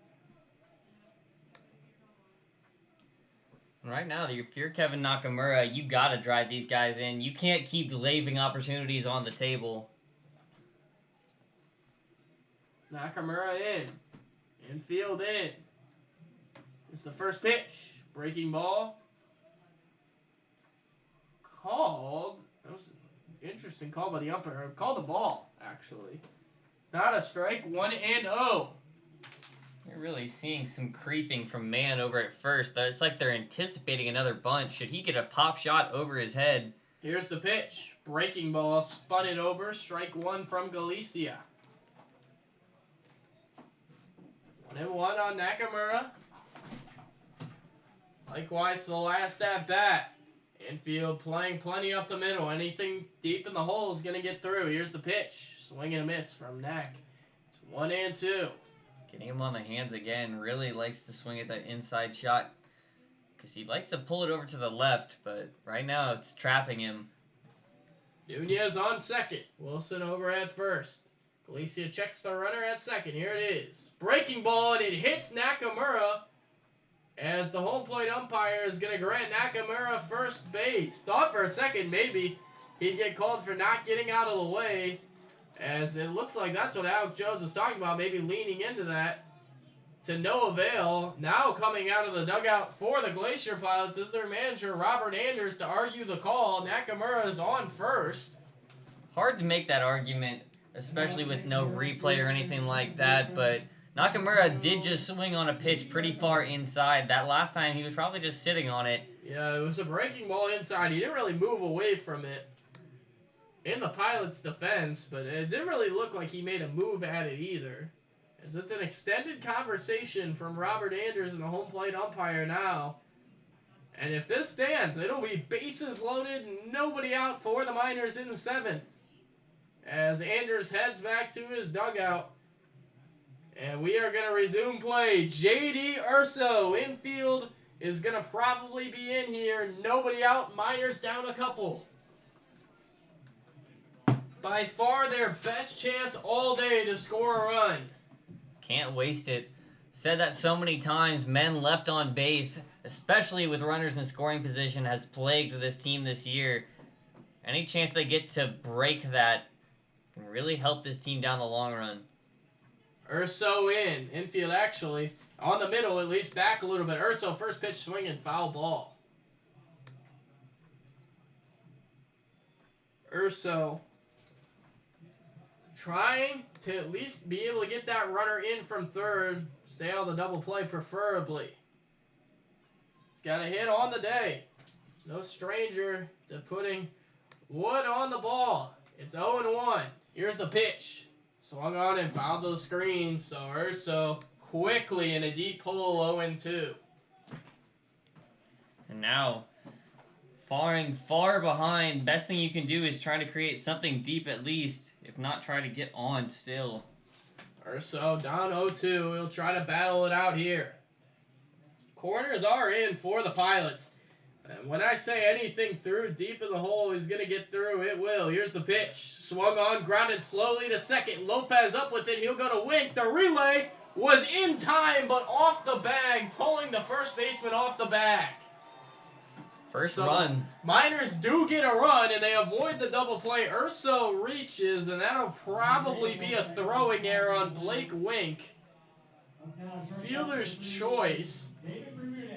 Right now, if you're Kevin Nakamura, you got to drive these guys in. You can't keep leaving opportunities on the table. Nakamura in. Infield in. This is the first pitch. Breaking ball. Called. That was an interesting call by the umpire. Called the ball, actually. Not a strike. 1-0. You're really seeing some creeping from Mann over at first. It's like they're anticipating another bunt. Should he get a pop shot over his head? Here's the pitch. Breaking ball. Spun it over. Strike 1 from Galicia. 1-1 on Nakamura. Likewise, the last at bat. Infield playing plenty up the middle. Anything deep in the hole is going to get through. Here's the pitch. Swing and a miss from Nak. It's 1-2. Getting him on the hands again. Really likes to swing at that inside shot. Because he likes to pull it over to the left. But right now it's trapping him. Nunez on second. Wilson over at first. Galicia checks the runner at second. Here it is. Breaking ball, and it hits Nakamura. As the home plate umpire is going to grant Nakamura first base. Thought for a second maybe he'd get called for not getting out of the way. As it looks like that's what Alex Jones is talking about, maybe leaning into that. To no avail. Now coming out of the dugout for the Glacier Pilots is their manager, Robert Anders, to argue the call. Nakamura is on first. Hard to make that argument, especially with no replay or anything like that, but Nakamura did just swing on a pitch pretty far inside. That last time he was probably just sitting on it. Yeah, it was a breaking ball inside. He didn't really move away from it in the Pilots' defense, but it didn't really look like he made a move at it either. As it's an extended conversation from Robert Anders and the home plate umpire now. And if this stands, it'll be bases loaded, nobody out for the Miners in the 7th. As Anders heads back to his dugout. And we are going to resume play. J.D. Urso, infield, is going to probably be in here. Nobody out. Miners down a couple. By far their best chance all day to score a run. Can't waste it. Said that so many times. Men left on base, especially with runners in scoring position, has plagued this team this year. Any chance they get to break that can really help this team down the long run. Urso in. Infield actually. On the middle, at least back a little bit. Urso, first pitch swinging, foul ball. Urso trying to at least be able to get that runner in from third. Stay on the double play preferably. He's got a hit on the day. No stranger to putting wood on the ball. It's 0-1. Here's the pitch. Swung on and fouled to the screen. So Urso quickly in a deep hole, 0-2. And now, falling far behind, best thing you can do is try to create something deep at least, if not try to get on still. Urso down 0-2. He'll try to battle it out here. Corners are in for the Pilots. And when I say anything through deep in the hole is going to get through, it will. Here's the pitch. Swung on, grounded slowly to second. Lopez up with it. He'll go to Wink. The relay was in time, but off the bag, pulling the first baseman off the bag. First run. Miners do get a run, and they avoid the double play. Urso reaches, and that'll probably be a throwing error on Blake Wink. Fielder's choice.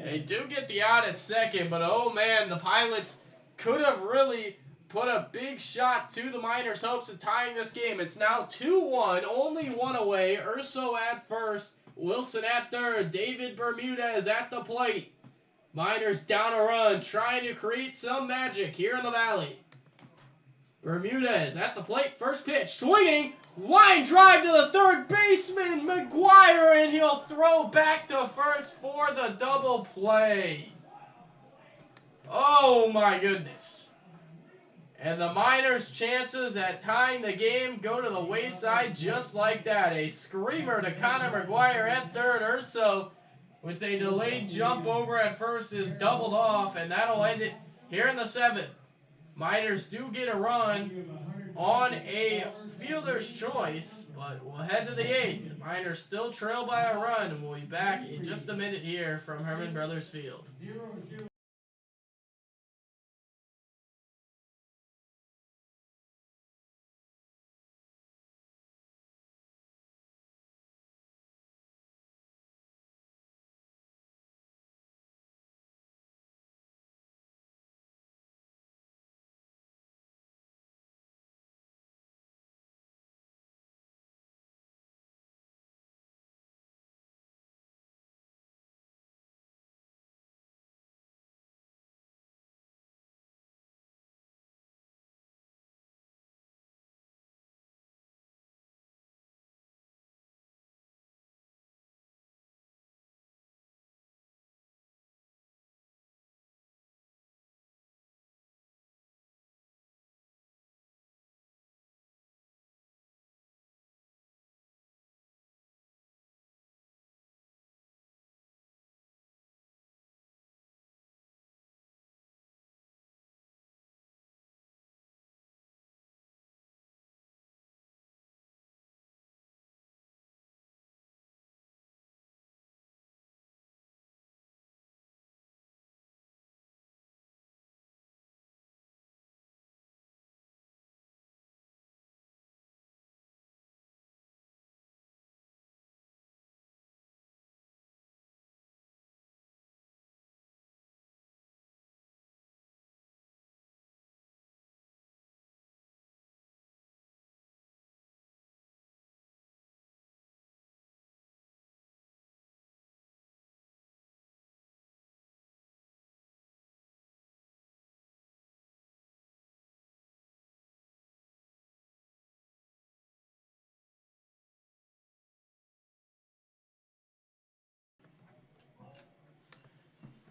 They do get the out at second, but oh man, the Pilots could have really put a big shot to the Miners' hopes of tying this game. It's now 2-1, only one away. Urso at first, Wilson at third, David Bermudez at the plate. Miners down a run, trying to create some magic here in the Valley. Bermudez at the plate, first pitch, swinging, line drive to the third baseman, McGuire, and he'll throw back to first for the double play. Oh my goodness. And the Miners' chances at tying the game go to the wayside just like that. A screamer to Connor McGuire at third. Urso with a delayed jump over at first is doubled off, and that'll end it here in the seventh. Miners do get a run on a fielder's choice, but we'll head to the eighth. Miners still trail by a run, and we'll be back in just a minute here from Herman Brothers Field.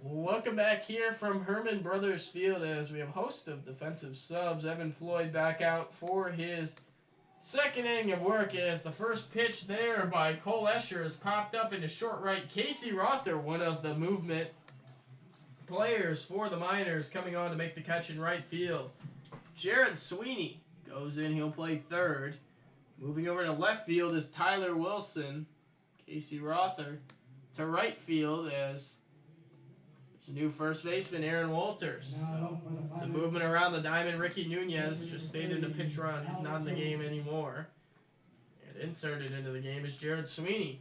Welcome back here from Herman Brothers Field as we have a host of defensive subs. Evan Floyd back out for his second inning of work as the first pitch there by Cole Escher has popped up into short right. Casey Rother, one of the movement players for the Miners, coming on to make the catch in right field. Jared Sweeney goes in. He'll play third. Moving over to left field is Tyler Wilson. Casey Rother to right field as it's a new first baseman, Aaron Walters. So some movement around the diamond. Ricky Nunez just stayed in the pitch run. He's not in the game anymore. And inserted into the game is Jared Sweeney.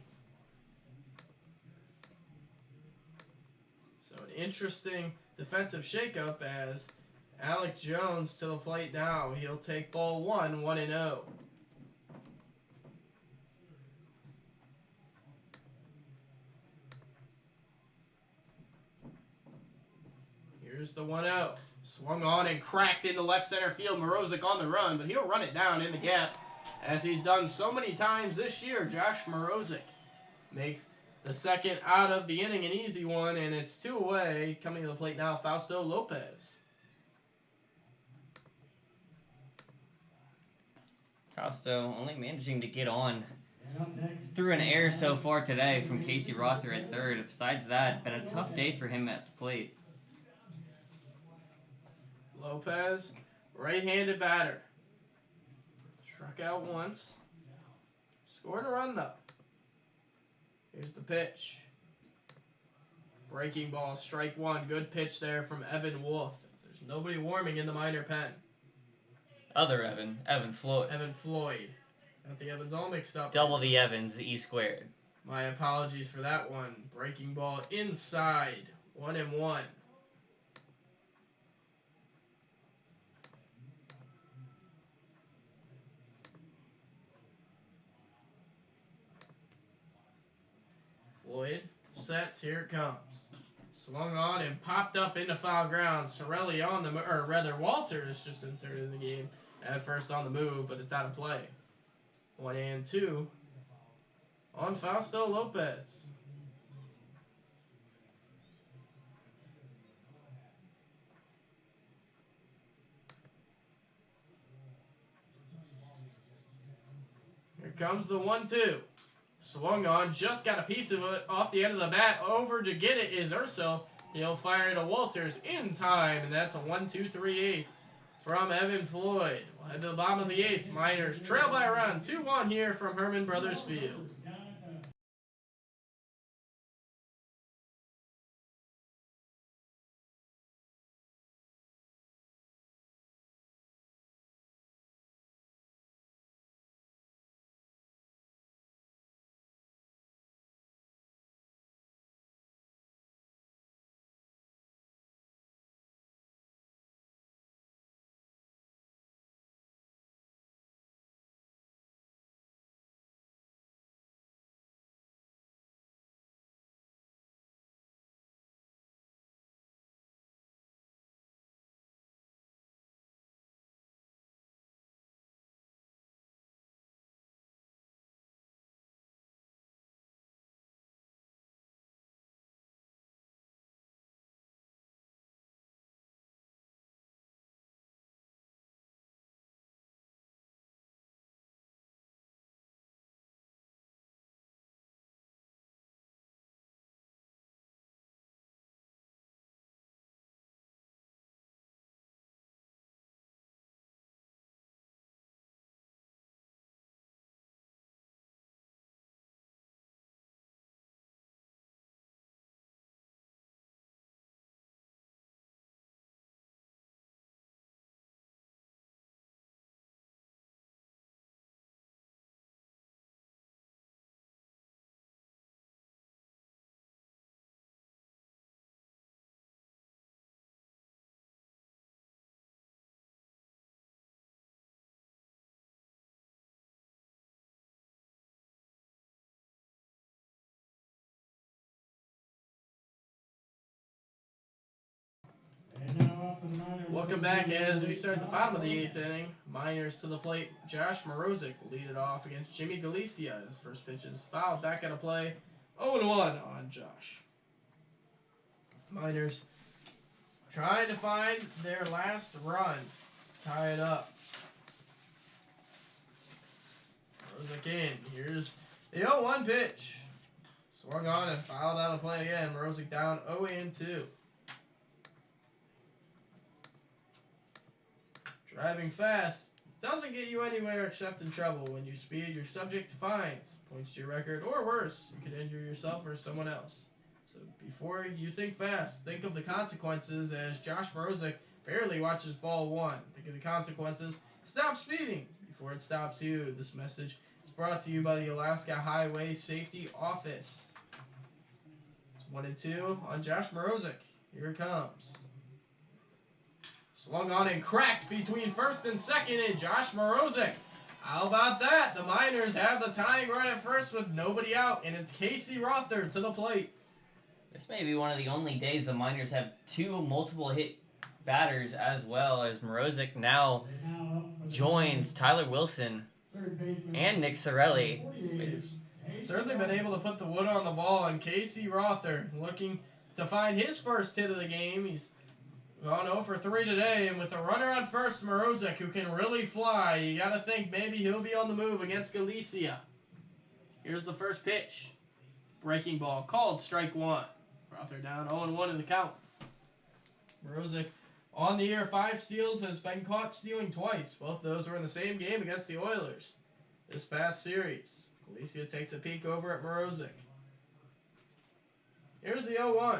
So an interesting defensive shakeup as Alec Jones to the plate now. He'll take ball one, 1-0. Here's the 1-0. Swung on and cracked into left center field. Morozic on the run, but he'll run it down in the gap, as he's done so many times this year. Josh Morozic makes the second out of the inning, an easy one, and it's 2 away. Coming to the plate now, Fausto Lopez. Fausto only managing to get on through an error so far today from Casey Rother at third. Besides that, been a tough day for him at the plate. Lopez, right-handed batter. Struck out once. Scored a run, though. Here's the pitch. Breaking ball, strike one. Good pitch there from Evan Wolf. There's nobody warming in the minor pen. Other Evan Floyd. Evan Floyd. Got the Evans all mixed up. Double the Evans, E squared. My apologies for that one. Breaking ball inside. 1-1. Floyd sets. Here it comes. Swung on and popped up into foul ground. Sorelli on the or rather Walters just inserted in the game at first on the move, but it's out of play. 1-2 on Fausto Lopez. Here comes the 1-2. Swung on, just got a piece of it off the end of the bat. Over to get it is Urso. He'll fire to Walters in time, and that's a 1-2-3-8 from Evan Floyd. We'll head to the bottom of the 8th. Miners trail by a run, 2-1 here from Herman Brothers Field. Welcome back as we start the bottom of the 8th inning. Miners to the plate. Josh Morozic will lead it off against Jimmy Galicia. His first pitch is fouled. Back out of play. 0-1 on Josh. Miners trying to find their last run. Tie it up. Morozic in. Here's the 0-1 pitch. Swung on and fouled out of play again. Morozic down 0-2. Driving fast doesn't get you anywhere except in trouble. When you speed, you're subject to fines, points to your record, or worse, you could injure yourself or someone else. So before you think fast, think of the consequences as Josh Morozic barely watches ball 1. Think of the consequences. Stop speeding before it stops you. This message is brought to you by the Alaska Highway Safety Office. It's 1-2 on Josh Morozic. Here it comes. Swung on and cracked between first and second, and Josh Morozic. How about that? The Miners have the tying run at first with nobody out, and it's Casey Rother to the plate. This may be one of the only days the Miners have two multiple hit batters, as well as Morozic now joins Tyler Wilson and Nick Sorelli. Certainly been able to put the wood on the ball, and Casey Rother looking to find his first hit of the game. He's gone 0 for 3 today, and with a runner on first, Morozic, who can really fly, you got to think maybe he'll be on the move against Galicia. Here's the first pitch. Breaking ball called, strike one. Rother down 0-1 in the count. Morozic on the year, 5 steals, has been caught stealing twice. Both those were in the same game against the Oilers this past series. Galicia takes a peek over at Morozic. Here's the 0-1.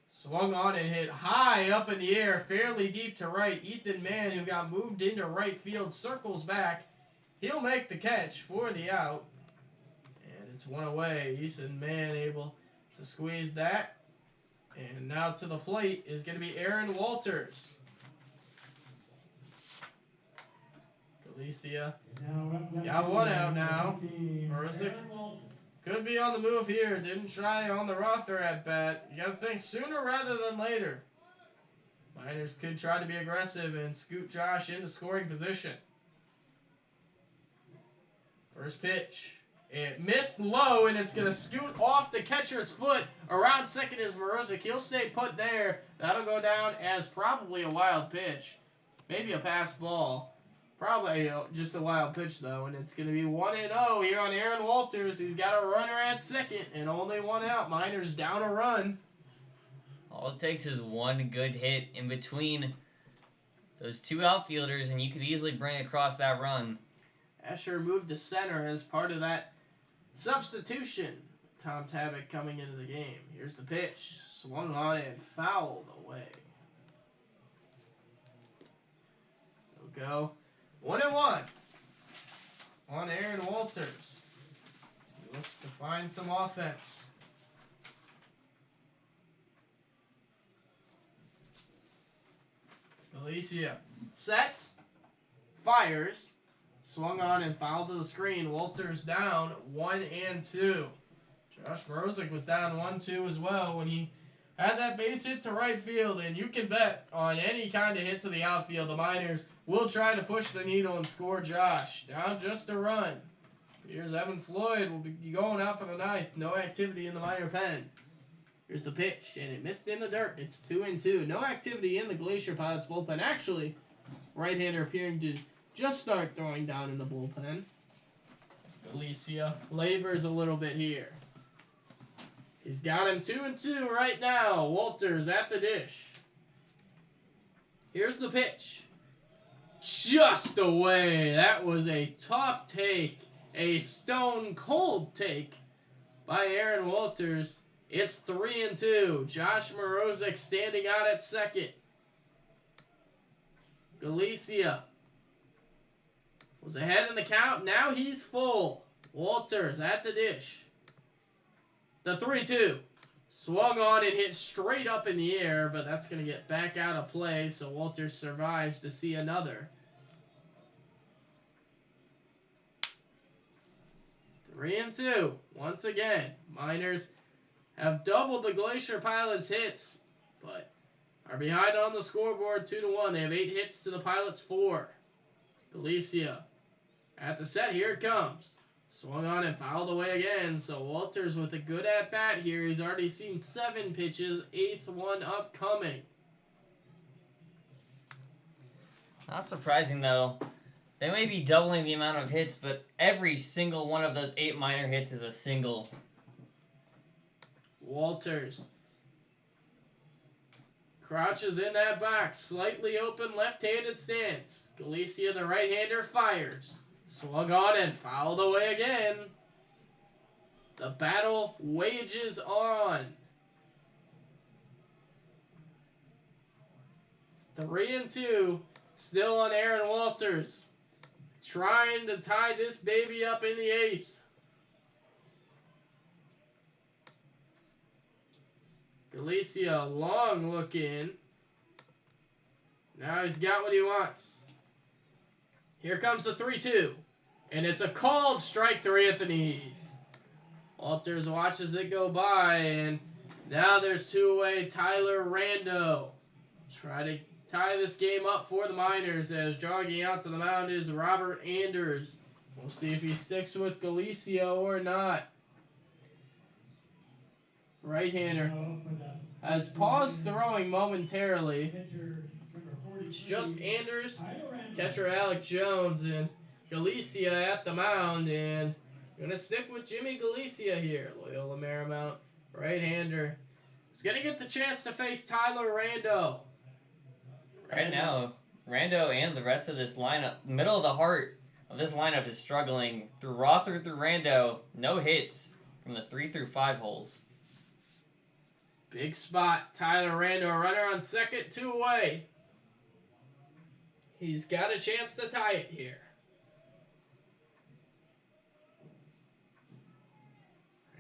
Swung on and hit high up in the air, fairly deep to right. Ethan Mann, who got moved into right field, circles back. He'll make the catch for the out. And it's one away. Ethan Mann able to squeeze that. And now to the plate is going to be Aaron Walters. Galicia got one out now. Morozic could be on the move here. Didn't try on the Rother at bat. You got to think sooner rather than later. Miners could try to be aggressive and scoot Josh into scoring position. First pitch. It missed low, and it's going to scoot off the catcher's foot. Around second is Morozic. He'll stay put there. That'll go down as probably a wild pitch. Maybe a pass ball. Probably just a wild pitch, though, and it's going to be 1-0 here on Aaron Walters. He's got a runner at second and only one out. Miners down a run. All it takes is one good hit in between those two outfielders, and you could easily bring across that run. Escher moved to center as part of that substitution. Tom Tabak coming into the game. Here's the pitch. Swung on and fouled away. We'll go 1-1 on Aaron Walters. He looks to find some offense. Galicia sets, fires, swung on and fouled to the screen. Walters down 1-2. Josh Morozic was down 1-2 as well when he had that base hit to right field, and you can bet on any kind of hit to the outfield, the Miners will try to push the needle and score Josh. Down just a run. Here's Evan Floyd will be going out for the ninth. No activity in the Miner pen. Here's the pitch, and it missed in the dirt. It's 2-2. No activity in the Glacier Pilots bullpen. Actually, right-hander appearing to just start throwing down in the bullpen. Galicia labors a little bit here. He's got him 2-2 right now. Walters at the dish. Here's the pitch. Just away. That was a tough take. A stone-cold take by Aaron Walters. It's 3-2. Josh Morozic standing out at second. Galicia was ahead in the count. Now he's full. Walters at the dish. The 3-2. Swung on and hit straight up in the air, but that's going to get back out of play, so Walters survives to see another. 3-2. Once again, Miners have doubled the Glacier Pilots' hits, but are behind on the scoreboard 2-1. They have 8 hits to the Pilots' 4. Galicia at the set. Here it comes. Swung on and fouled away again, so Walters with a good at-bat here. He's already seen 7 pitches, 8th one upcoming. Not surprising, though. They may be doubling the amount of hits, but every single one of those 8 Miner hits is a single. Walters crouches in that box, slightly open left-handed stance. Galicia, the right-hander, fires. Swung on and fouled away again. The battle wages on. It's 3-2. Still on Aaron Walters. Trying to tie this baby up in the 8th. Galicia, long look in. Now he's got what he wants. Here comes the 3-2. And it's a called strike 3 at the knees. Walters watches it go by, and Now there's two-way Tyler Rando. Try to tie this game up for the Miners as jogging out to the mound is Robert Anders. We'll see if he sticks with Galicia or not. Right-hander has paused throwing momentarily. It's just Anders, catcher Alec Jones, and Galicia at the mound. And going to stick with Jimmy Galicia here. Loyola Marymount, right-hander. He's going to get the chance to face Tyler Rando. Right now, Rando and the rest of this lineup, middle of the heart of this lineup is struggling. Through Rother, through Rando, no hits from the 3 through 5 holes. Big spot. Tyler Rando, runner on second, 2 away. He's got a chance to tie it here.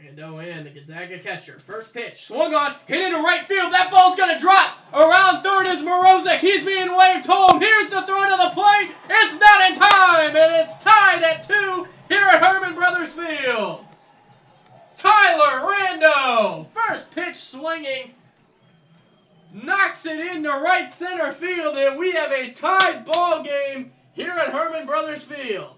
Rando in, the Gonzaga catcher. First pitch, swung on, hit into right field. That ball's going to drop. Around third is Morozic. He's being waved home. Here's the throw to the plate. It's not in time, and it's tied at 2 here at Herman Brothers Field. Tyler Rando, first pitch swinging, knocks it into right center field, and we have a tied ball game here at Herman Brothers Field.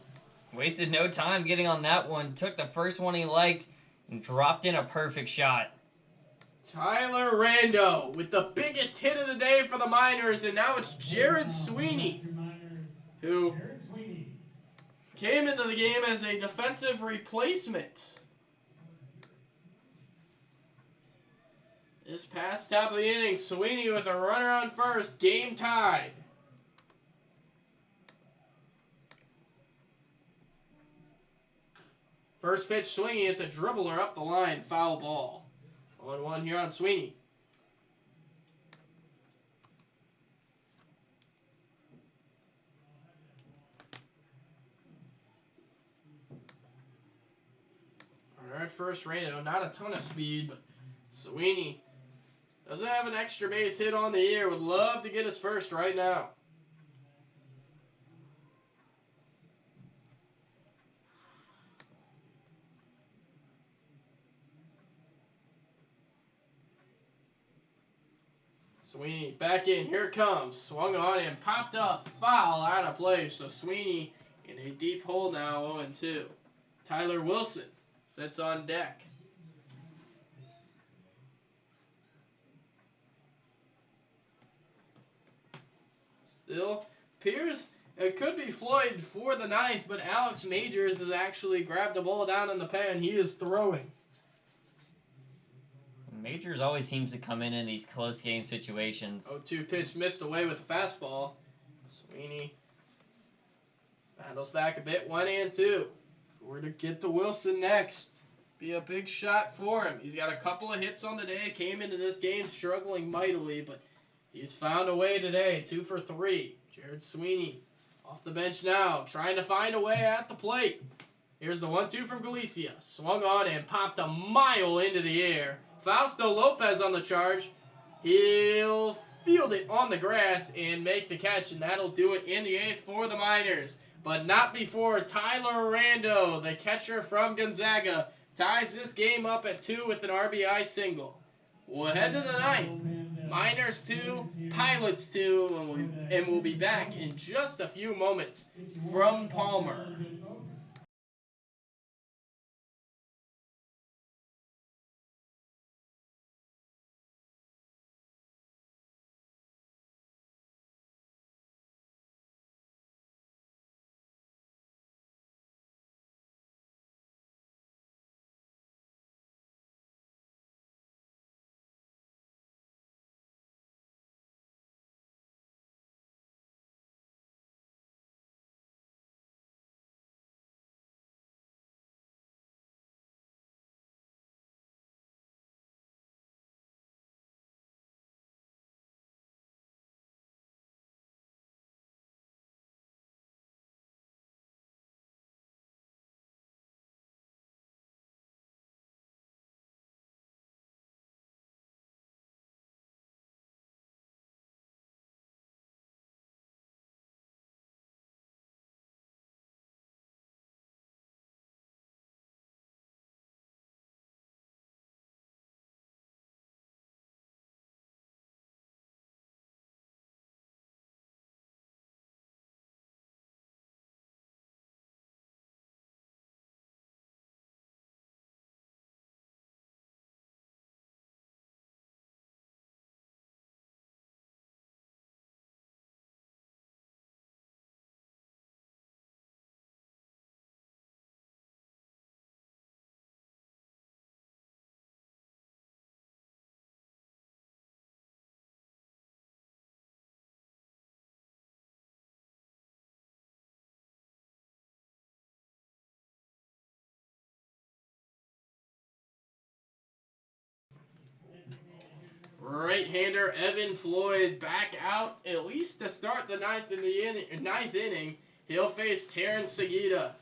Wasted no time getting on that one. Took the first one he liked and dropped in a perfect shot. Tyler Rando with the biggest hit of the day for the Miners, and now it's Jared Sweeney, who came into the game as a defensive replacement. This past top of the inning, Sweeney with a runner on first, game tied. First pitch swinging, it's a dribbler up the line, foul ball. 1-1 here on Sweeney. Alright, first Rando, not a ton of speed, but Sweeney doesn't have an extra base hit on the year. Would love to get his first right now. Sweeney back in. Here it comes. Swung on and popped up. Foul out of play. So Sweeney in a deep hole now, 0-2. Tyler Wilson sits on deck. Still appears it could be Floyd for the ninth, but Alex Majors has actually grabbed the ball down in the pen. He is throwing. Majors always seems to come in these close game situations. 0-2 pitch missed away with the fastball. Sweeney battles back a bit, 1-2. We're to get to Wilson next. Be a big shot for him. He's got a couple of hits on the day. Came into this game struggling mightily, but he's found a way today. 2 for 3. Jared Sweeney off the bench now, trying to find a way at the plate. Here's the 1-2 from Galicia. Swung on and popped a mile into the air. Fausto Lopez on the charge. He'll field it on the grass and make the catch, and that'll do it in the 8th for the Miners. But not before Tyler Rando, the catcher from Gonzaga, ties this game up at 2 with an RBI single. We'll head to the 9th. Miners 2, Pilots 2, and we'll be back in just a few moments from Palmer. Right-hander Evan Floyd back out at least to start the ninth inning. He'll face Terrence Seguida.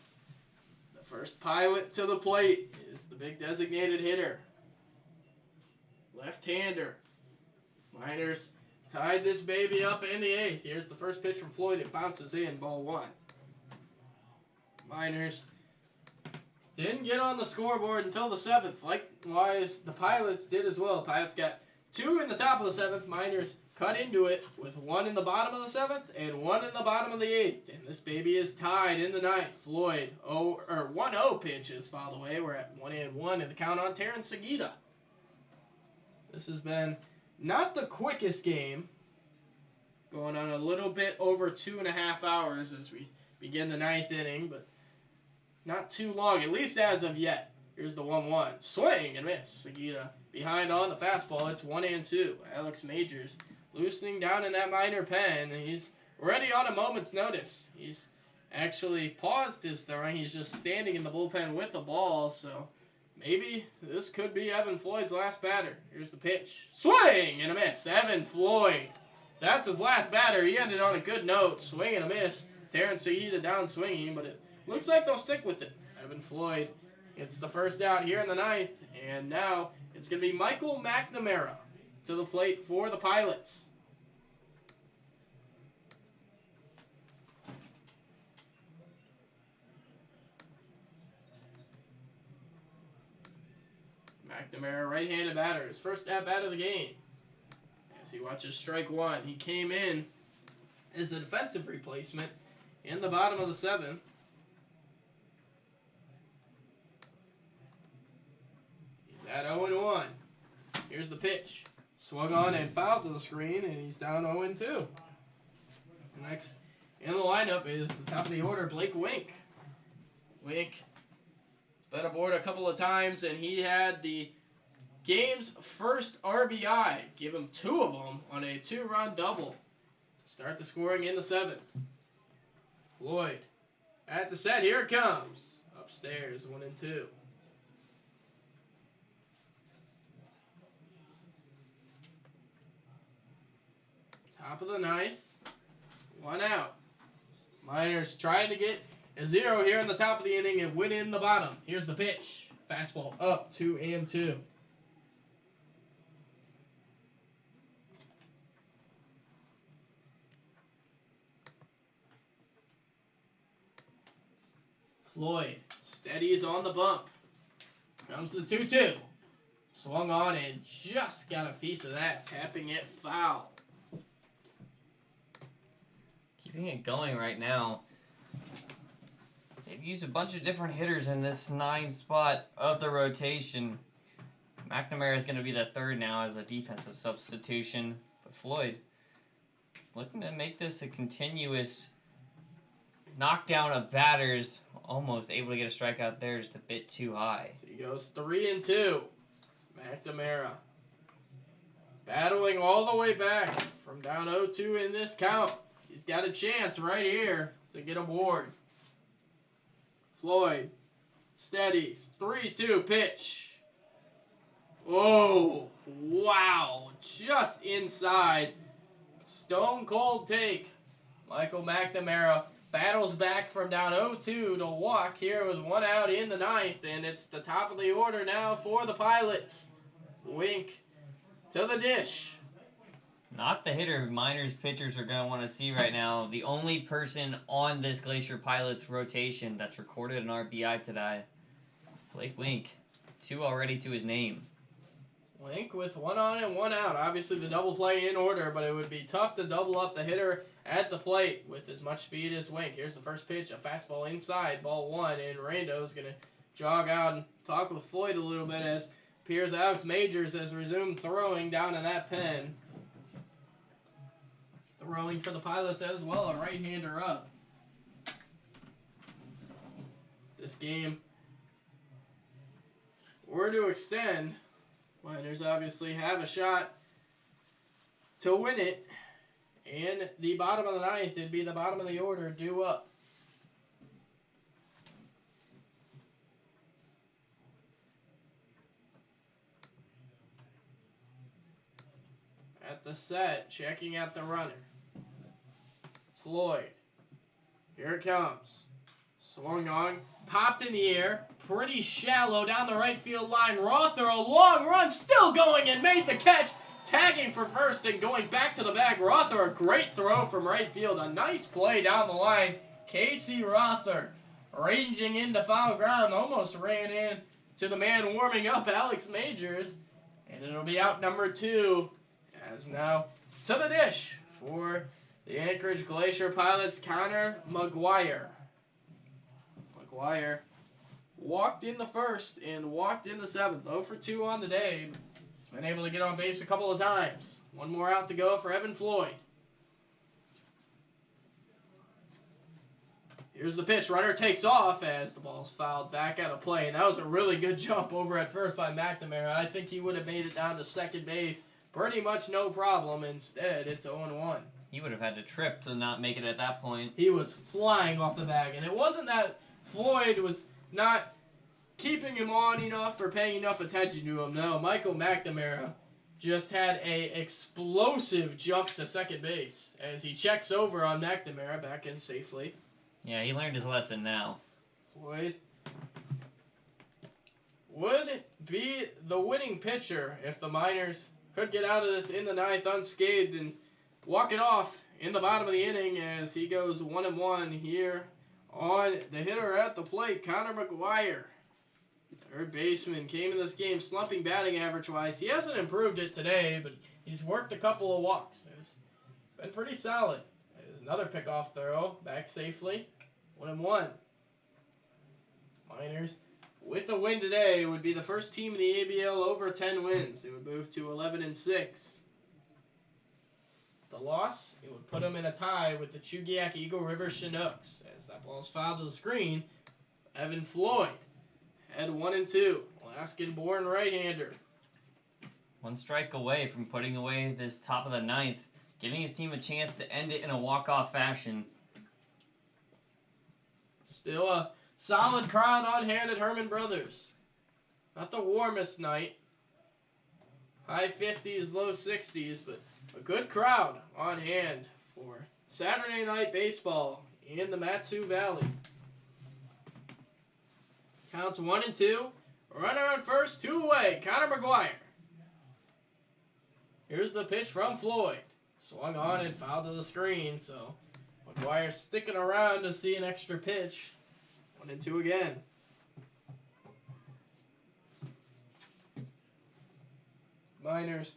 The first pilot to the plate is the big designated hitter. Left-hander. Miners tied this baby up in the eighth. Here's the first pitch from Floyd. It bounces in, ball one. Miners didn't get on the scoreboard until the seventh. Likewise, the Pilots did as well. Pilots got 2 in the top of the seventh. Miners cut into it with 1 in the bottom of the seventh and 1 in the bottom of the eighth. And this baby is tied in the ninth. Floyd 1-0 pitches, by the way. We're at 1-1 in the count on Terrence Seguida. This has been not the quickest game. Going on a little bit over 2.5 hours as we begin the ninth inning, but not too long, at least as of yet. Here's the 1-1. Swing and miss. Seguida behind on the fastball. It's 1-2. Alex Majors loosening down in that minor pen. He's ready on a moment's notice. He's actually paused his throwing. He's just standing in the bullpen with the ball, so maybe this could be Evan Floyd's last batter. Here's the pitch. Swing and a miss. Evan Floyd. That's his last batter. He ended on a good note. Swing and a miss. Terrence Seguida down swinging, but it looks like they'll stick with it. Evan Floyd gets the first out here in the ninth, and now it's going to be Michael McNamara to the plate for the Pilots. McNamara, right-handed batter, his first at-bat of the game. As he watches strike one, he came in as a defensive replacement in the bottom of the seventh. He's at 0-1. Here's the pitch. Swung on and fouled to the screen, and he's down 0-2. Next in the lineup is the top of the order, Blake Wink. Wink has been aboard a couple of times, and he had the game's first RBI. Give him 2 of them on a 2-run double. Start the scoring in the seventh. Floyd at the set. Here it comes. Upstairs, 1-2. Top of the ninth. 1 out. Miners trying to get a 0 here in the top of the inning and win in the bottom. Here's the pitch. Fastball up, 2-2. Floyd steadies on the bump. Comes the 2-2. Swung on and just got a piece of that, tapping it foul. Keeping it going right now. They've used a bunch of different hitters in this 9th spot of the rotation. McNamara is going to be the 3rd now as a defensive substitution. But Floyd looking to make this a continuous knockdown of batters. Almost able to get a strikeout there, just a bit too high. So he goes 3-2. McNamara battling all the way back from down 0-2 in this count. He's got a chance right here to get aboard. Floyd steadies. 3-2 pitch. Oh, wow. Just inside. Stone cold take. Michael McNamara battles back from down 0-2 to walk here with 1 out in the ninth, and it's the top of the order now for the Pilots. Wink to the dish. Not the hitter Miners pitchers are going to want to see right now. The only person on this Glacier Pilots rotation that's recorded an RBI today. Blake Wink. 2 already to his name. Wink with 1 on and 1 out. Obviously the double play in order, but it would be tough to double up the hitter at the plate with as much speed as Wink. Here's the first pitch, a fastball inside, ball 1, and Rando's going to jog out and talk with Floyd a little bit as appears Alex Majors has resumed throwing down in that pen. Throwing for the Pilots as well, a right-hander up. This game were to extend, Miners obviously have a shot to win it. And the bottom of the ninth, it'd be the bottom of the order due up. the set, checking out the runner. Floyd. Here it comes. Swung on, popped in the air, pretty shallow down the right field line. Rother, a long run, still going and made the catch. Tagging for first and going back to the bag. Rother, a great throw from right field. A nice play down the line. Casey Rother ranging into foul ground. Almost ran in to the man warming up, Alex Majors. And it'll be out number 2. As now to the dish for the Anchorage Glacier Pilots, Connor McGuire. McGuire walked in the first and walked in the 7th. 0 for 2 on the day. He's been able to get on base a couple of times. One more out to go for Evan Floyd. Here's the pitch. Runner takes off as the ball's fouled back out of play. And that was a really good jump over at first by McNamara. I think he would have made it down to second base pretty much no problem. Instead, it's 0-1. He would have had to trip to not make it at that point. He was flying off the bag. And it wasn't that Floyd was not keeping him on enough or paying enough attention to him. No, Michael McNamara just had a explosive jump to second base as he checks over on McNamara back in safely. Yeah, he learned his lesson now. Floyd would be the winning pitcher if the Miners could get out of this in the 9th unscathed and walk it off in the bottom of the inning as he goes 1-1 here on the hitter at the plate, Connor McGuire. Third baseman came in this game slumping batting average-wise. He hasn't improved it today, but he's worked a couple of walks. It's been pretty solid. There's another pickoff throw, back safely. 1-1. Miners, with a win today, would be the first team in the ABL over 10 wins. They would move to 11-6. The loss, it would put them in a tie with the Chugiak Eagle River Chinooks. As that ball is fouled to the screen, Evan Floyd had 1-2. Alaskan-born right-hander. One strike away from putting away this top of the 9th, giving his team a chance to end it in a walk-off fashion. Still a solid crowd on hand at Herman Brothers. Not the warmest night. High 50s, low 60s, but a good crowd on hand for Saturday night baseball in the Matsu Valley. Counts 1-2. Runner on first, 2 away. Connor McGuire. Here's the pitch from Floyd. Swung on and fouled to the screen, so McGuire sticking around to see an extra pitch. 1-2 again. Miners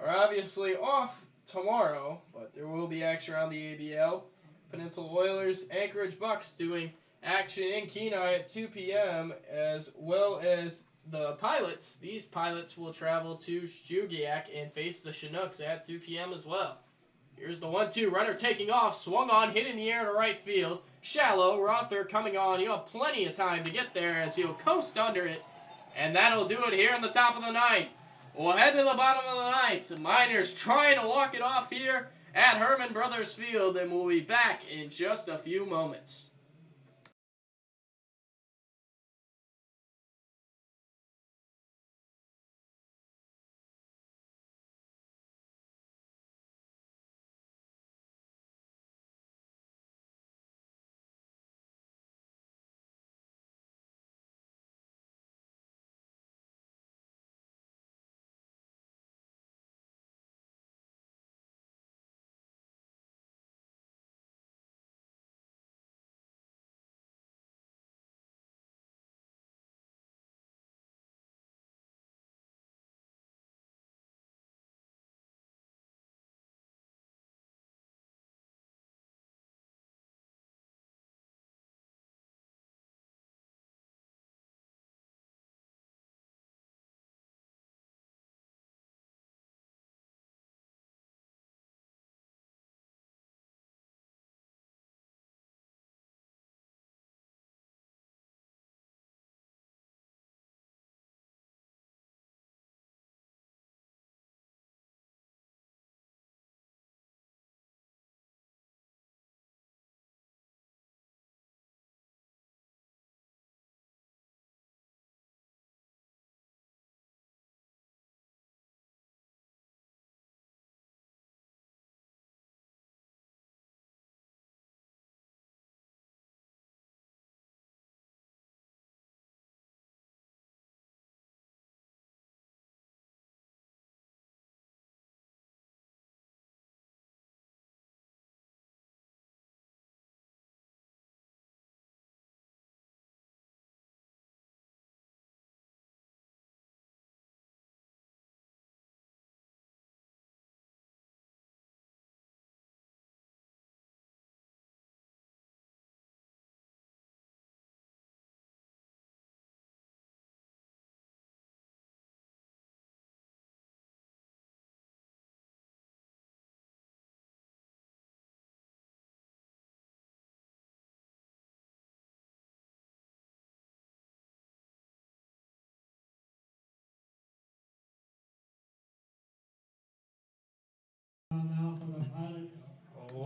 are obviously off tomorrow, but there will be action around the ABL. Peninsula Oilers, Anchorage Bucks doing action in Kenai at 2 p.m. as well as the Pilots. These Pilots will travel to Chugiak and face the Chinooks at 2 p.m. as well. Here's the 1-2. Runner taking off, swung on, hit in the air to right field. Shallow, Rother coming on. He'll have plenty of time to get there as he'll coast under it. And that'll do it here in the top of the 9th. We'll head to the bottom of the 9th. The Miners trying to walk it off here at Herman Brothers Field, and we'll be back in just a few moments.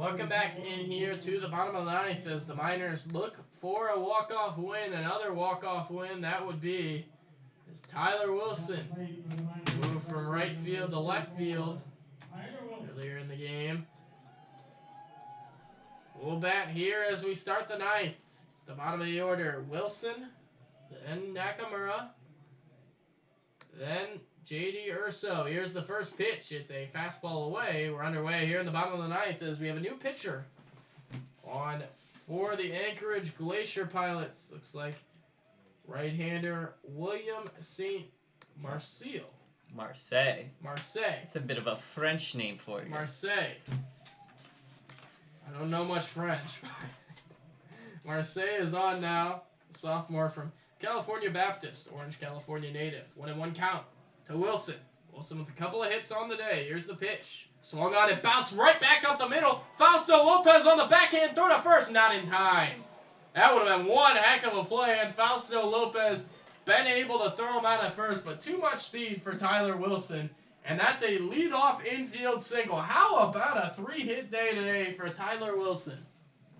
Welcome back in here to the bottom of the ninth as the Miners look for a walk-off win. Another walk-off win, that would be as Tyler Wilson moved from right field to left field earlier in the game. We'll bat here as we start the ninth. It's the bottom of the order. Wilson, then Nakamura, then J.D. Urso. Here's the first pitch. It's a fastball away. We're underway here in the bottom of the ninth as we have a new pitcher on for the Anchorage Glacier Pilots. Looks like right-hander William St. Marseille. Marseille. It's a bit of a French name for you. Marseille. I don't know much French. Marseille is on now. A sophomore from California Baptist, Orange, California native. 1-1 count to Wilson. Wilson with a couple of hits on the day. Here's the pitch. Swung on it, bounced right back up the middle. Fausto Lopez on the backhand, throw to first, not in time. That would have been one heck of a play, and Fausto Lopez been able to throw him out at first, but too much speed for Tyler Wilson. And that's a leadoff infield single. How about a 3-hit day today for Tyler Wilson?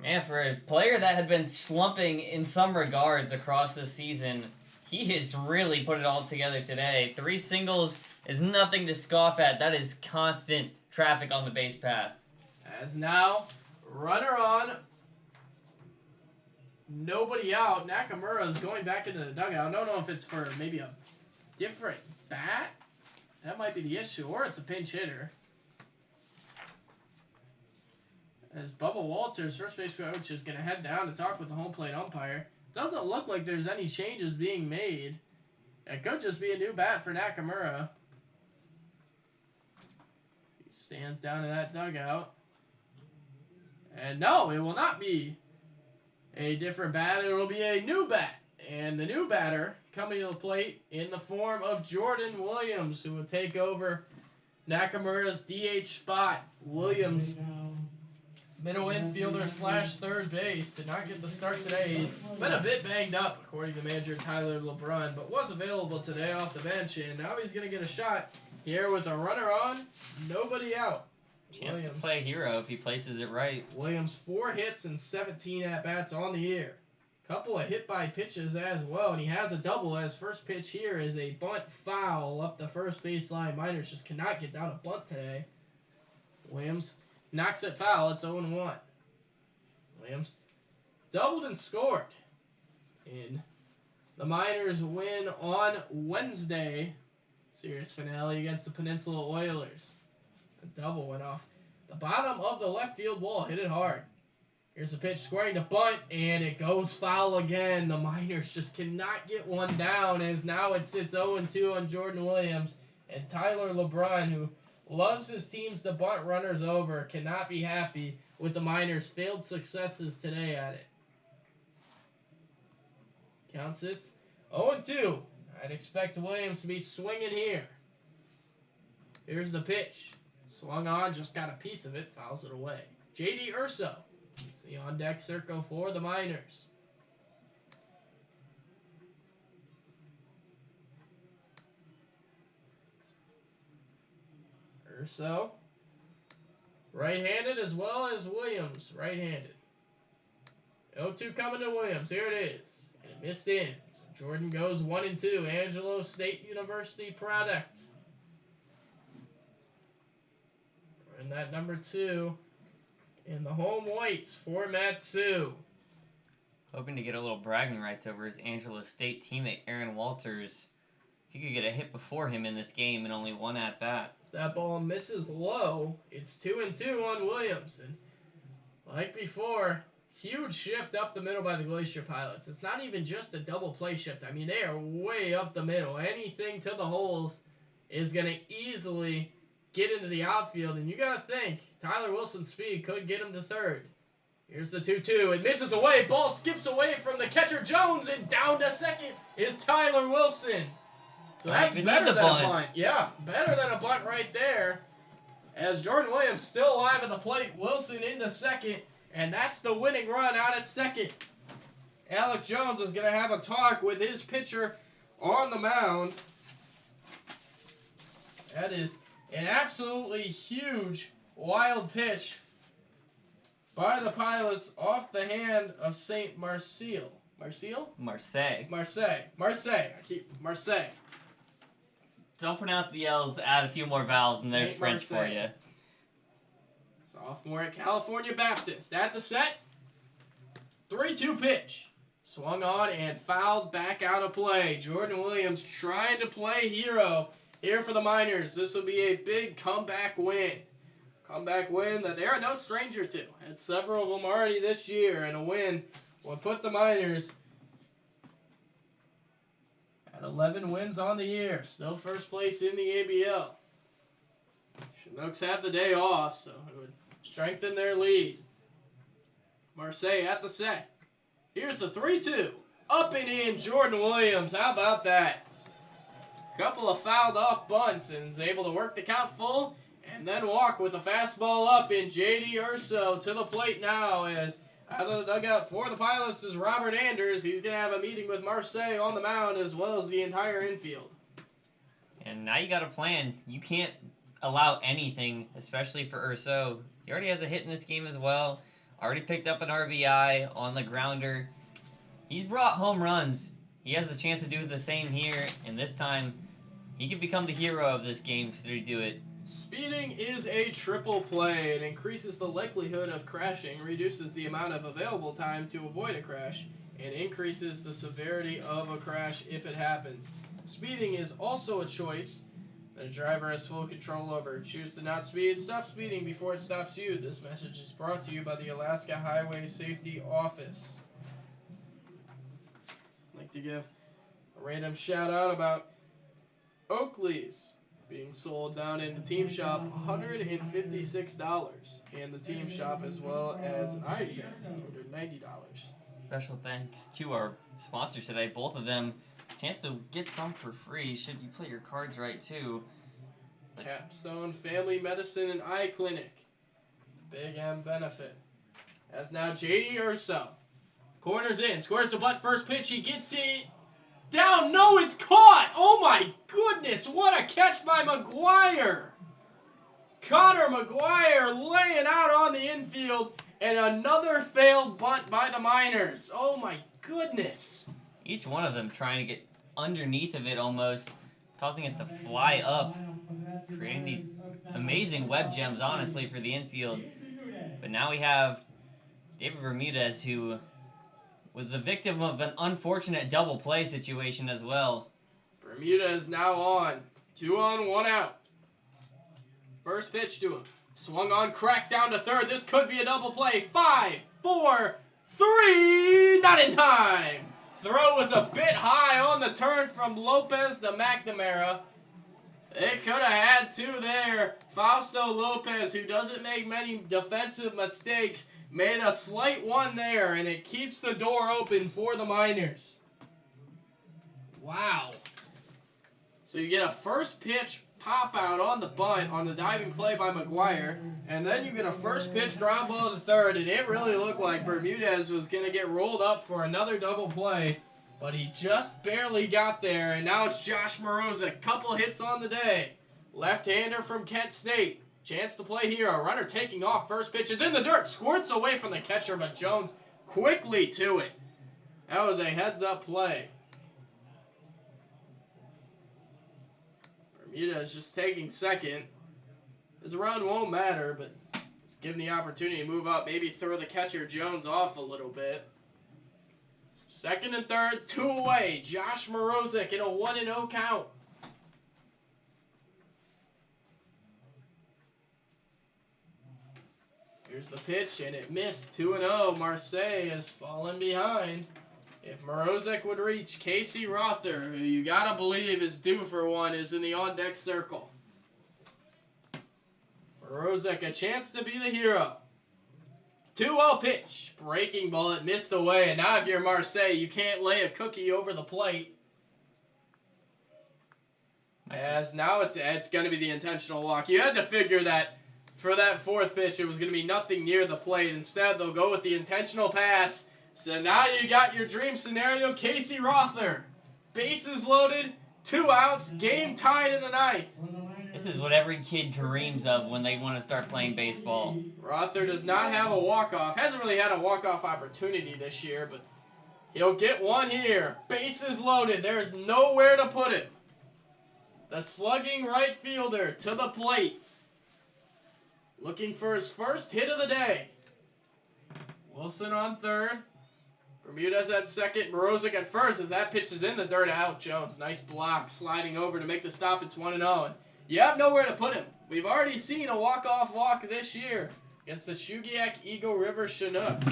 Man, for a player that had been slumping in some regards across the season, he has really put it all together today. 3 singles is nothing to scoff at. That is constant traffic on the base path. As now, runner on, nobody out. Nakamura is going back into the dugout. I don't know if it's for maybe a different bat. That might be the issue, or it's a pinch hitter. As Bubba Walters, first base coach, is going to head down to talk with the home plate umpire. Doesn't look like there's any changes being made. It could just be a new bat for Nakamura. He stands down in that dugout. And no, it will not be a different bat. It will be a new bat. And the new batter coming to the plate in the form of Jordan Williams, who will take over Nakamura's DH spot. Williams, middle infielder / third base, did not get the start today. He's been a bit banged up, according to manager Tyler LeBrun, but was available today off the bench, and now he's going to get a shot here with a runner on, nobody out. Chance to play hero if he places it right. Williams 4 hits and 17 at-bats on the year. Couple of hit-by pitches as well, and he has a double as first pitch here is a bunt foul up the first baseline. Miners just cannot get down a bunt today. Williams knocks it foul. It's 0-1. Williams doubled and scored in the Miners' win on Wednesday. Series finale against the Peninsula Oilers. A double went off the bottom of the left field wall. Hit it hard. Here's the pitch, scoring to bunt, and it goes foul again. The Miners just cannot get one down, as now it sits 0-2 on Jordan Williams. And Tyler LeBrun, who loves his teams to bunt runners over, cannot be happy with the Miners' failed successes today at it. Count sits 0-2. I'd expect Williams to be swinging here. Here's the pitch. Swung on, just got a piece of it, fouls it away. J.D. Urso. It's the on-deck circle for the Miners. Urso, right-handed as well as Williams, right-handed. 0-2 coming to Williams. Here it is. And it missed in. So Jordan goes 1-2. Angelo State University product. And that number 2. In the home whites for Matsu. Hoping to get a little bragging rights over his Angelo State teammate Aaron Walters. If he could get a hit before him in this game and only 1 at-bat. That ball misses low. It's 2-2 on Williams. And like before, huge shift up the middle by the Glacier Pilots. It's not even just a double play shift. I mean, they are way up the middle. Anything to the holes is going to easily get into the outfield, and you got to think Tyler Wilson's speed could get him to third. Here's the 2-2. It misses away. Ball skips away from the catcher Jones, and down to second is Tyler Wilson. So that's better than a bunt. Yeah, better than a bunt right there. As Jordan Williams still alive at the plate, Wilson into second, and that's the winning run out at second. Alec Jones is going to have a talk with his pitcher on the mound. That is an absolutely huge, wild pitch by the Pilots off the hand of St. Marseille. Marseille? Marseille. Marseille. Marseille. I keep Marseille. Don't pronounce the L's, add a few more vowels, and there's Saint French for Marseille. you. Sophomore at California Baptist. At the set. 3-2 pitch. Swung on and fouled back out of play. Jordan Williams trying to play hero here for the Miners. This will be a big comeback win. Comeback win that they are no stranger to. Had several of them already this year, and a win will put the Miners at 11 wins on the year. Still first place in the ABL. Chinooks had the day off, so it would strengthen their lead. Marseille at the set. Here's the 3-2. Up and in, Jordan Williams. How about that? Couple of fouled off bunts and is able to work the count full and then walk with a fastball up in J.D. Urso to the plate now as out of the dugout for the Pilots is Robert Anders. He's going to have a meeting with Marseille on the mound as well as the entire infield. And now you got a plan. You can't allow anything, especially for Urso. He already has a hit in this game as well. Already picked up an RBI on the grounder. He's brought home runs. He has the chance to do the same here, and this time he could become the hero of this game if they do it. Speeding is a triple play. It increases the likelihood of crashing, reduces the amount of available time to avoid a crash, and increases the severity of a crash if it happens. Speeding is also a choice that a driver has full control over. Choose to not speed. Stop speeding before it stops you. This message is brought to you by the Alaska Highway Safety Office. I'd like to give a random shout out about Oakley's being sold down in the team shop, $156, and the team shop as well as an eye exam, $290. Special thanks to our sponsors today, both of them. Chance to get some for free should you play your cards right too. Capstone Family Medicine and Eye Clinic. Big M benefit. As now J.D. Urso. Corners in, scores the butt, first pitch, he gets it down. No, it's caught. Oh my goodness, what a catch by McGuire. Connor McGuire laying out on the infield, and another failed bunt by the Miners. Oh my goodness. Each one of them trying to get underneath of it almost, causing it to fly up, creating these amazing web gems, honestly, for the infield. But now we have David Bermudez, who was the victim of an unfortunate double play situation as well. Bermudez now on. 2 on, 1 out. First pitch to him. Swung on, cracked down to third. This could be a double play. 5, 4, 3. Not in time. Throw was a bit high on the turn from Lopez to McNamara. They could have had 2 there. Fausto Lopez, who doesn't make many defensive mistakes, made a slight one there, and it keeps the door open for the Miners. Wow. So you get a first pitch pop out on the bunt on the diving play by McGuire, and then you get a first pitch ground ball to third, and it really looked like Bermudez was going to get rolled up for another double play, but he just barely got there, and now it's Josh Morozic. Couple hits on the day. Left-hander from Kent State. Chance to play here. A runner taking off. First pitch is in the dirt. Squirts away from the catcher, but Jones quickly to it. That was a heads-up play. Bermudez just taking second. His run won't matter, but just give him the opportunity to move up. Maybe throw the catcher Jones off a little bit. Second and third, 2 away. Josh Morozic in a 1-0 count. Here's the pitch, and it missed. 2-0. Marseille has fallen behind. If Morozic would reach, Casey Rother, who you gotta believe is due for one, is in the on-deck circle. Morozic, a chance to be the hero. 2-0 pitch. Breaking ball, it missed away. And now if you're Marseille, you can't lay a cookie over the plate. As now it's going to be the intentional walk. You had to figure that for that fourth pitch, it was going to be nothing near the plate. Instead, they'll go with the intentional pass. So now you got your dream scenario, Casey Rother. Bases loaded, 2 outs, game tied in the 9th. This is what every kid dreams of when they want to start playing baseball. Rother does not have a walk-off. Hasn't really had a walk-off opportunity this year, but he'll get one here. Bases loaded. There's nowhere to put it. The slugging right fielder to the plate. Looking for his first hit of the day. Wilson on third. Bermudez at second. Morozic at first as that pitch is in the dirt out. Jones, nice block, sliding over to make the stop. It's 1-0. You have nowhere to put him. We've already seen a walk-off walk this year against the Shugiak Eagle River Chinooks.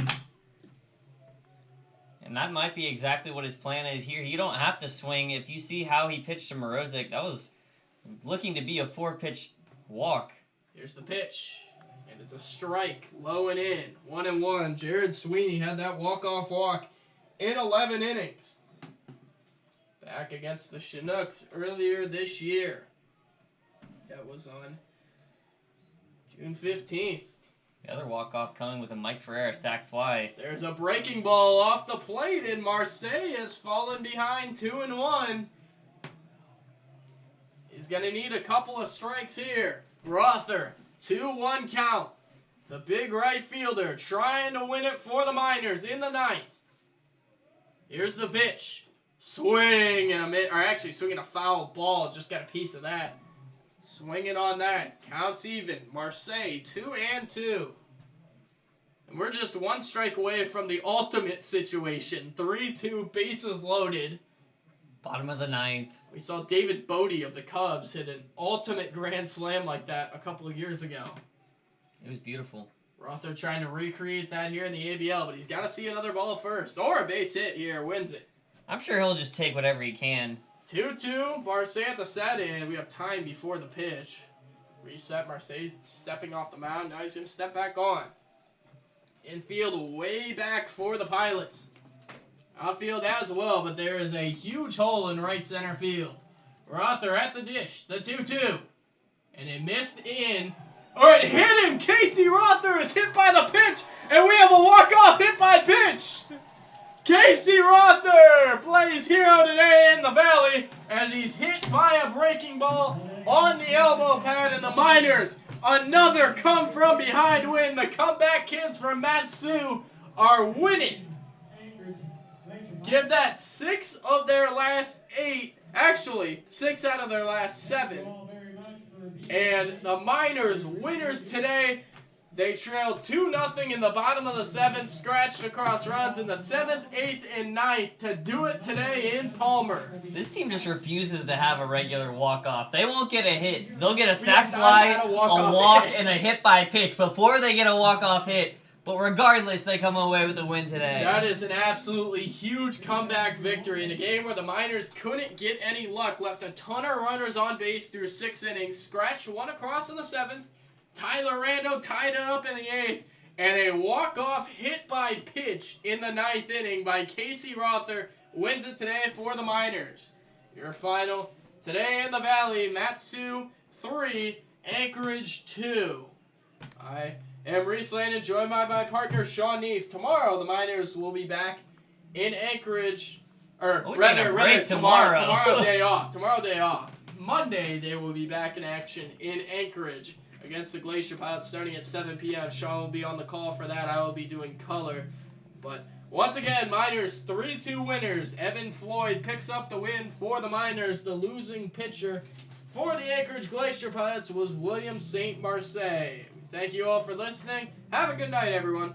And that might be exactly what his plan is here. You don't have to swing. If you see how he pitched to Morozic, that was looking to be a 4-pitch walk. Here's the pitch. And it's a strike, low and in. 1-1. Jared Sweeney had that walk-off walk in 11 innings. Back against the Chinooks earlier this year. That was on June 15th. The other walk-off coming with a Mike Ferreira sac fly. There's a breaking ball off the plate, and Marseille has fallen behind 2-1. He's going to need a couple of strikes here. Rother, 2-1 count. The big right fielder trying to win it for the Miners in the ninth. Here's the pitch. Swing and swinging a foul ball. Just got a piece of that. Swinging on that. Counts even. Marseille, 2-2. And we're just one strike away from the ultimate situation. 3-2, bases loaded. Bottom of the ninth. We saw David Bodie of the Cubs hit an ultimate grand slam like that a couple of years ago. It was beautiful. Rother trying to recreate that here in the ABL, but he's got to see another ball first. Or a base hit here wins it. I'm sure he'll just take whatever he can. 2-2, Marseille at the set, and we have time before the pitch. Reset, Marseille stepping off the mound. Now he's going to step back on. Infield way back for the Pilots. Outfield as well, but there is a huge hole in right center field. Rother at the dish, the 2-2. And it missed in. Or it hit him! Casey Rother is hit by the pitch, and we have a walk-off hit by pitch! Casey Rother plays hero today in the Valley as he's hit by a breaking ball on the elbow pad, and the Miners, another come-from-behind win. The comeback kids from Matsu are winning. Give that 6 of their last 8, actually 6 out of their last 7. And the Miners winners today. They trailed 2-0 in the bottom of the 7th, scratched across runs in the 7th, 8th, and 9th to do it today in Palmer. This team just refuses to have a regular walk-off. They won't get a hit. They'll get a sac fly, a walk, and a hit by pitch before they get a walk-off hit. But regardless, they come away with a win today. That is an absolutely huge comeback victory in a game where the Miners couldn't get any luck. Left a ton of runners on base through 6 innings. Scratched one across in the 7th. Tyler Rando tied it up in the 8th. And a walk-off hit by pitch in the 9th inning by Casey Rother wins it today for the Miners. Your final today in the Valley, Matsu 3, Anchorage 2. I am Reese Landon, joined by my partner Sean Neef. Tomorrow, the Miners will be back in Anchorage. Tomorrow day off. Tomorrow day off. Monday, they will be back in action in Anchorage against the Glacier Pilots starting at 7 p.m. Sean will be on the call for that. I will be doing color. But once again, Miners 3-2 winners. Evan Floyd picks up the win for the Miners. The losing pitcher for the Anchorage Glacier Pilots was William St. Marseille. Thank you all for listening. Have a good night, everyone.